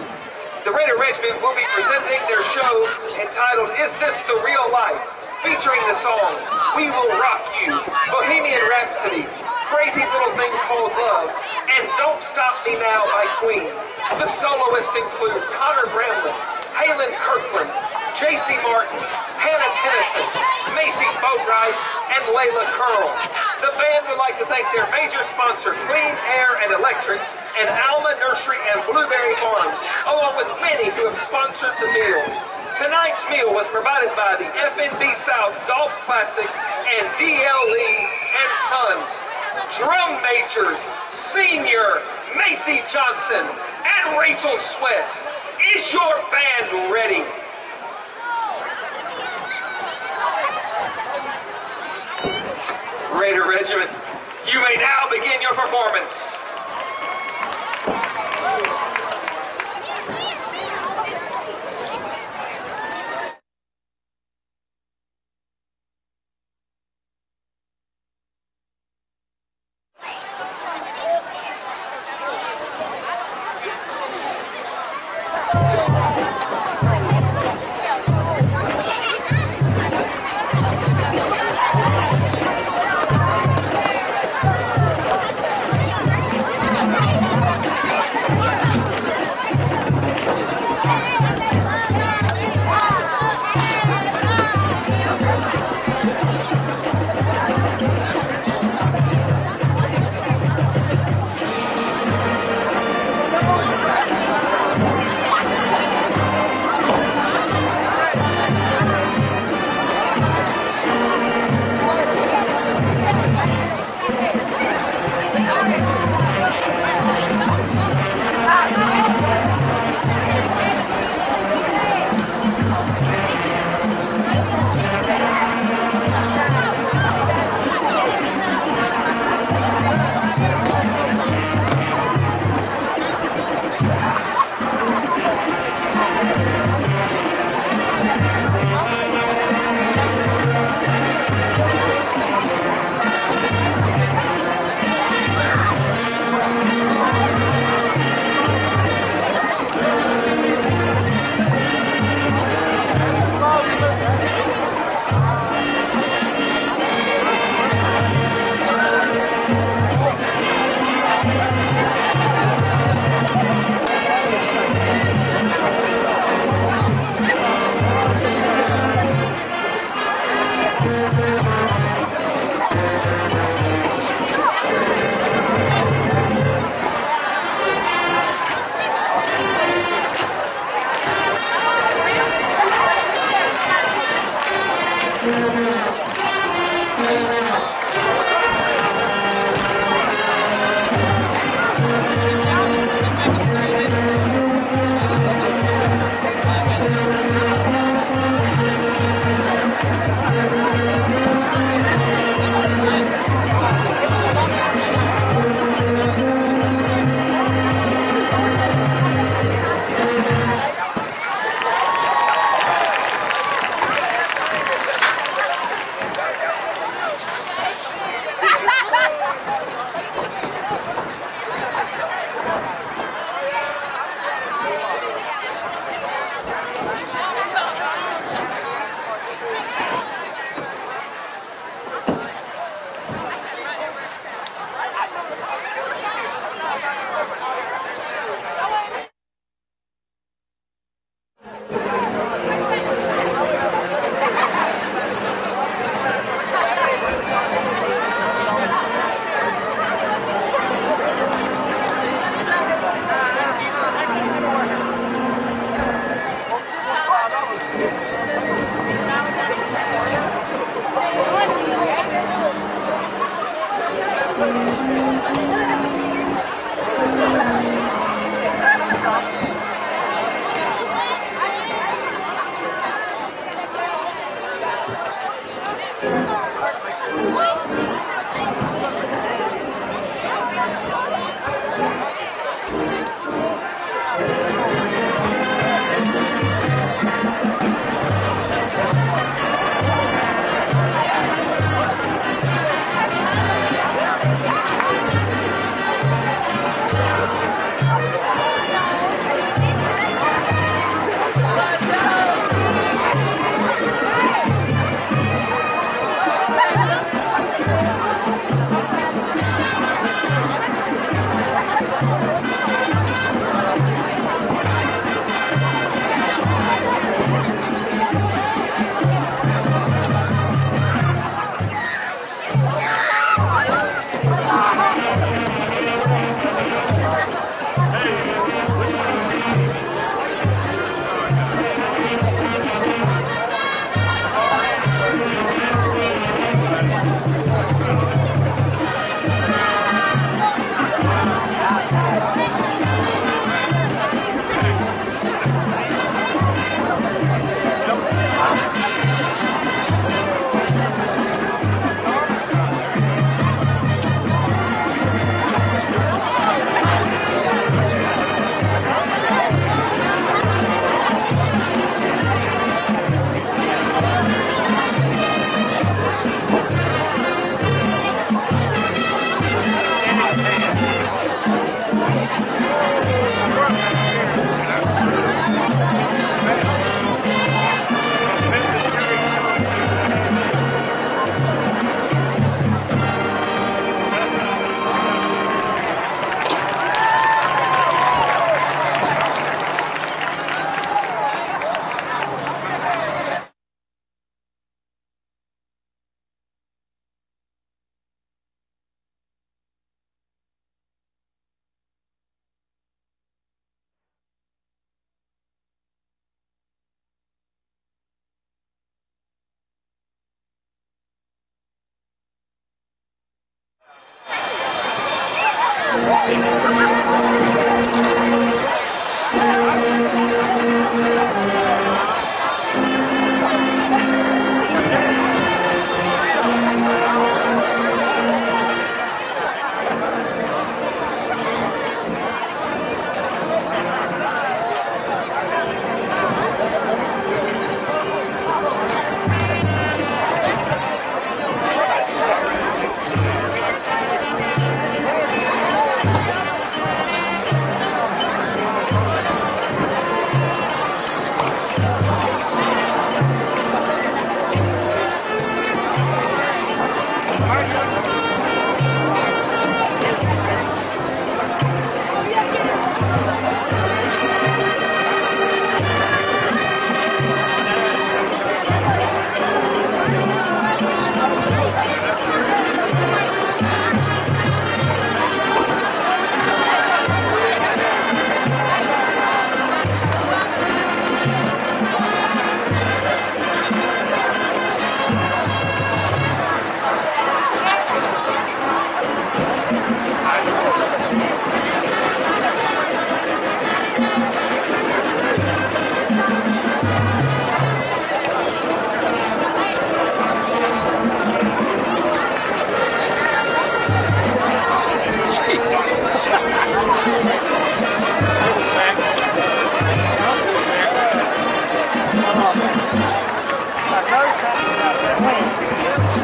The Raider Regiment will be presenting their show entitled Is This the Real Life? Featuring the songs We Will Rock You, Bohemian Rhapsody, Crazy Little Thing Called Love, and Don't Stop Me Now by Queen. The soloists include Connor Bramlett, Halen Kirkland, J.C. Martin, Hannah Tennyson, Macy Boatwright, and Layla Curl. The band would like to thank their major sponsor, Clean Air and Electric, and Alma Nursery and Blueberry Farms, along with many who have sponsored the meals. Tonight's meal was provided by the FNB South Golf Classic and D.L. Lee and Sons. Drum majors, Senior Macy Johnson and Rachel Sweat. Is your band ready? Raider Regiment, you may now begin your performance.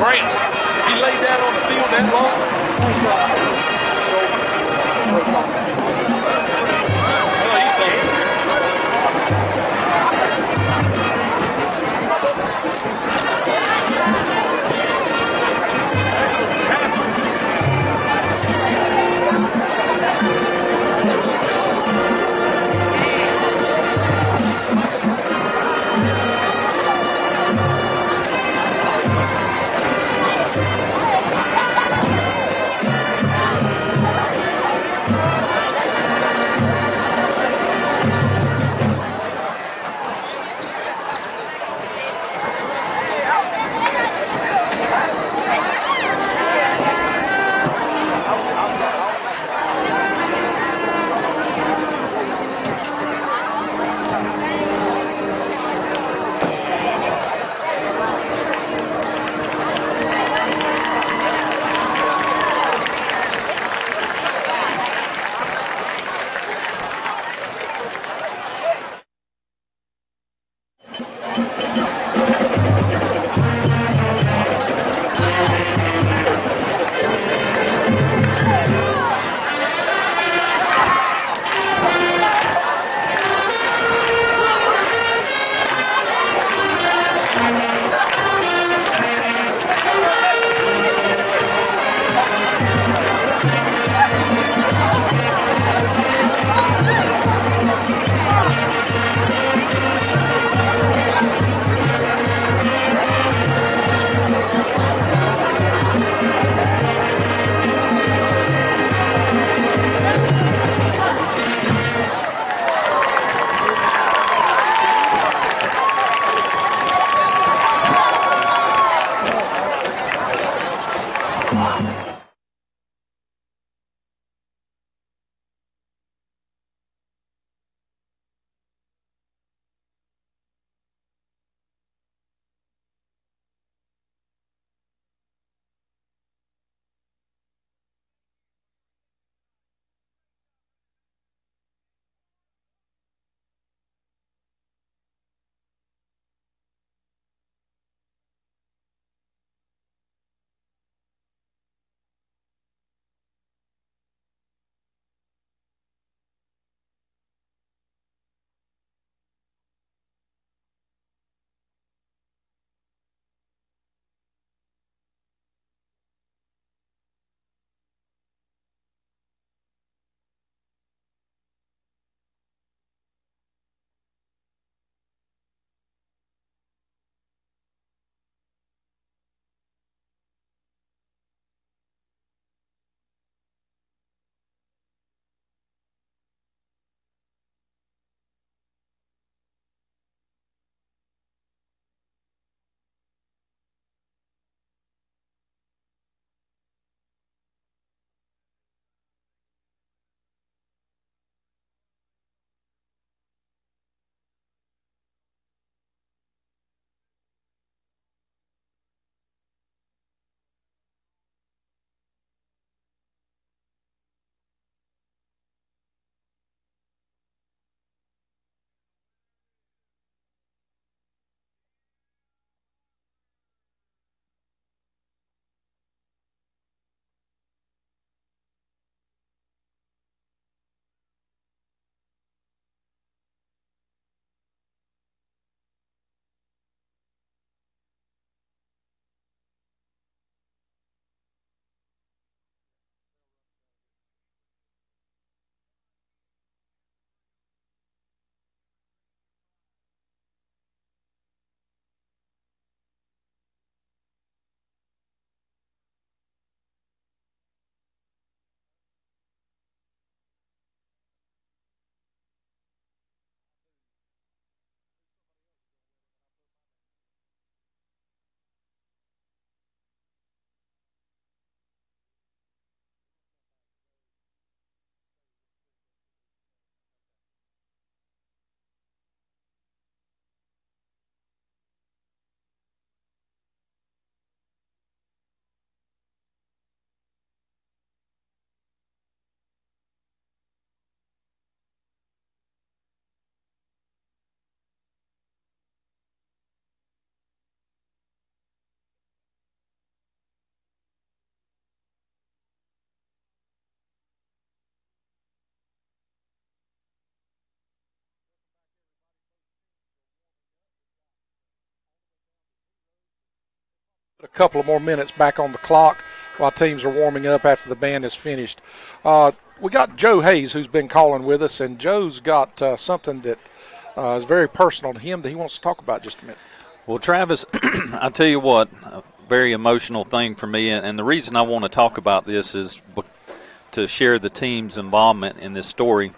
Brent, he laid down on the field that long. Well, he's thinking. A couple of more minutes back on the clock while teams are warming up after the band is finished. We got Joe Hayes, who's been calling with us, and Joe's got something that is very personal to him that he wants to talk about just a minute. Well, Travis, I'll tell you what, a very emotional thing for me, and the reason I want to talk about this is to share the team's involvement in this story.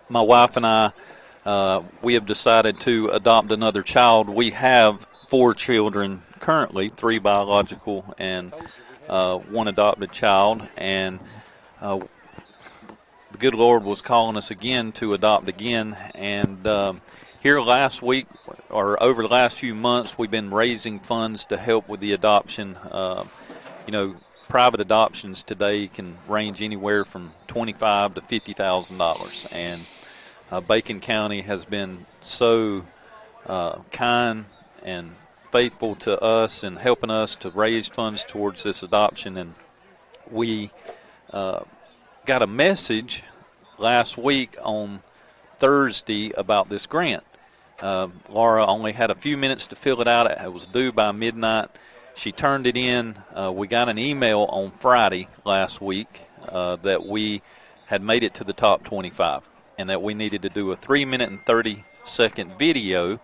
My wife and I, we have decided to adopt another child. We have 4 children currently, 3 biological and 1 adopted child, and the good Lord was calling us again to adopt again. And here last week, or over the last few months, we've been raising funds to help with the adoption. Private adoptions today can range anywhere from $25,000 to $50,000, and Bacon County has been so kind and faithful to us and helping us to raise funds towards this adoption. And we got a message last week on Thursday about this grant. Laura only had a few minutes to fill it out. It was due by midnight. She turned it in. We got an email on Friday last week that we had made it to the top 25 and that we needed to do a 3-minute and 30-second video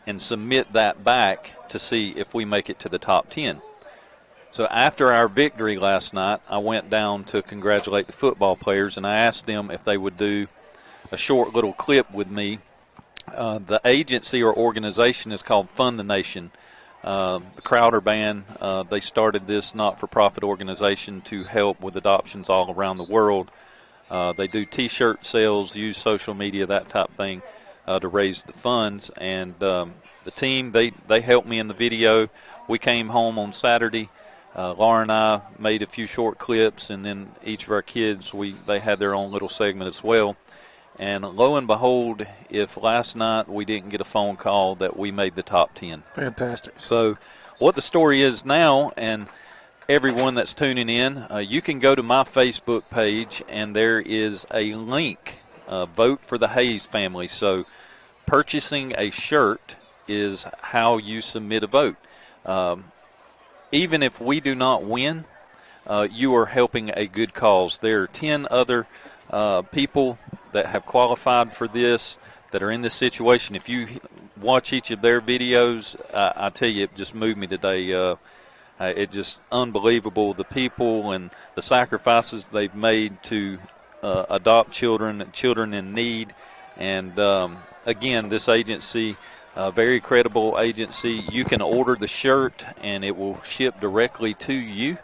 and submit that back to see if we make it to the top 10. So after our victory last night, I went down to congratulate the football players, and I asked them if they would do a short little clip with me. The agency or organization is called Fund the Nation. The Crowder Band, they started this not-for-profit organization to help with adoptions all around the world. They do T-shirt sales, use social media, that type of thing, to raise the funds. And the team, they helped me in the video. We came home on Saturday. Laura and I made a few short clips, and then each of our kids, they had their own little segment as well. And lo and behold, if last night we didn't get a phone call that we made the top 10. Fantastic. So what the story is now, and everyone that's tuning in, you can go to my Facebook page, and there is a link, Vote for the Hayes Family. So purchasing a shirt is how you submit a vote. Even if we do not win, you are helping a good cause. There are 10 other people that have qualified for this, that are in this situation. If you watch each of their videos, I tell you, it just moved me today. It's just unbelievable, the people and the sacrifices they've made to adopt children in need. And again, this agency, a very credible agency. You can order the shirt and it will ship directly to you.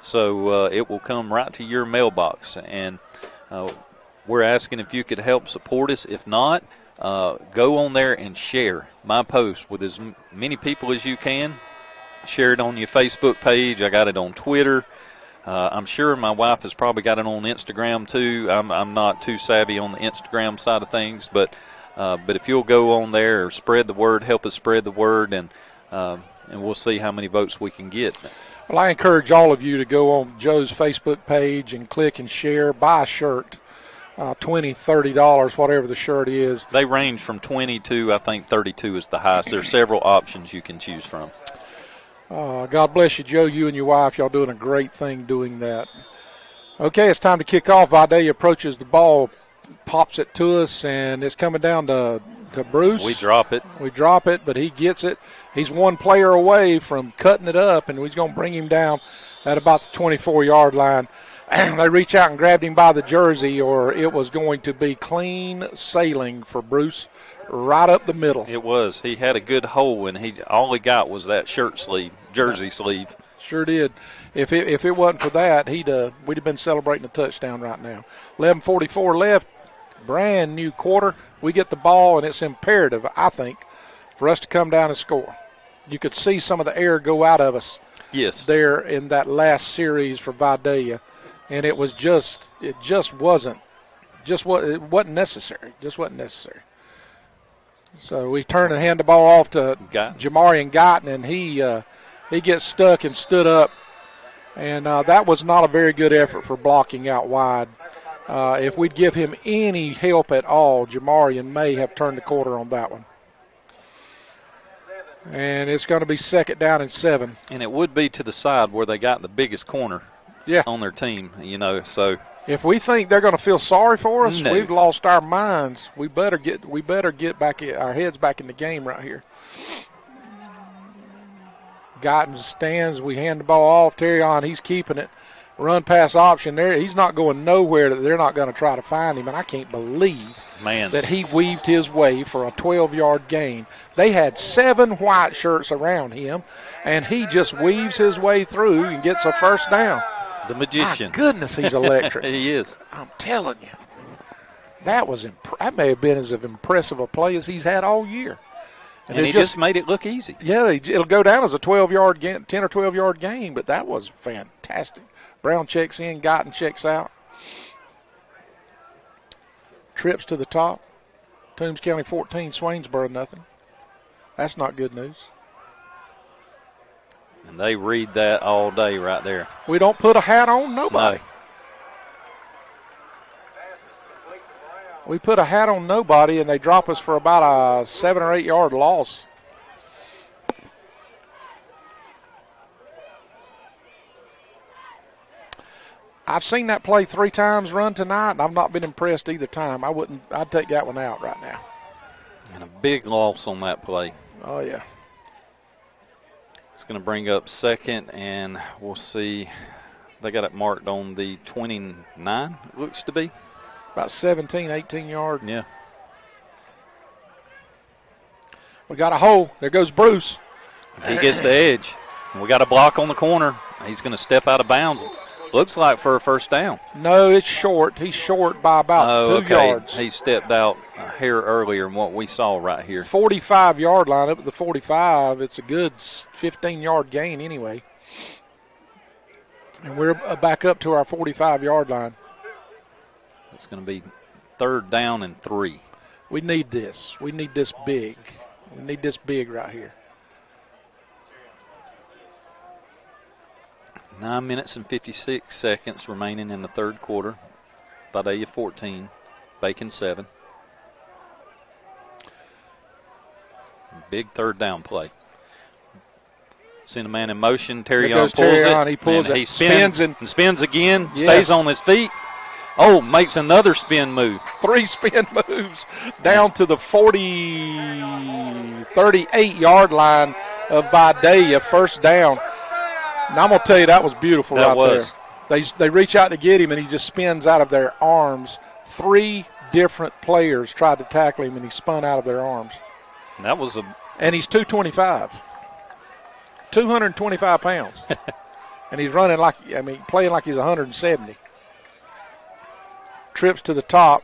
So it will come right to your mailbox. And we're asking if you could help support us. If not, go on there and share my post with as many people as you can. Share it on your Facebook page. I got it on Twitter. I'm sure my wife has probably got it on Instagram too. I'm not too savvy on the Instagram side of things, but if you'll go on there or spread the word, help us spread the word, and we'll see how many votes we can get. Well, I encourage all of you to go on Joe's Facebook page and click and share, buy a shirt, $20, $30, whatever the shirt is. They range from 20 to, I think, 32 is the highest. There are several options you can choose from. God bless you, Joe, you and your wife. Y'all doing a great thing doing that. Okay, it's time to kick off. Vidalia approaches the ball, pops it to us, and it's coming down to Bruce. We drop it. We drop it, but he gets it. He's one player away from cutting it up, and he's going to bring him down at about the 24-yard line. They reach out and grabbed him by the jersey, or it was going to be clean sailing for Bruce right up the middle. It was. He had a good hole, and all he got was that shirt sleeve, jersey sleeve. Sure did. If it wasn't for that, we'd have been celebrating a touchdown right now. 11:44 left, brand new quarter. We get the ball, and it's imperative, I think, for us to come down and score. You could see some of the air go out of us. Yes. There in that last series for Vidalia, and it wasn't necessary. Just wasn't necessary. So we turn and hand the ball off to Jamarian Guyton, and he gets stuck and stood up. And that was not a very good effort for blocking out wide. If we'd give him any help at all, Jamarian may have turned the quarter on that one. And it's going to be 2nd down and 7. And it would be to the side where they got the biggest corner on their team, you know. So if we think they're going to feel sorry for us, No. we've lost our minds. We better get back our heads back in the game right here. Gotten stands. We hand the ball off. Terry on. He's keeping it. Run pass option there. He's not going nowhere that they're not going to try to find him. And I can't believe that he weaved his way for a 12-yard gain. They had 7 white shirts around him, and he just weaves his way through and gets a first down. The magician. My goodness, he's electric. He is. I'm telling you. That may have been as impressive a play as he's had all year. And he just made it look easy. Yeah, it'll go down as a 12-yard game, 10 or 12-yard game, but that was fantastic. Brown checks in, Gotten checks out. Trips to the top. Toombs County 14, Swainsboro nothing. That's not good news. And they read that all day right there. We don't put a hat on nobody. No. We put a hat on nobody, and they drop us for about a 7 or 8 yard loss. I've seen that play 3 times run tonight, and I've not been impressed either time. I'd take that one out right now. And a big loss on that play. Oh, yeah. It's going to bring up 2nd, and we'll see. They got it marked on the 29, it looks to be. About 17, 18 yards. Yeah. We got a hole. There goes Bruce. He gets the edge. We got a block on the corner. He's going to step out of bounds. Looks like for a first down. No, it's short. He's short by about 2 yards. He stepped out here earlier than what we saw right here. 45-yard line up at the 45. It's a good 15-yard gain anyway. And we're back up to our 45-yard line. It's going to be 3rd down and 3. We need this. We need this big. We need this big right here. 9 minutes and 56 seconds remaining in the 3rd quarter. Vidalia 14, Bacon 7. Big 3rd down play. Send a man in motion. Terry Young pulls it. He pulls it. He spins and spins again. Yes. Stays on his feet. Oh, makes another spin move. 3 spin moves down to the 38-yard line of Vidalia, first down. And I'm going to tell you, that was beautiful there. They reach out to get him, and he just spins out of their arms. 3 different players tried to tackle him, and he spun out of their arms. And he's 225. 225 pounds. And he's running playing like he's 170. Trips to the top,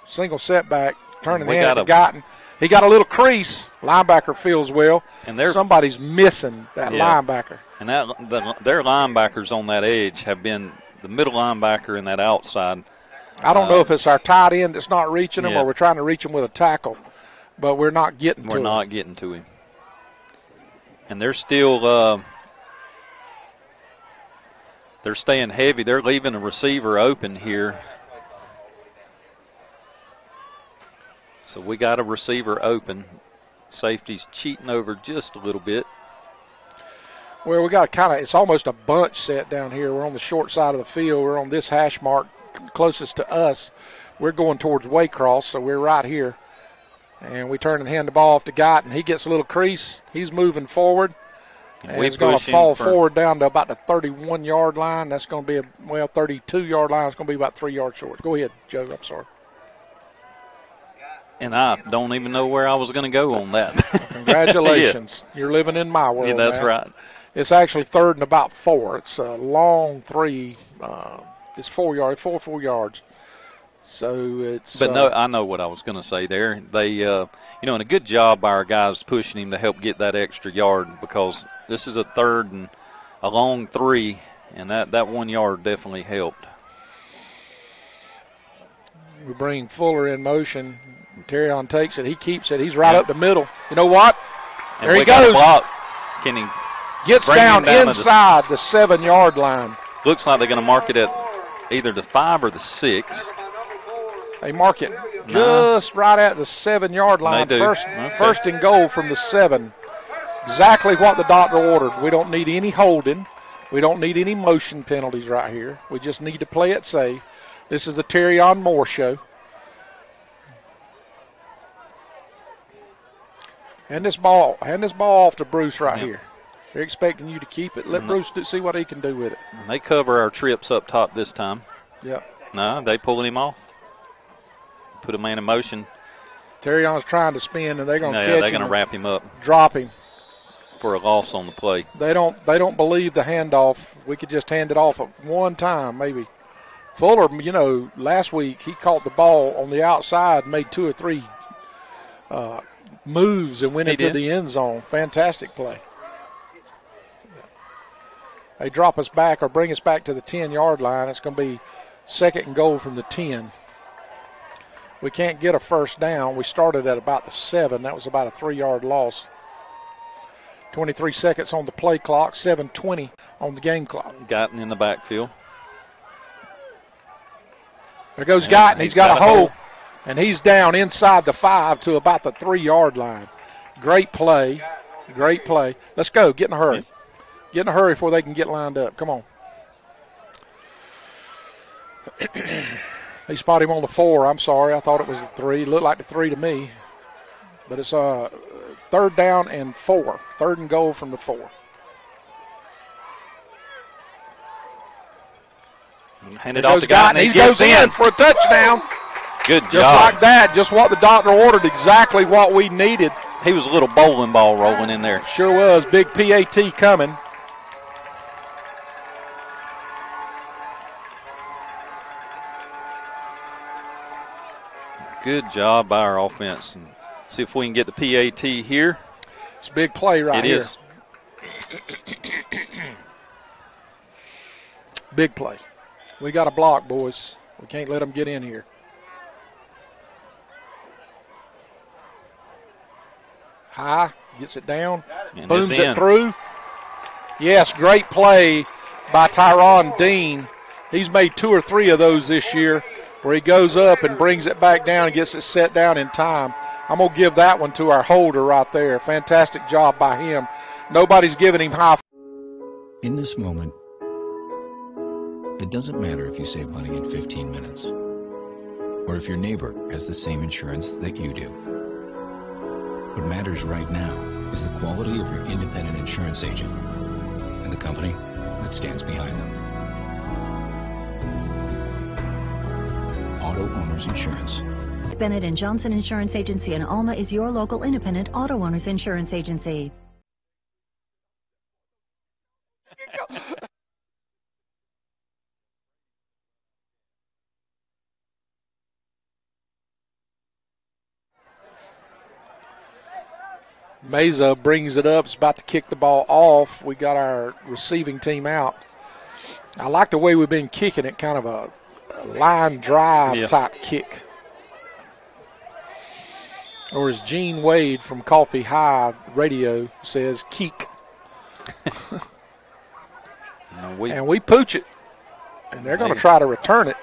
single setback, turning the hand to Gotten. He got a little crease. Linebacker feels well. And somebody's missing that linebacker. And their linebackers on that edge have been the middle linebacker and that outside. I don't know if it's our tight end that's not reaching him or we're trying to reach him with a tackle, but we're not getting to him. We're not getting to him. And they're still they're staying heavy. They're leaving a receiver open here. So we got a receiver open. Safety's cheating over just a little bit. Well, we got it's almost a bunch set down here. We're on the short side of the field. We're on this hash mark closest to us. We're going towards Waycross, so we're right here. And we turn and hand the ball off to Gotten. He gets a little crease. He's moving forward. And he's going to fall forward down to about the 31-yard line. That's going to be 32-yard line. It's going to be about 3 yards short. Go ahead, Joe. I'm sorry. And I don't even know where I was going to go on that. Congratulations. You're living in my world. Yeah, that's man. right. It's actually 3rd and about 4. It's a long 3. It's 4 yards, 4 yards. So it's. But no, I know what I was going to say there. They, and a good job by our guys pushing him to help get that extra yard, because this is a 3rd and a long 3, and that 1 yard definitely helped. We bring Fuller in motion. Terrion takes it. He keeps it. He's right up the middle. You know what? And there he goes. Block. Can he gets down inside the 7-yard line. Looks like they're going to mark it at either the 5 or the 6. They mark it just right at the 7-yard line. They do. First and goal from the 7. Exactly what the doctor ordered. We don't need any holding. We don't need any motion penalties right here. We just need to play it safe. This is the Terrion Moore show. Hand this ball off to Bruce right here. They're expecting you to keep it. Let Bruce see what he can do with it. And they cover our trips up top this time. Yep. No, they pulling him off. Put a man in motion. Terrion's trying to spin, and they're going to catch him. Yeah, they're going to wrap him up. Drop him. For a loss on the play. They don't believe the handoff. We could just hand it off at one time, maybe. Fuller, last week he caught the ball on the outside, made 2 or 3 moves and went into the end zone. Fantastic play. They drop us back or bring us back to the 10-yard line. It's going to be 2nd and goal from the 10. We can't get a first down. We started at about the 7. That was about a 3-yard loss. 23 seconds on the play clock, 7:20 on the game clock. Guyton in the backfield. There goes Guyton. He's got a hole, and he's down inside the 5 to about the 3-yard line. Great play. Great play. Let's go. Get in a hurry. Get in a hurry before they can get lined up. Come on. They spot him on the 4. I'm sorry. I thought it was the 3. It looked like the 3 to me. But it's 3rd down and 4. 3rd and goal from the 4. Hand it off to Guyton. He goes in for a touchdown. Good job. Just like that. Just what the doctor ordered. Exactly what we needed. He was a little bowling ball rolling in there. Sure was. Big PAT coming. Good job by our offense. And see if we can get the PAT here. It's a big play right here. It is. Big play. We got a block, boys. We can't let them get in here. High, gets it down, and booms it through. Yes, great play by Tyron Dean. He's made 2 or 3 of those this year where he goes up and brings it back down and gets it set down in time. I'm going to give that one to our holder right there. Fantastic job by him. Nobody's giving him high. In this moment, it doesn't matter if you save money in 15 minutes or if your neighbor has the same insurance that you do. What matters right now is the quality of your independent insurance agent and the company that stands behind them. Auto Owners Insurance. Bennett and Johnson Insurance Agency in Alma is your local independent auto owners insurance agency. Meza brings it up. It's about to kick the ball off. We got our receiving team out. I like the way we've been kicking it, kind of a line drive type kick. Or as Gene Wade from Coffee High Radio says, keek. And we pooch it. And they're going to try to return it.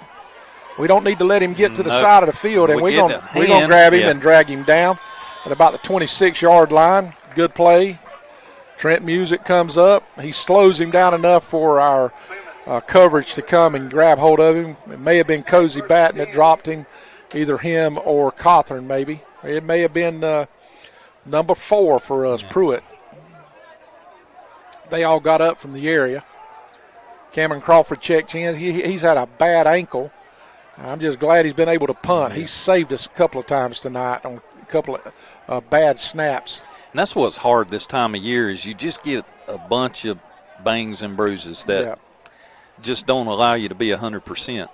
We don't need to let him get to the side of the field, and we're going to grab him and drag him down at about the 26-yard line. Good play. Trent Music comes up. He slows him down enough for our coverage to come and grab hold of him. It may have been Cozy Batten that dropped him, either him or Cawthorn maybe. It may have been number 4 for us, Pruitt. They all got up from the area. Cameron Crawford checked in. He's had a bad ankle. I'm just glad he's been able to punt. He's saved us a couple of times tonight on a couple of bad snaps. And that's what's hard this time of year is you just get a bunch of bangs and bruises that just don't allow you to be 100%.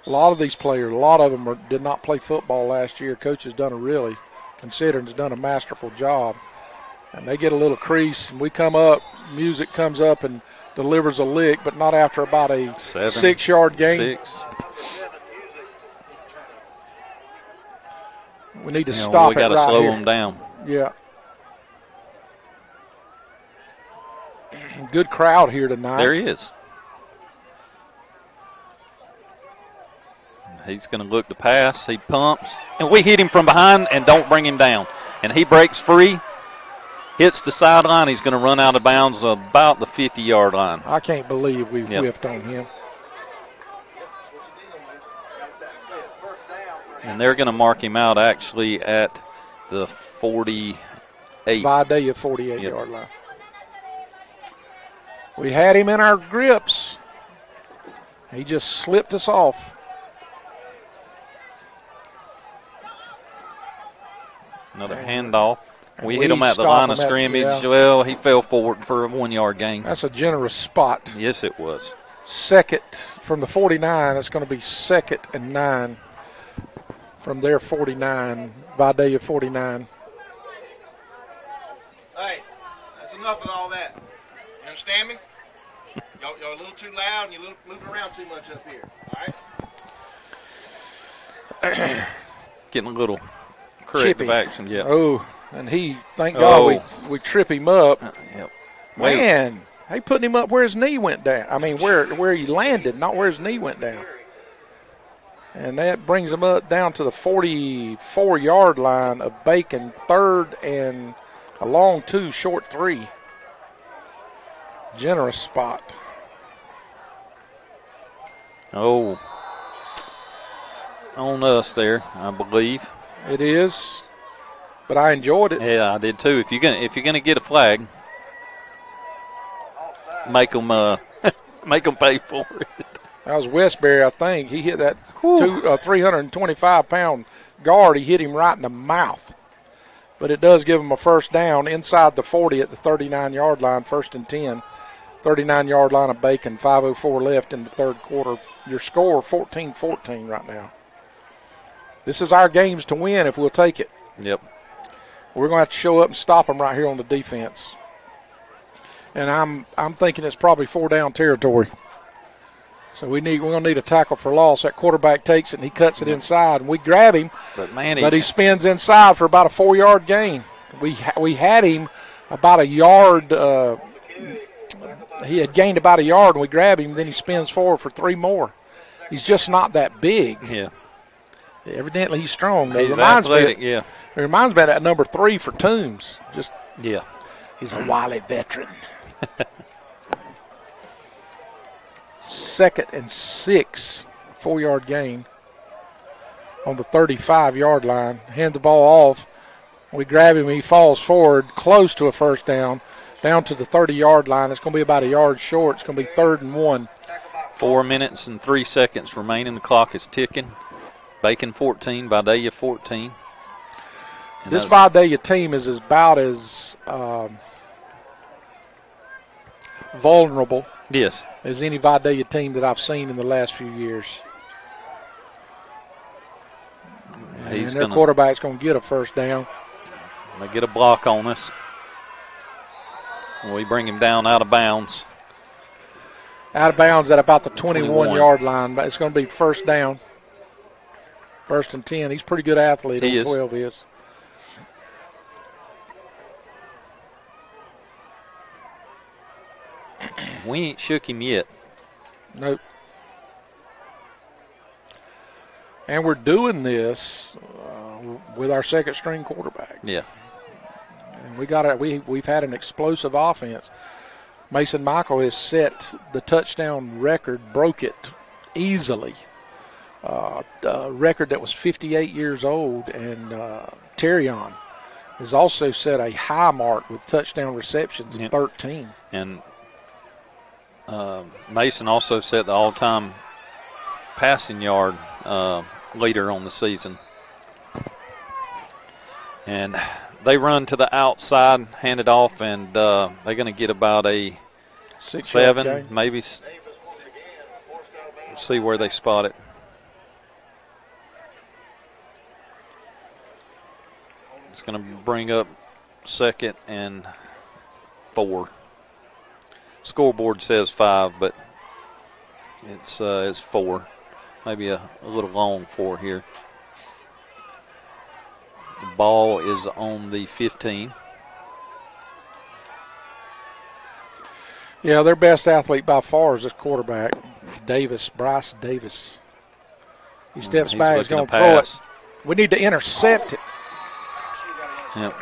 A lot of these players, a lot of them did not play football last year. Coach has done has done a masterful job. And they get a little crease, and we come up, Music comes up and delivers a lick, but not after about a 6-yard gain. We need to stop it. We got to slow them down. Yeah. Good crowd here tonight. There he is. He's going to look to pass. He pumps. And we hit him from behind and don't bring him down. And he breaks free. hits the sideline, he's going to run out of bounds about the 50-yard line. I can't believe we whiffed on him. And they're going to mark him out actually at the 48. Vidalia 48-yard line. We had him in our grips. He just slipped us off. Another handoff. We hit him at the line of scrimmage. Well, he fell forward for a 1-yard gain. That's a generous spot. Yes, it was. Second from the 49. It's going to be 2nd and 9 from their 49. Vidalia 49. Hey, that's enough of all that. You understand me? Y'all a little too loud and you're moving around too much up here. All right? Getting a little corrective action, yeah. Oh, and thank God we trip him up. Yep. Man, they putting him up where his knee went down. I mean, where he landed, not where his knee went down. And that brings him up down to the 44-yard line of Bacon, 3rd and a long 2, short 3. Generous spot. Oh, on us there, I believe. It is, but I enjoyed it. Yeah, I did too. If you're gonna get a flag, make them pay for it. That was Westbury, I think. He hit that 325-pound guard. He hit him right in the mouth. But it does give him a first down inside the 40 at the 39-yard line, 1st and 10. 39-yard line of Bacon, 5:04 left in the 3rd quarter. Your score, 14-14 right now. This is our games to win if we'll take it. Yep. We're going to have to show up and stop them right here on the defense. And I'm thinking it's probably 4-down territory. So we're going to need a tackle for loss. That quarterback takes it and he cuts it inside, and we grab him. But he spins inside for about a 4-yard gain. We had him about a yard. He had gained about a yard, and we grab him. Then he spins forward for 3 more. He's just not that big. Yeah. Evidently he's strong. He's athletic, yeah. It reminds me of that number 3 for Toombs. Yeah. He's a wily veteran. 2nd and 6, 4-yard gain on the 35-yard line. Hand the ball off. We grab him. He falls forward close to a first down to the 30-yard line. It's going to be about a yard short. It's going to be 3rd and 1. 4 minutes and 3 seconds remaining. The clock is ticking. Bacon 14, Vidalia 14. And this Vidalia team is about as vulnerable as any Vidalia team that I've seen in the last few years. And their quarterback's going to get a first down. They get a block on us. We bring him down out of bounds. Out of bounds at about the 21-yard line. But it's going to be first down. 1st and 10. He's a pretty good athlete. He is. 12 is. We ain't shook him yet. Nope. And we're doing this with our 2nd-string quarterback. Yeah. And we've had an explosive offense. Mason Michael has set the touchdown record, broke it easily. A record that was 58 years old, and Terrion has also set a high mark with touchdown receptions in 13. And Mason also set the all-time passing yard leader on the season. And they run to the outside, hand it off, and they're going to get about a 7, maybe. See where they spot it. It's going to bring up 2nd and 4. Scoreboard says 5, but it's 4. Maybe a little long 4 here. The ball is on the 15. Yeah, their best athlete by far is this quarterback, Bryce Davis. He steps back, he's going to throw it. We need to intercept it. Yep.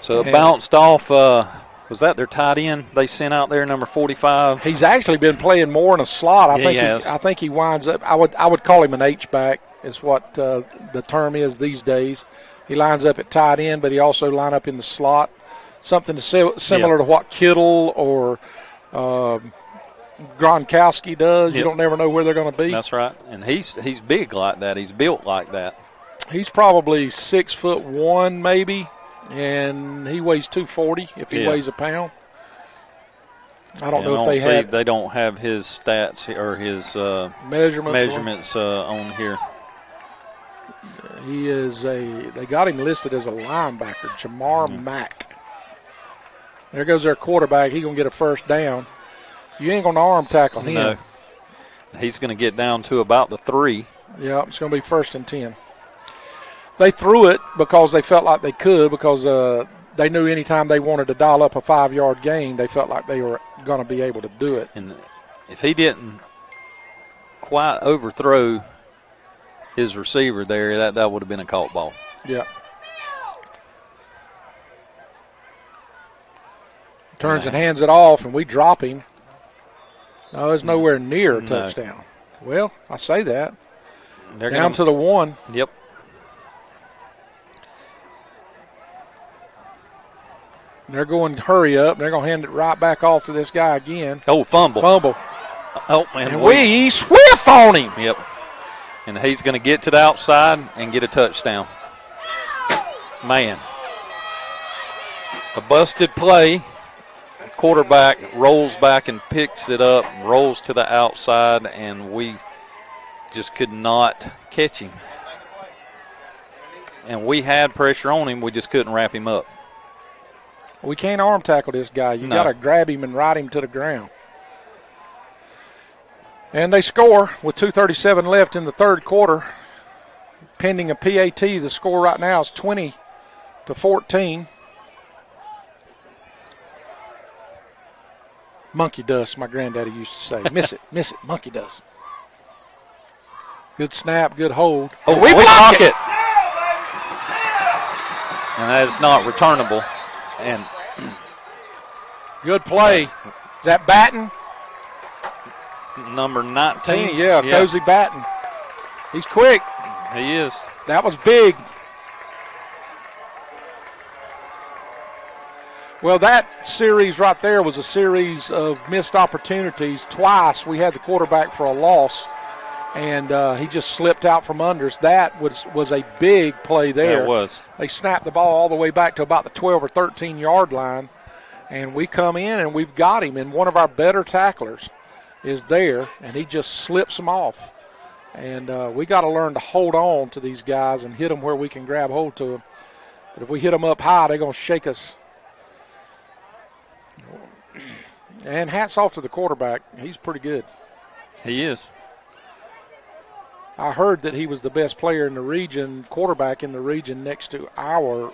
So it bounced off. Was that their tight end they sent out there, number 45? He's actually been playing more in a slot. I think he winds up. I would call him an H-back is what the term is these days. He lines up at tight end, but he also line up in the slot. Something similar to what Kittle or Gronkowski does. You don't never know where they're going to be. That's right. And he's big like that. He's built like that. He's probably 6'1" maybe. And he weighs 240 if he weighs a pound. I don't know if they have. They don't have his stats or his measurements on here. He is they got him listed as a linebacker, Jamar Mack. There goes their quarterback. He's going to get a first down. You ain't going to arm tackle him. No. He's going to get down to about the 3. Yeah, it's going to be 1st and 10. They threw it because they felt like they could, because they knew anytime they wanted to dial up a 5-yard gain, they felt like they were going to be able to do it. And if he didn't quite overthrow his receiver there, that would have been a caught ball. Yeah. Turns and hands it off, and we drop him. No, it's nowhere near a touchdown. Well, I say that. They're down to the 1. Yep. They're going to hurry up. They're going to hand it right back off to this guy again. Oh, fumble. Oh, and we swift on him. Yep. And he's going to get to the outside and get a touchdown. Man. A busted play. Quarterback rolls back and picks it up, rolls to the outside, and we just could not catch him. And we had pressure on him. We just couldn't wrap him up. We can't arm tackle this guy. You got to grab him and ride him to the ground. And they score with 2:37 left in the third quarter. Pending a PAT, the score right now is 20-14. Monkey dust, my granddaddy used to say. Miss it, monkey dust. Good snap, good hold. Oh, we block it. And that is not returnable. And good play. Is that Batten? Number 19. Yeah, Cozy Batten. He's quick. He is. That was big. Well, that series right there was a series of missed opportunities. Twice we had the quarterback for a loss, and he just slipped out from under us. That was a big play there. That was. They snapped the ball all the way back to about the 12 or 13-yard line, and we come in and we've got him, and one of our better tacklers is there, and he just slips them off. And we got to learn to hold on to these guys and hit them where we can grab hold to them. But if we hit them up high, they're going to shake us. And hats off to the quarterback. He's pretty good. He is. I heard that he was the best player in the region, quarterback in the region, next to our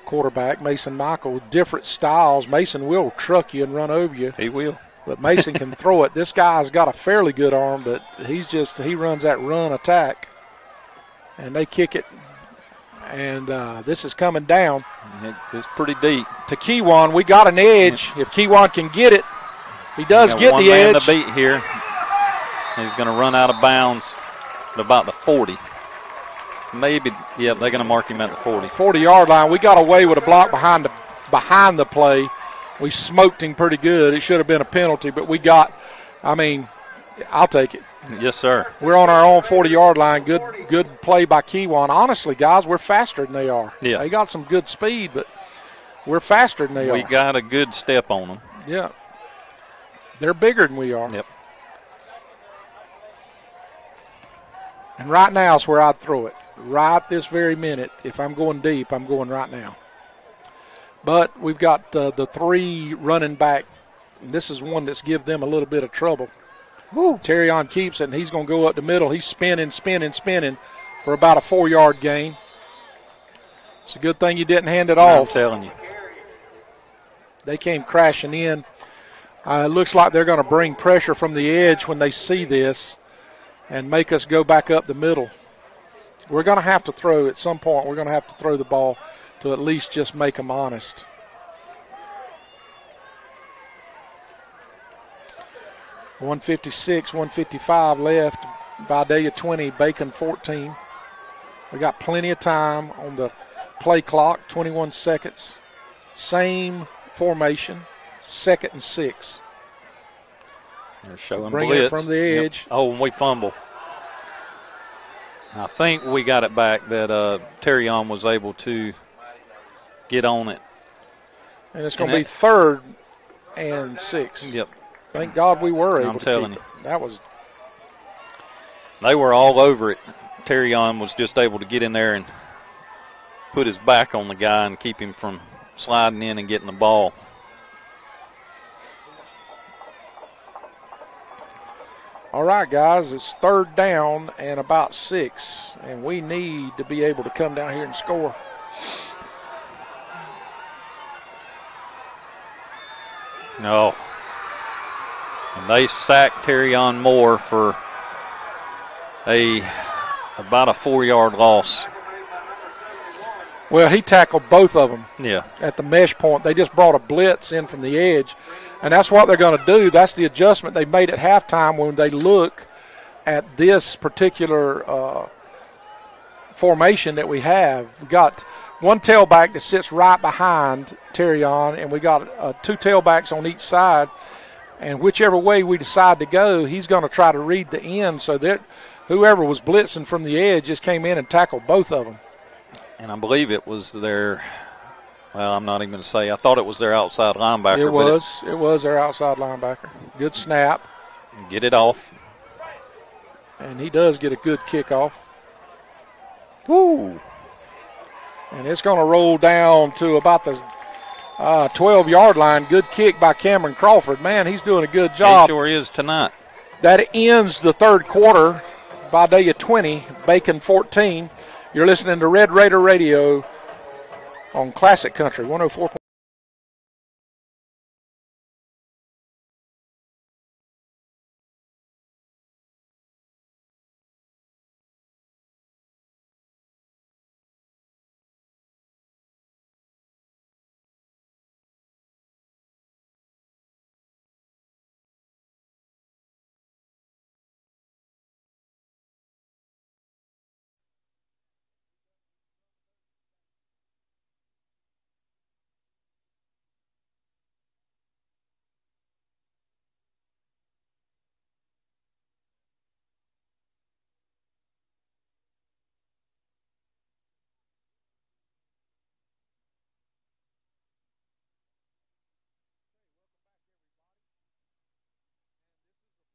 quarterback, Mason Michael. Different styles. Mason will truck you and run over you. He will. But Mason can throw it. This guy's got a fairly good arm, but he runs that run attack. And they kick it. And this is coming down. It's pretty deep. To Kewan, we got an edge. If Kewan can get it, he does get the edge. One man to beat here. He's going to run out of bounds at about the 40. Maybe, yeah, they're going to mark him at the 40. 40-yard line. We got away with a block behind the play. We smoked him pretty good. It should have been a penalty, but I'll take it. Yes, sir. We're on our own 40-yard line. Good play by Kewan. Honestly, guys, we're faster than they are. Yeah. They got some good speed, but we're faster than they are. We got a good step on them. Yeah. They're bigger than we are. Yep. And right now is where I'd throw it. Right this very minute. If I'm going deep, I'm going right now. But we've got the 3 running back. This is one that's give them a little bit of trouble. Terrion keeps it, and he's going to go up the middle. He's spinning for about a 4-yard gain. It's a good thing you didn't hand it off. I'm telling you. They came crashing in. It looks like they're going to bring pressure from the edge when they see this and make us go back up the middle. We're going to have to throw at some point. We're going to have to throw the ball. to at least just make them honest. .156, 155 left. Vidalia 20, Bacon 14. We got plenty of time on the play clock, 21 seconds. Same formation, 2nd and 6. They're showing Bring blitz. it from the edge. Yep. Oh, and we fumble. I think we got it back that Terrion was able to get on it. And it's going to be 3rd and 6. Yep. Thank God we were able I'm to telling keep you. it. That was. They were all over it. Terrion was just able to get in there and put his back on the guy and keep him from sliding in and getting the ball. All right, guys, it's 3rd down and about 6, and we need to be able to come down here and score. No. And they sacked Terrion Moore for about a 4-yard loss. Well, he tackled both of them. Yeah. At the mesh point. They just brought a blitz in from the edge, and that's what they're going to do. That's the adjustment they made at halftime when they look at this particular formation that we have. We got one tailback that sits right behind Terrion, and we got 2 tailbacks on each side. And whichever way we decide to go, he's going to try to read the end so that whoever was blitzing from the edge just came in and tackled both of them. And I believe it was their, well, I'm not even going to say. I thought it was their outside linebacker. It was their outside linebacker. Good snap. Get it off. And he does get a good kickoff. Woo. And it's going to roll down to about the 12-yard line. Good kick by Cameron Crawford. Man, he's doing a good job. He sure is tonight. That ends the 3rd quarter. Vidalia 20, Bacon 14. You're listening to Red Raider Radio on Classic Country 104.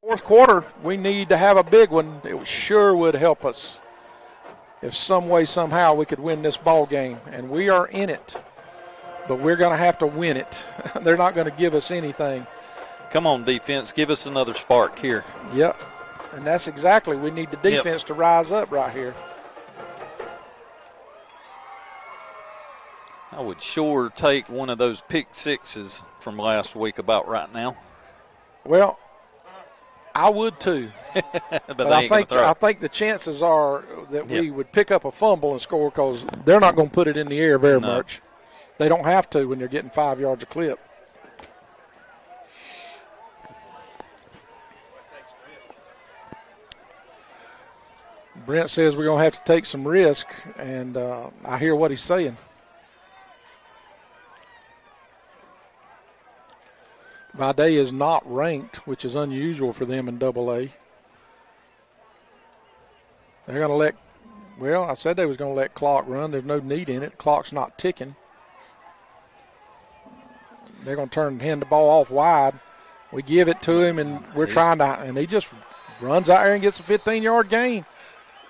Fourth quarter, we need to have a big one. It sure would help us if some way, somehow, we could win this ball game. And we are in it, but we're going to have to win it. They're not going to give us anything. Come on, defense. Give us another spark here. Yep. And that's exactly, we need the defense to rise up right here. I would sure take one of those pick sixes from last week about right now. Well, I would too. but I think the chances are that we would pick up a fumble and score because they're not going to put it in the air very much. They don't have to when they're getting 5 yards a clip. Brent says we're going to have to take some risk, and I hear what he's saying. Vidalia is not ranked, which is unusual for them in AA. They're going to let, well, I said they was going to let clock run. There's no need in it. Clock's not ticking. They're going to hand the ball off wide. We give it to him, and we're trying to, and he just runs out there and gets a 15-yard gain.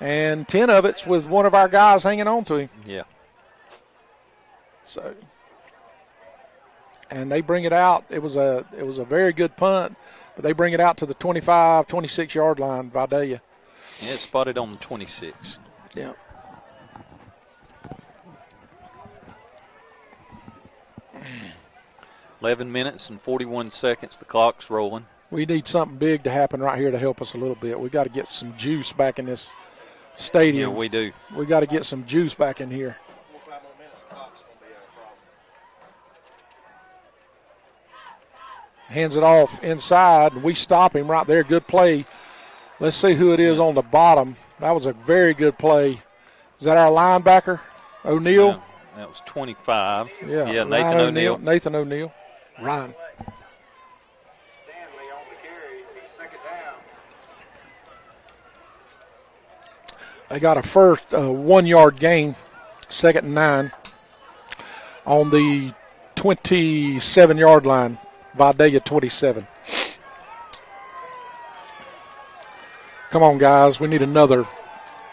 And 10 of it's with one of our guys hanging on to him. Yeah. So, and they bring it out. It was a very good punt, but they bring it out to the 25, 26-yard line, Vidalia. Yeah, it's spotted on the 26. Yeah. $11 minutes and 41 seconds. The clock's rolling. We need something big to happen right here to help us a little bit. We got to get some juice back in this stadium. Yeah, we do. We got to get some juice back in here. 4 or 5 more minutes, the clock's going Hands it off inside, and we stop him right there. Good play. Let's see who it is on the bottom. That was a very good play. Is that our linebacker, O'Neal? Yeah, that was 25. Yeah, Nathan O'Neal. Nathan O'Neal. Ryan. Stanley on the carry. He's second down. They got a first 1 yard gain, 2nd and 9, on the 27-yard line. Vidalia 27. Come on, guys. We need another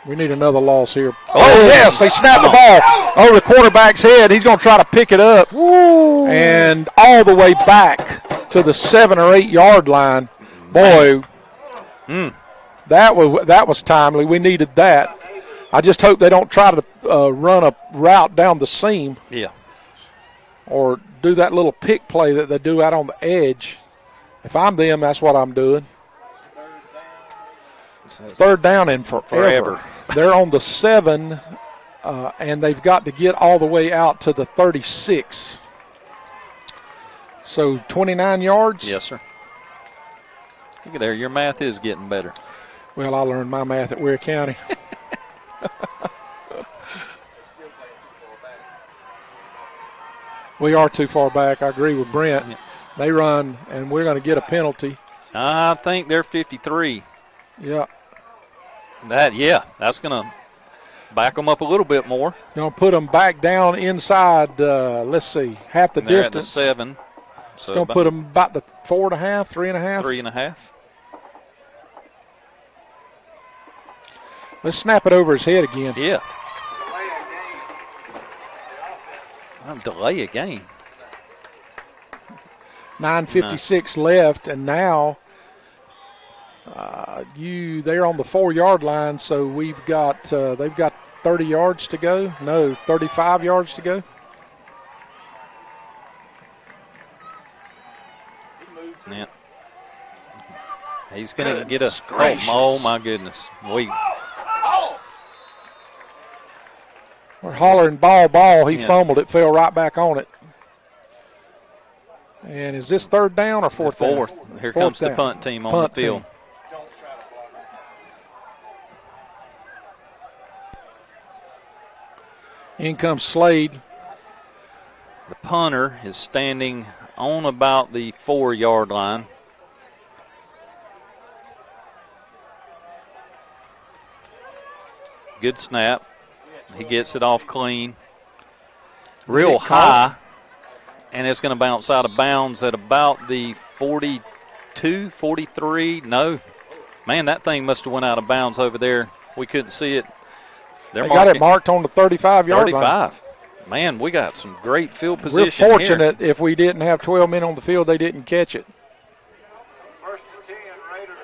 loss here. Oh, yes, they snapped the ball over the quarterback's head. He's going to try to pick it up. Woo. And all the way back to the 7 or 8 yard line. Boy, that was timely. We needed that. I just hope they don't try to run a route down the seam. Yeah. Or do that little pick play that they do out on the edge. If I'm them, that's what I'm doing. 3rd down and forever. They're on the 7, and they've got to get all the way out to the 36. So 29 yards? Yes, sir. Look at there. Your math is getting better. Well, I learned my math at Ware County. We are too far back. I agree with Brent. Yeah. They run, and we're going to get a penalty. I think they're 53. Yeah. That's going to back them up a little bit more. Going to put them back down inside, let's see, half the distance. They're at the 7. So going to put them about the 4.5, 3.5. 3.5. Let's snap it over his head again. Yeah. Delay a game. 9:56 left, and now they're on the 4 yard line, so they've got 30 yards to go. No, 35 yards to go. Yeah. He's going to get a oh my goodness. We're hollering ball. He fumbled it, fell right back on it. And is this 3rd down or 4th down? 4th. Here comes the punt team on the field. In comes Slade. The punter is standing on about the 4 yard line. Good snap. He gets it off clean. Real high. And it's going to bounce out of bounds at about the 42, 43. No. Man, that thing must have went out of bounds over there. We couldn't see it. They got it marked on the 35-yard line. 35. Man, we got some great field position. We're fortunate here. If we didn't have 12 men on the field, they didn't catch it. First and 10, Raiders.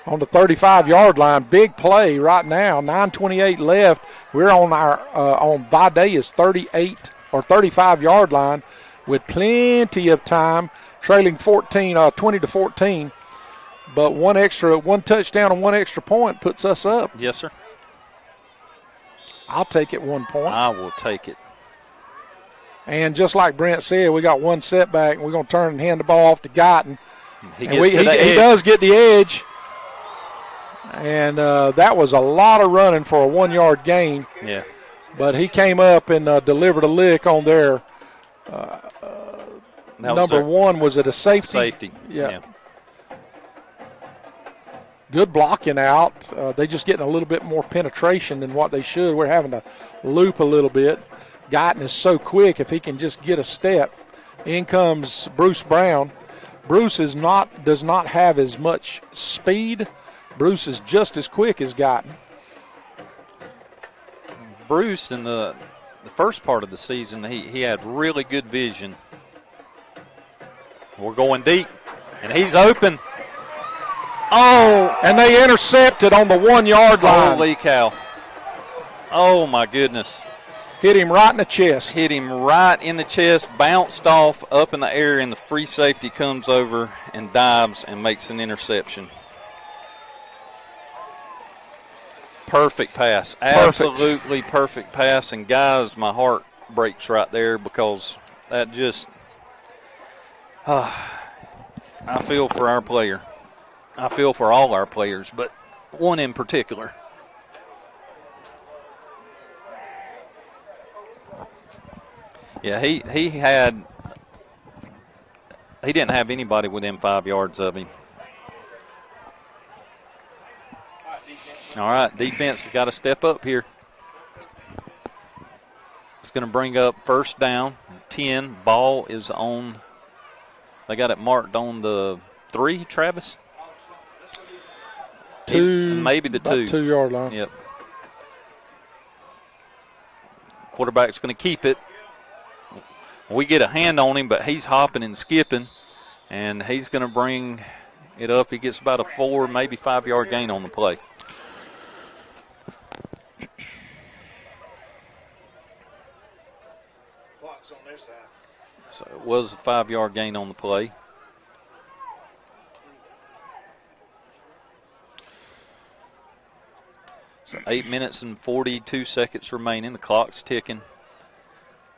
On the 35-yard line, big play right now. 9:28 left. We're on our on Vidalia's 38 or 35-yard line with plenty of time, trailing 20 to 14. But one touchdown and one extra point puts us up. Yes, sir. I'll take it 1 point. I will take it. And just like Brent said, we got one setback, and we're going to turn and hand the ball off to Guyton. He does get the edge. And that was a lot of running for a 1 yard gain. Yeah. But he came up and delivered a lick on their number one. Was it a safety? Safety. Yeah. Good blocking out. They just getting a little bit more penetration than what they should. We're having to loop a little bit. Guyton is so quick if he can just get a step. In comes Bruce Brown. Bruce does not have as much speed. Bruce is just as quick as Guyton. Bruce, in the first part of the season, he had really good vision. We're going deep, and he's open. Oh, and they intercepted on the 1 yard line. Holy cow. Oh, my goodness. Hit him right in the chest. Hit him right in the chest, bounced off up in the air, and the free safety comes over and dives and makes an interception. Perfect pass. Absolutely perfect pass. And, guys, my heart breaks right there because that just I feel for our player. I feel for all our players, but one in particular. Yeah, he didn't have anybody within 5 yards of him. All right, defense got to step up here. It's going to bring up first down, 10. Ball is on. They got it marked on the 3, Travis? 2. Maybe the 2. 2 yard line. Yep. Quarterback's going to keep it. We get a hand on him, but he's hopping and skipping, and he's going to bring it up. He gets about a 4, maybe 5 yard gain on the play. Clock's on their side. So it was a 5 yard gain on the play. So 8 minutes and 42 seconds remaining. The clock's ticking.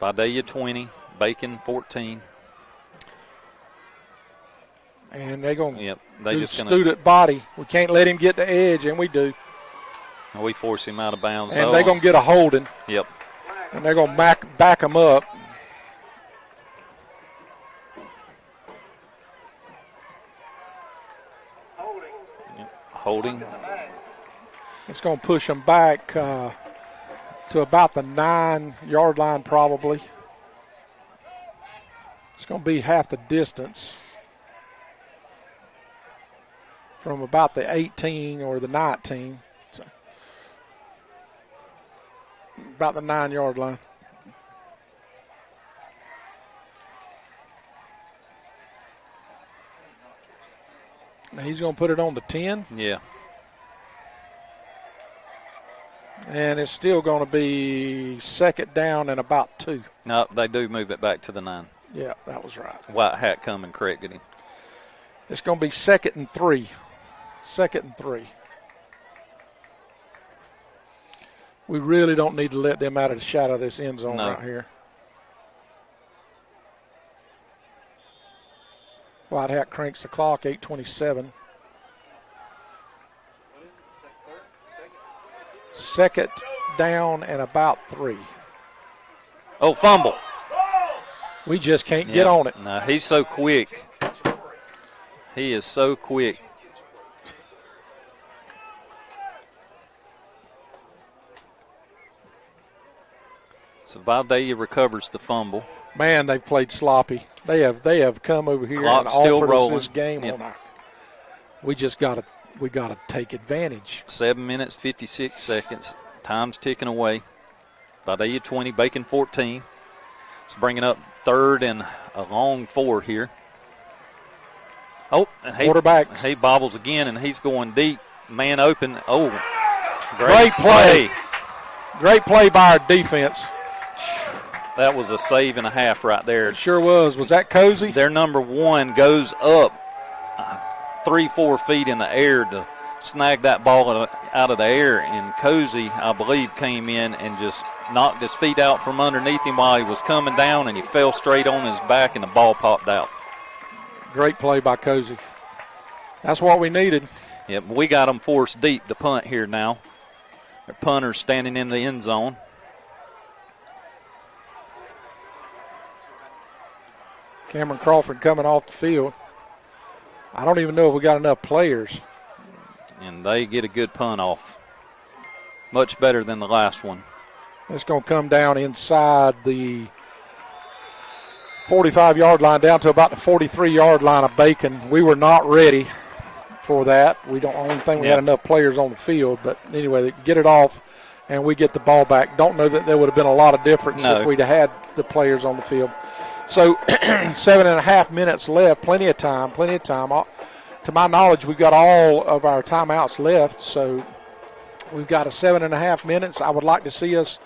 Vidalia 20, Bacon 14. And they're going to do student body. We can't let him get the edge, and we do. We force him out of bounds. And they're going to get a holding. Yep. And they're going to back him up. Holding. It's going to push them back to about the 9 yard line probably. It's going to be half the distance from about the 18 or the 19. So about the 9 yard line. Now he's going to put it on the 10. Yeah. And it's still going to be second down and about 2. No, they do move it back to the 9. Yeah, that was right. White hat come and corrected him. It's going to be second and 3. Second and 3. We really don't need to let them out of the shadow of this end zone right here. White hat cranks the clock, 8:27. Second down and about 3. Oh, fumble. We just can't get on it. No, he's so quick. He is so quick. So Vidalia recovers the fumble. Man, they've played sloppy. They have come over here Clock's and still offered rolling. us this game on our. We just gotta take advantage. 7 minutes, 56 seconds. Time's ticking away. Vidalia 20, Bacon 14. It's bringing up third and a long 4 here. Oh, and quarterback. He bobbles again, and he's going deep. Man open. Oh, great play. Great play by our defense. That was a save and a half right there. It sure was. Was that Cozy? Their number 1 goes up 3-4 feet in the air to snag that ball out of the air, and Cozy, I believe, came in and just knocked his feet out from underneath him while he was coming down, and he fell straight on his back, and the ball popped out. Great play by Cozy. That's what we needed. Yep, we got them forced deep to punt here now. Their punter's standing in the end zone. Cameron Crawford coming off the field. I don't even know if we got enough players. And they get a good punt off. Much better than the last one. It's going to come down inside the 45-yard line down to about the 43-yard line of Bacon. We were not ready for that. I don't think we had enough players on the field. But anyway, they get it off, and we get the ball back. Don't know that there would have been a lot of difference if we'd had the players on the field. So 7.5 minutes left, plenty of time. To my knowledge, we've got all of our timeouts left, so we've got a 7.5 minutes. I would like to see us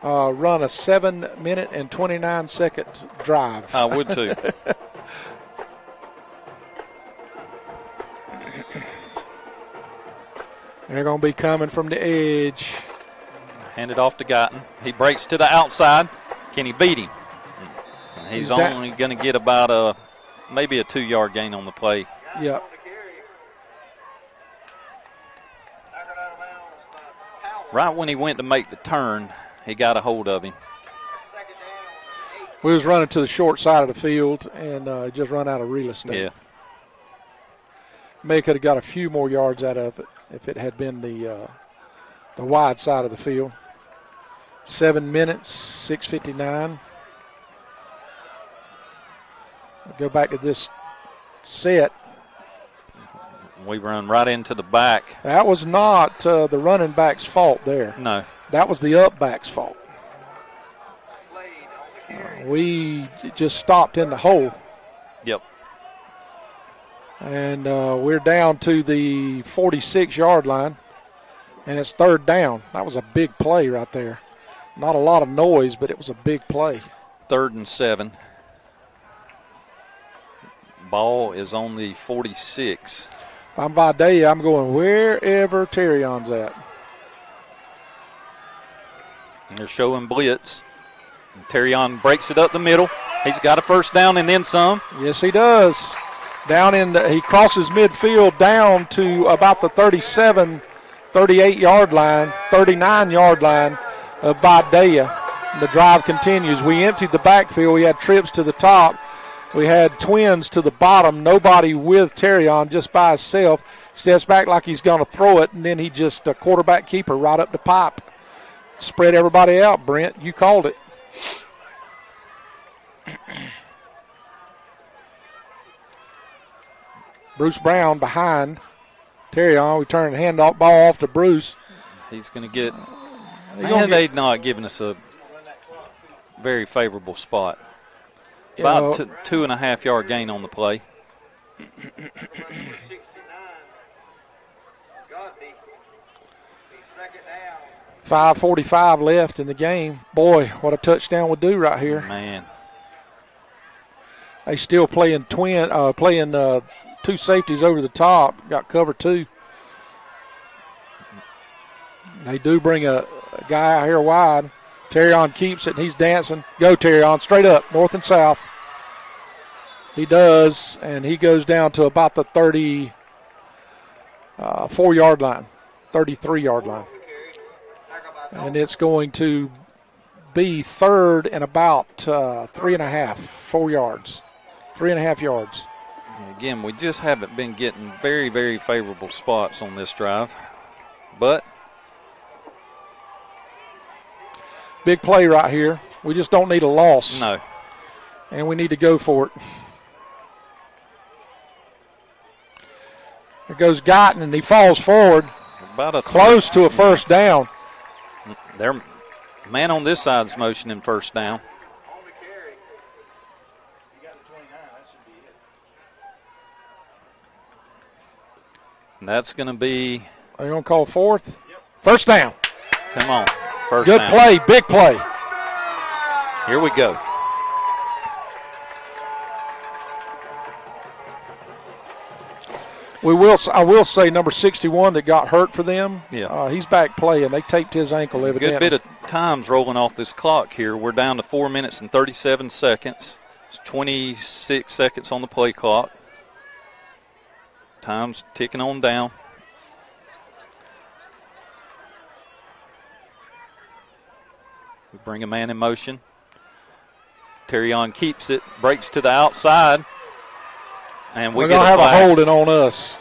run a 7-minute and 29-second drive. I would too. They're going to be coming from the edge. Hand it off to Guyton. He breaks to the outside. Can he beat him? He's only going to get about a maybe a 2-yard gain on the play. Yep. Right when he went to make the turn, he got a hold of him. We was running to the short side of the field and just run out of real estate. Yeah. May could have got a few more yards out of it if it had been the wide side of the field. 7 minutes, 6:59. Go back to this set. We run right into the back. That was not the running back's fault there. No. That was the up back's fault. We just stopped in the hole. Yep. And we're down to the 46-yard line, and it's 3rd down. That was a big play right there. Not a lot of noise, but it was a big play. 3rd and 7. Ball is on the 46. If I'm Vidalia, I'm going wherever Terrion's at. And they're showing blitz. And Terrion breaks it up the middle. He's got a 1st down and then some. Yes, he does. He crosses midfield down to about the 37, 38-yard line, 39-yard line of Vidalia. The drive continues. We emptied the backfield. We had trips to the top. We had twins to the bottom. Nobody with Terrion, just by himself. Steps back like he's going to throw it, and then he just a quarterback keeper right up the pipe. Spread everybody out, Brent. You called it. Bruce Brown behind Terrion. We turn the handoff ball off to Bruce. He's going to get. And they've not given us a very favorable spot. About 2.5-yard gain on the play. 5:45 left in the game. Boy, what a touchdown would do right here. Man. They still playing two safeties over the top. Got cover 2. They do bring a guy out here wide. Terrion keeps it, and he's dancing. Go, Terrion, straight up, north and south. He does, and he goes down to about the 34-yard line, 33-yard line. And it's going to be 3rd and about 4 yards. 3.5 yards. Again, we just haven't been getting very, very favorable spots on this drive. But big play right here. We just don't need a loss. No. And we need to go for it. There goes Guyton, and he falls forward. Close to a 1st down. Their man on this side is motioning 1st down. And that's going to be. Are you going to call 4th? 1st down. Come on. 1st Good down. play, big play. Here we go. I will say number 61 that got hurt for them. Yeah. He's back playing. They taped his ankle evidently. Good bit of time's rolling off this clock here. We're down to 4 minutes and 37 seconds. It's 26 seconds on the play clock. Time's ticking on down. We bring a man in motion. Terrion keeps it, breaks to the outside. And we're going to have a holding on us.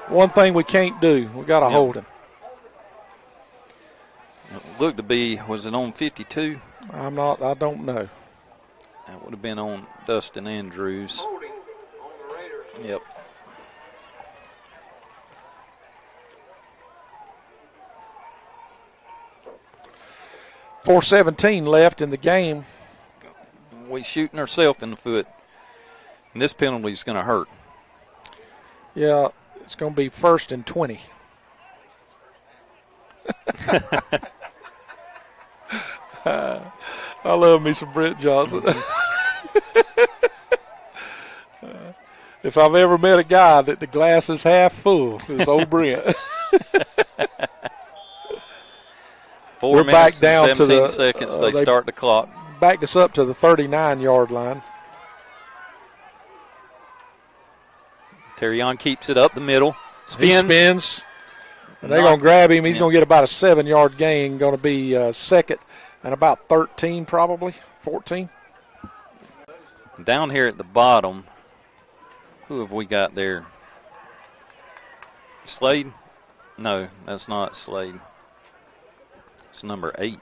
One thing we can't do, we got a holding. It looked to be, was it on 52? I don't know. That would have been on Dustin Andrews. Yep. .417 left in the game. We shooting ourselves in the foot. And this penalty is going to hurt. Yeah, it's going to be 1st and 20. I love me some Brent Johnson. If I've ever met a guy that the glass is half full, it's old Brent. We're back down to the 17 seconds. They start the clock. Backed us up to the 39-yard line. Terrion keeps it up the middle. He spins. And they're going to grab him. He's going to get about a 7-yard gain. Going to be second and about 13 probably, 14. Down here at the bottom, who have we got there? Slade? No, that's not Slade. It's number 8.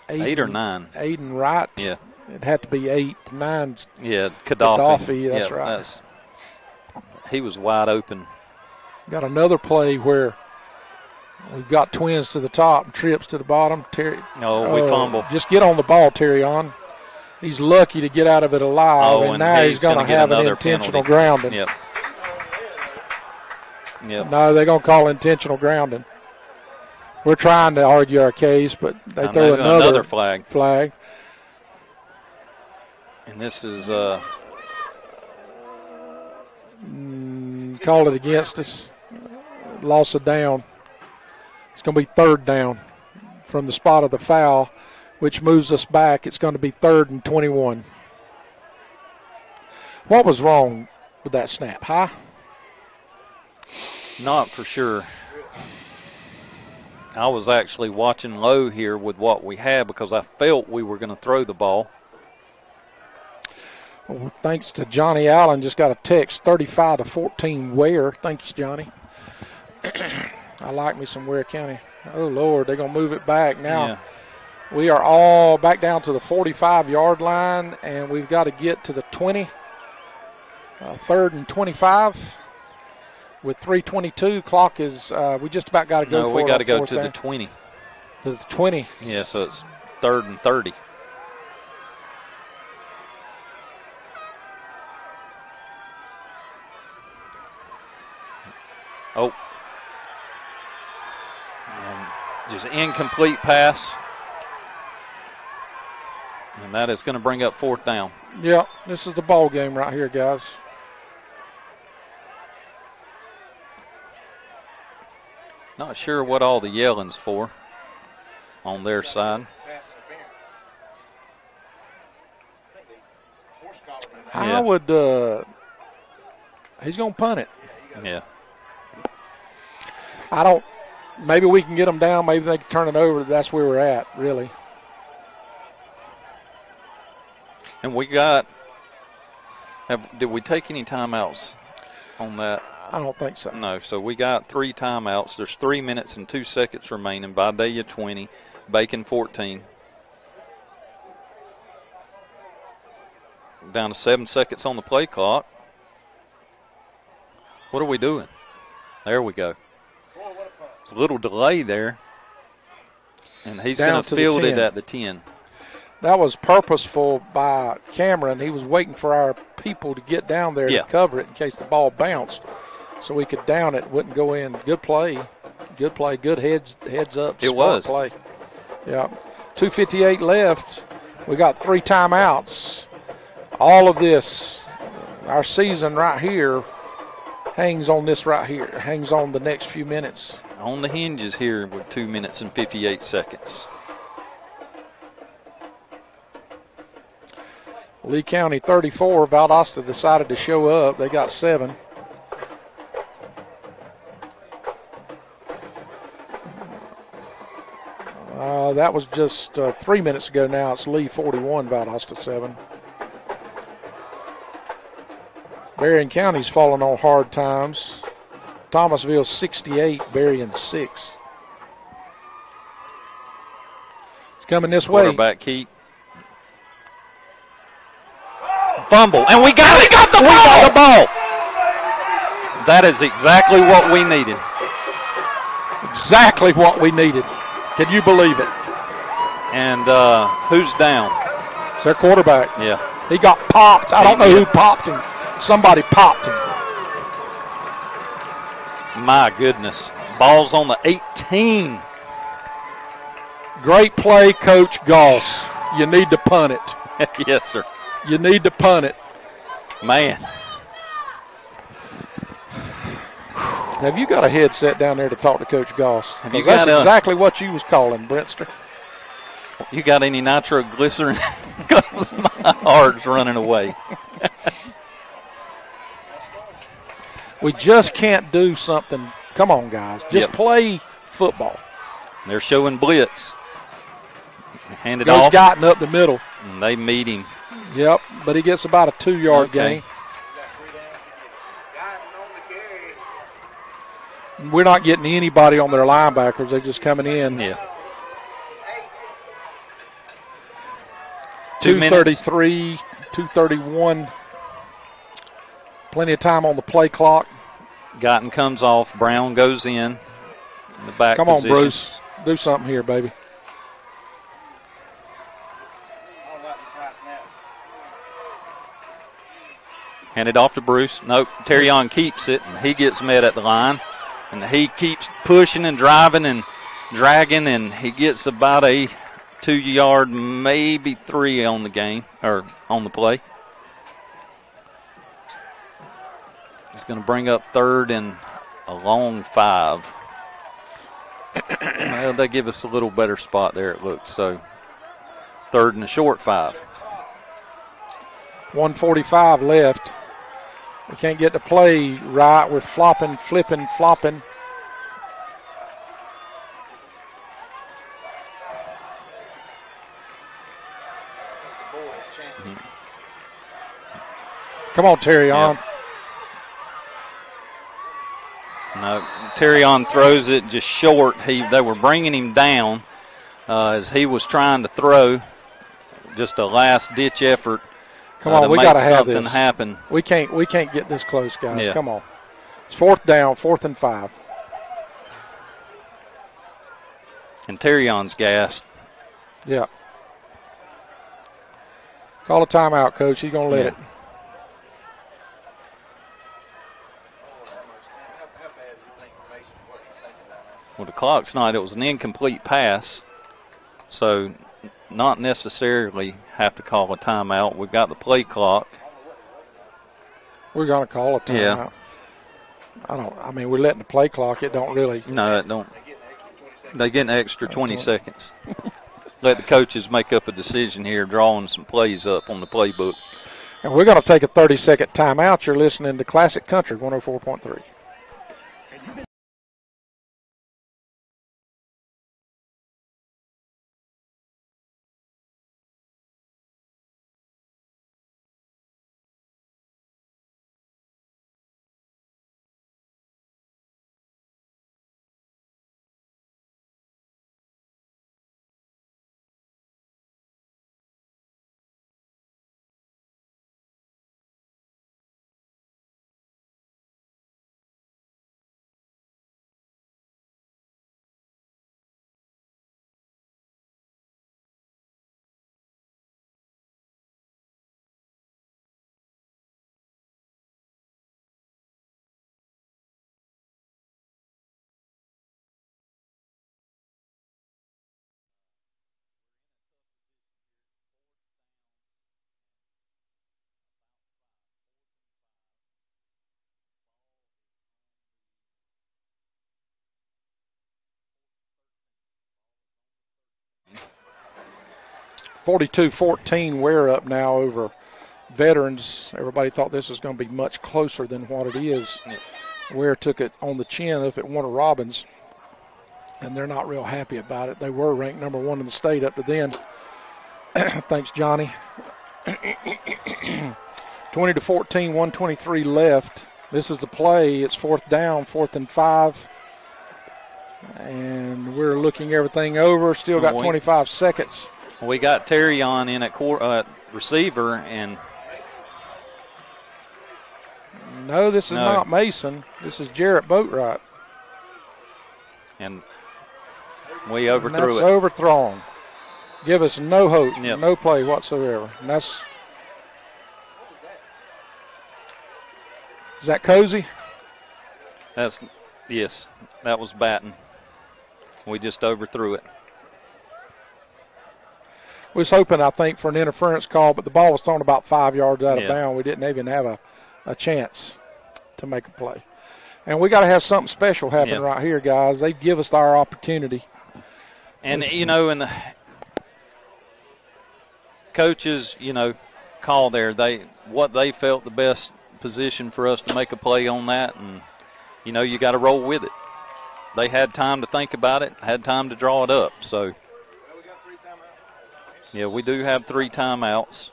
8 or 9? Aiden Wright. Yeah. It had to be 8. 9's yeah, Gaddafi. That's right. He was wide open. Got another play where we've got twins to the top and trips to the bottom. We fumble. Just get on the ball, Terrion. He's lucky to get out of it alive, and now he's going to have an intentional grounding. Yep. No, they're going to call intentional grounding. We're trying to argue our case, but they throw another flag. And this is called it against us. Loss of down. It's going to be 3rd down from the spot of the foul, which moves us back. It's going to be 3rd and 21. What was wrong with that snap, huh? Not for sure. I was actually watching low here with what we had because I felt we were going to throw the ball. Well, thanks to Johnny Allen, just got a text, 35-14 Ware. Thanks, Johnny. I like me some Ware County. Oh, Lord, they're going to move it back now. Yeah. We are all back down to the 45-yard line, and we've got to get to the 20. 3rd and 25 with 3:22. Clock is, we just about got to go for it. No, we got to go to the 20. To the 20. Yeah, so it's 3rd and 30. Oh. And just incomplete pass. And that is going to bring up 4th down. Yeah, this is the ball game right here, guys. Not sure what all the yelling's for on their side. I would, he's going to punt it. Yeah. I don't, maybe we can get them down. Maybe they can turn it over. That's where we're at, really. And we got, did we take any timeouts on that? I don't think so. No, so we got 3 timeouts. There's 3 minutes and 2 seconds remaining. Vidalia 20, Bacon 14. Down to 7 seconds on the play clock. What are we doing? There we go. There's a little delay there. And he's going to field it at the 10. That was purposeful by Cameron. He was waiting for our people to get down there to cover it in case the ball bounced, so we could down it, wouldn't go in. Good play, good heads up. It was play. Yeah, 2:58 left. We got 3 timeouts. All of this, our season right here, hangs on this right here. Hangs on the next few minutes. On the hinges here with 2 minutes and 58 seconds. Lee County 34. Valdosta decided to show up. They got 7. That was just 3 minutes ago now. It's Lee 41, Valdosta 7. Berrien County's falling on hard times. Thomasville 68, Berrien 6. It's coming this way. Quarterback keep. Fumble, and we got it. The ball. We got the ball. That is exactly what we needed. Exactly what we needed. Can you believe it? And who's down? It's their quarterback. Yeah. He got popped. I don't know who popped him. Somebody popped him. My goodness. Ball's on the 18. Great play, Coach Goss. You need to punt it. Yes, sir. You need to punt it. Man. Have you got a headset down there to talk to Coach Goss? That's exactly what you was calling, Brentster. You got any nitroglycerin? Because my heart's running away. We just can't do something. Come on, guys. Just play football. They're showing blitz. Hand it Goes off. Guyton up the middle. And they meet him. Yep, but he gets about a 2-yard gain. We're not getting anybody on their linebackers. They're just coming in. Yeah. 2:33, 2:31. Plenty of time on the play clock. Guyton comes off. Brown goes in the back Come on, position. Bruce. Do something here, baby. Hand it off to Bruce. Nope. Terrion keeps it, and he gets met at the line. And he keeps pushing and driving and dragging, and he gets about a 2-yard, maybe 3 on the game, or on the play. He's going to bring up 3rd and a long 5. Well, they give us a little better spot there, it looks. So 3rd and a short 5. 1:45 left. We can't get the play right. We're flopping, flipping, flopping. Come on, Terrion. Yep. No, Terrion throws it just short. They were bringing him down as he was trying to throw. Just a last-ditch effort. Come on, we got to have this. Happen. We can't get this close, guys. Yeah. Come on. It's 4th down, 4th and 5. And Terrion's gassed. Yeah. Call a timeout, Coach. He's going to let it. Well, the clock's not. It was an incomplete pass. So not necessarily have to call a timeout. We've got the play clock. We're going to call a timeout. Yeah. I mean, we're letting the play clock. It don't really. No, it don't. They get an extra 20 seconds. Let the coaches make up a decision here, drawing some plays up on the playbook. And we're going to take a 30-second timeout. You're listening to Classic Country 104.3. (42-14) we're up now over Veterans. Everybody thought this was going to be much closer than what it is. Yeah. Ware took it on the chin up at Warner Robins, and they're not real happy about it. They were ranked number 1 in the state up to then. Thanks, Johnny. 20-14, 1:23 left. This is the play. It's 4th down, 4th and 5. And we're looking everything over. Still got 25 seconds. We got Terrion in at receiver, and no, this is not Mason. This is Jarrett Boatwright. And we overthrew and that's it. Overthrown. Give us no hope, Yep. no play whatsoever. And that's is that Cozy? Yes, that was Batten. We just overthrew it. We was hoping, I think, for an interference call, but the ball was thrown about 5 yards out of Yeah. bounds. We didn't even have a chance to make a play. And we got to have something special happen right here, guys. They give us our opportunity. And, and the coaches, call there. What they felt the best position for us to make a play on that, and, you know, you got to roll with it. They had time to think about it, had time to draw it up. So, yeah, we do have 3 timeouts.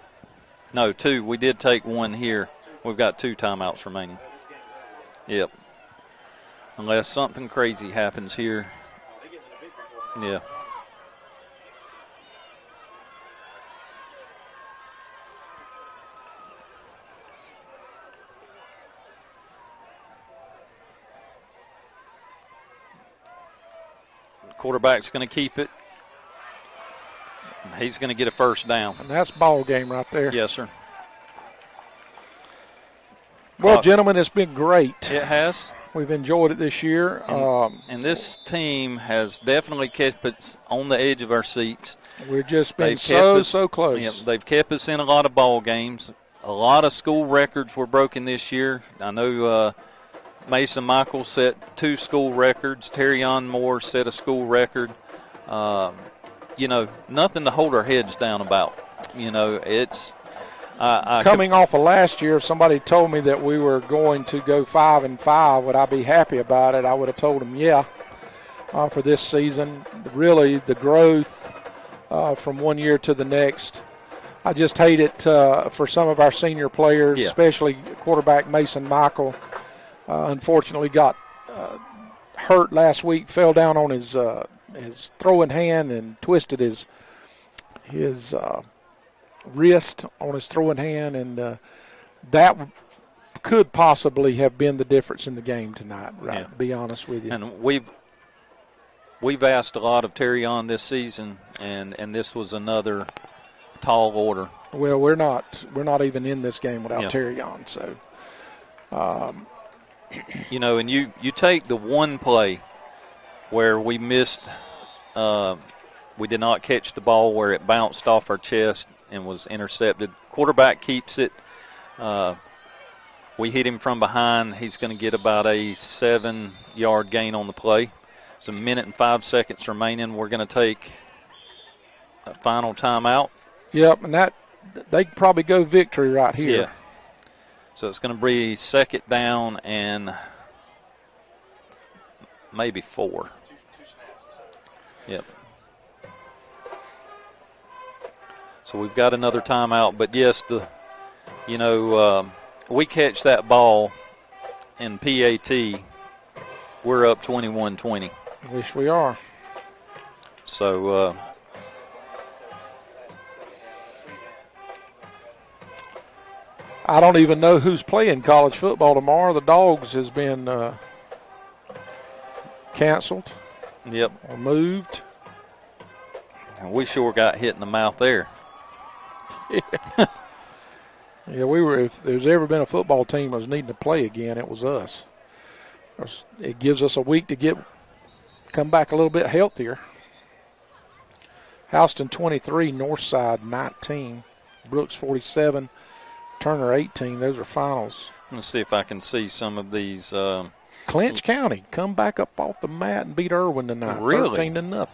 No, 2. We did take 1 here. We've got 2 timeouts remaining. Yep. Unless something crazy happens here. Yeah. Quarterback's going to keep it. He's going to get a first down. And that's ball game right there. Yes, sir. Well, gentlemen, it's been great. It has. We've enjoyed it this year. And this team has definitely kept us on the edge of our seats. We've just been so close. Yeah, they've kept us in a lot of ball games. A lot of school records were broken this year. I know Mason Michael set 2 school records. Terrion Moore set a school record. You know, nothing to hold our heads down about. You know, it's coming off of last year. If somebody told me that we were going to go 5-5, would I be happy about it? I would have told them, yeah. For this season, really the growth from one year to the next. I just hate it for some of our senior players, especially quarterback Mason Michael. Unfortunately got hurt last week, fell down on his throwing hand and twisted his wrist on his throwing hand, and that could possibly have been the difference in the game tonight, right, to be honest with you. And we've asked a lot of Terrion this season, and this was another tall order. Well, we're not even in this game without Terrion, so you know, and you take the one play where we missed, we did not catch the ball where it bounced off our chest and was intercepted. Quarterback keeps it. We hit him from behind. He's going to get about a 7-yard gain on the play. It's 1 minute and 5 seconds remaining. We're going to take a final timeout. Yep, and that they could probably go victory right here. Yeah. So it's going to be 2nd down and maybe 4. Yep. So we've got another timeout, but yes, we catch that ball in PAT, we're up 21-20. Wish we are. So I don't even know who's playing college football tomorrow. The Dogs has been canceled. Yep. Or moved. And we sure got hit in the mouth there. Yeah, we were. If there's ever been a football team that was needing to play again, it was us. It gives us a week to come back a little bit healthier. Houston 23, Northside 19, Brooks 47, Turner 18. Those are finals. Let's see if I can see some of these. Clinch County come back up off the mat and beat Irwin tonight. Really? 13-0.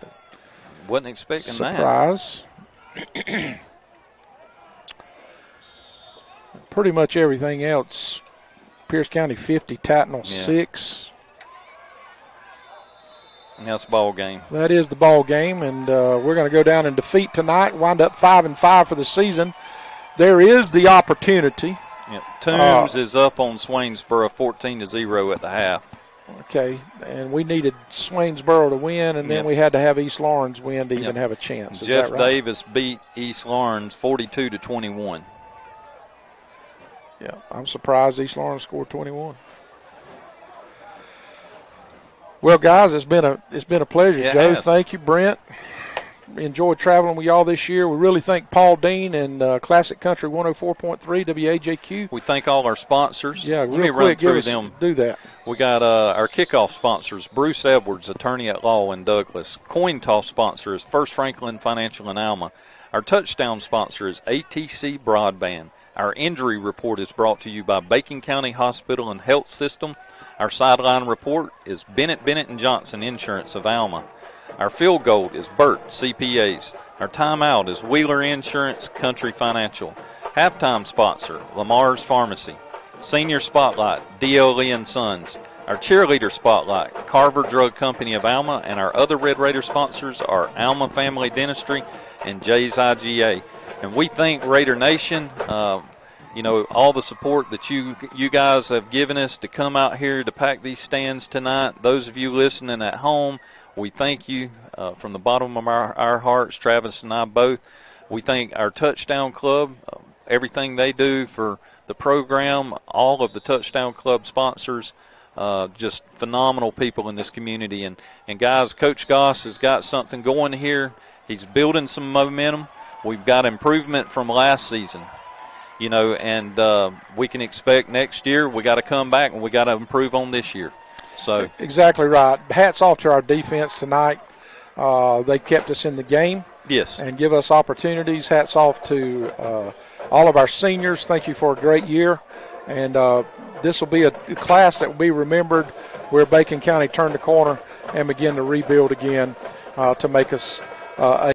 Wasn't expecting Surprise. that. Pretty much everything else. Pierce County 50, Tattnall 6. That's ball game. That is the ball game, and we're going to go down in defeat tonight, wind up 5-5 for the season. There is the opportunity. Yep. Toombs is up on Swainsboro 14-0 at the half. Okay, and we needed Swainsboro to win, and then we had to have East Lawrence win to even have a chance. Is Jeff that right? Davis beat East Lawrence 42-21. Yeah, I'm surprised East Lawrence scored 21. Well, guys, it's been a pleasure. Joe, thank you. Brent, enjoyed traveling with y'all this year. We really thank Paul Dean and Classic Country 104.3 WAJQ. We thank all our sponsors. Yeah, Let me real run quick, through them. Do that. We got our kickoff sponsors, Bruce Edwards, attorney at law in Douglas. Coin toss sponsor is First Franklin Financial in Alma. Our touchdown sponsor is ATC Broadband. Our injury report is brought to you by Bacon County Hospital and Health System. Our sideline report is Bennett & Johnson Insurance of Alma. Our field goal is Burt CPAs. Our timeout is Wheeler Insurance Country Financial. Halftime sponsor, Lamar's Pharmacy. Senior Spotlight, D.L. and Sons. Our cheerleader spotlight, Carver Drug Company of Alma, and our other Red Raider sponsors are Alma Family Dentistry and Jay's IGA. And we thank Raider Nation, you know, all the support that you guys have given us to come out here to pack these stands tonight. Those of you listening at home, we thank you from the bottom of our hearts, Travis and I both. We thank our Touchdown Club, everything they do for the program, all of the Touchdown Club sponsors. Just phenomenal people in this community. And guys, Coach Goss has got something going here. He's building some momentum. We've got improvement from last season, you know, and we can expect next year we got to come back and we got to improve on this year. So exactly right. Hats off to our defense tonight. They kept us in the game. Yes. And give us opportunities. Hats off to all of our seniors. Thank you for a great year. And this will be a class that will be remembered where Bacon County turned the corner and begin to rebuild again to make us a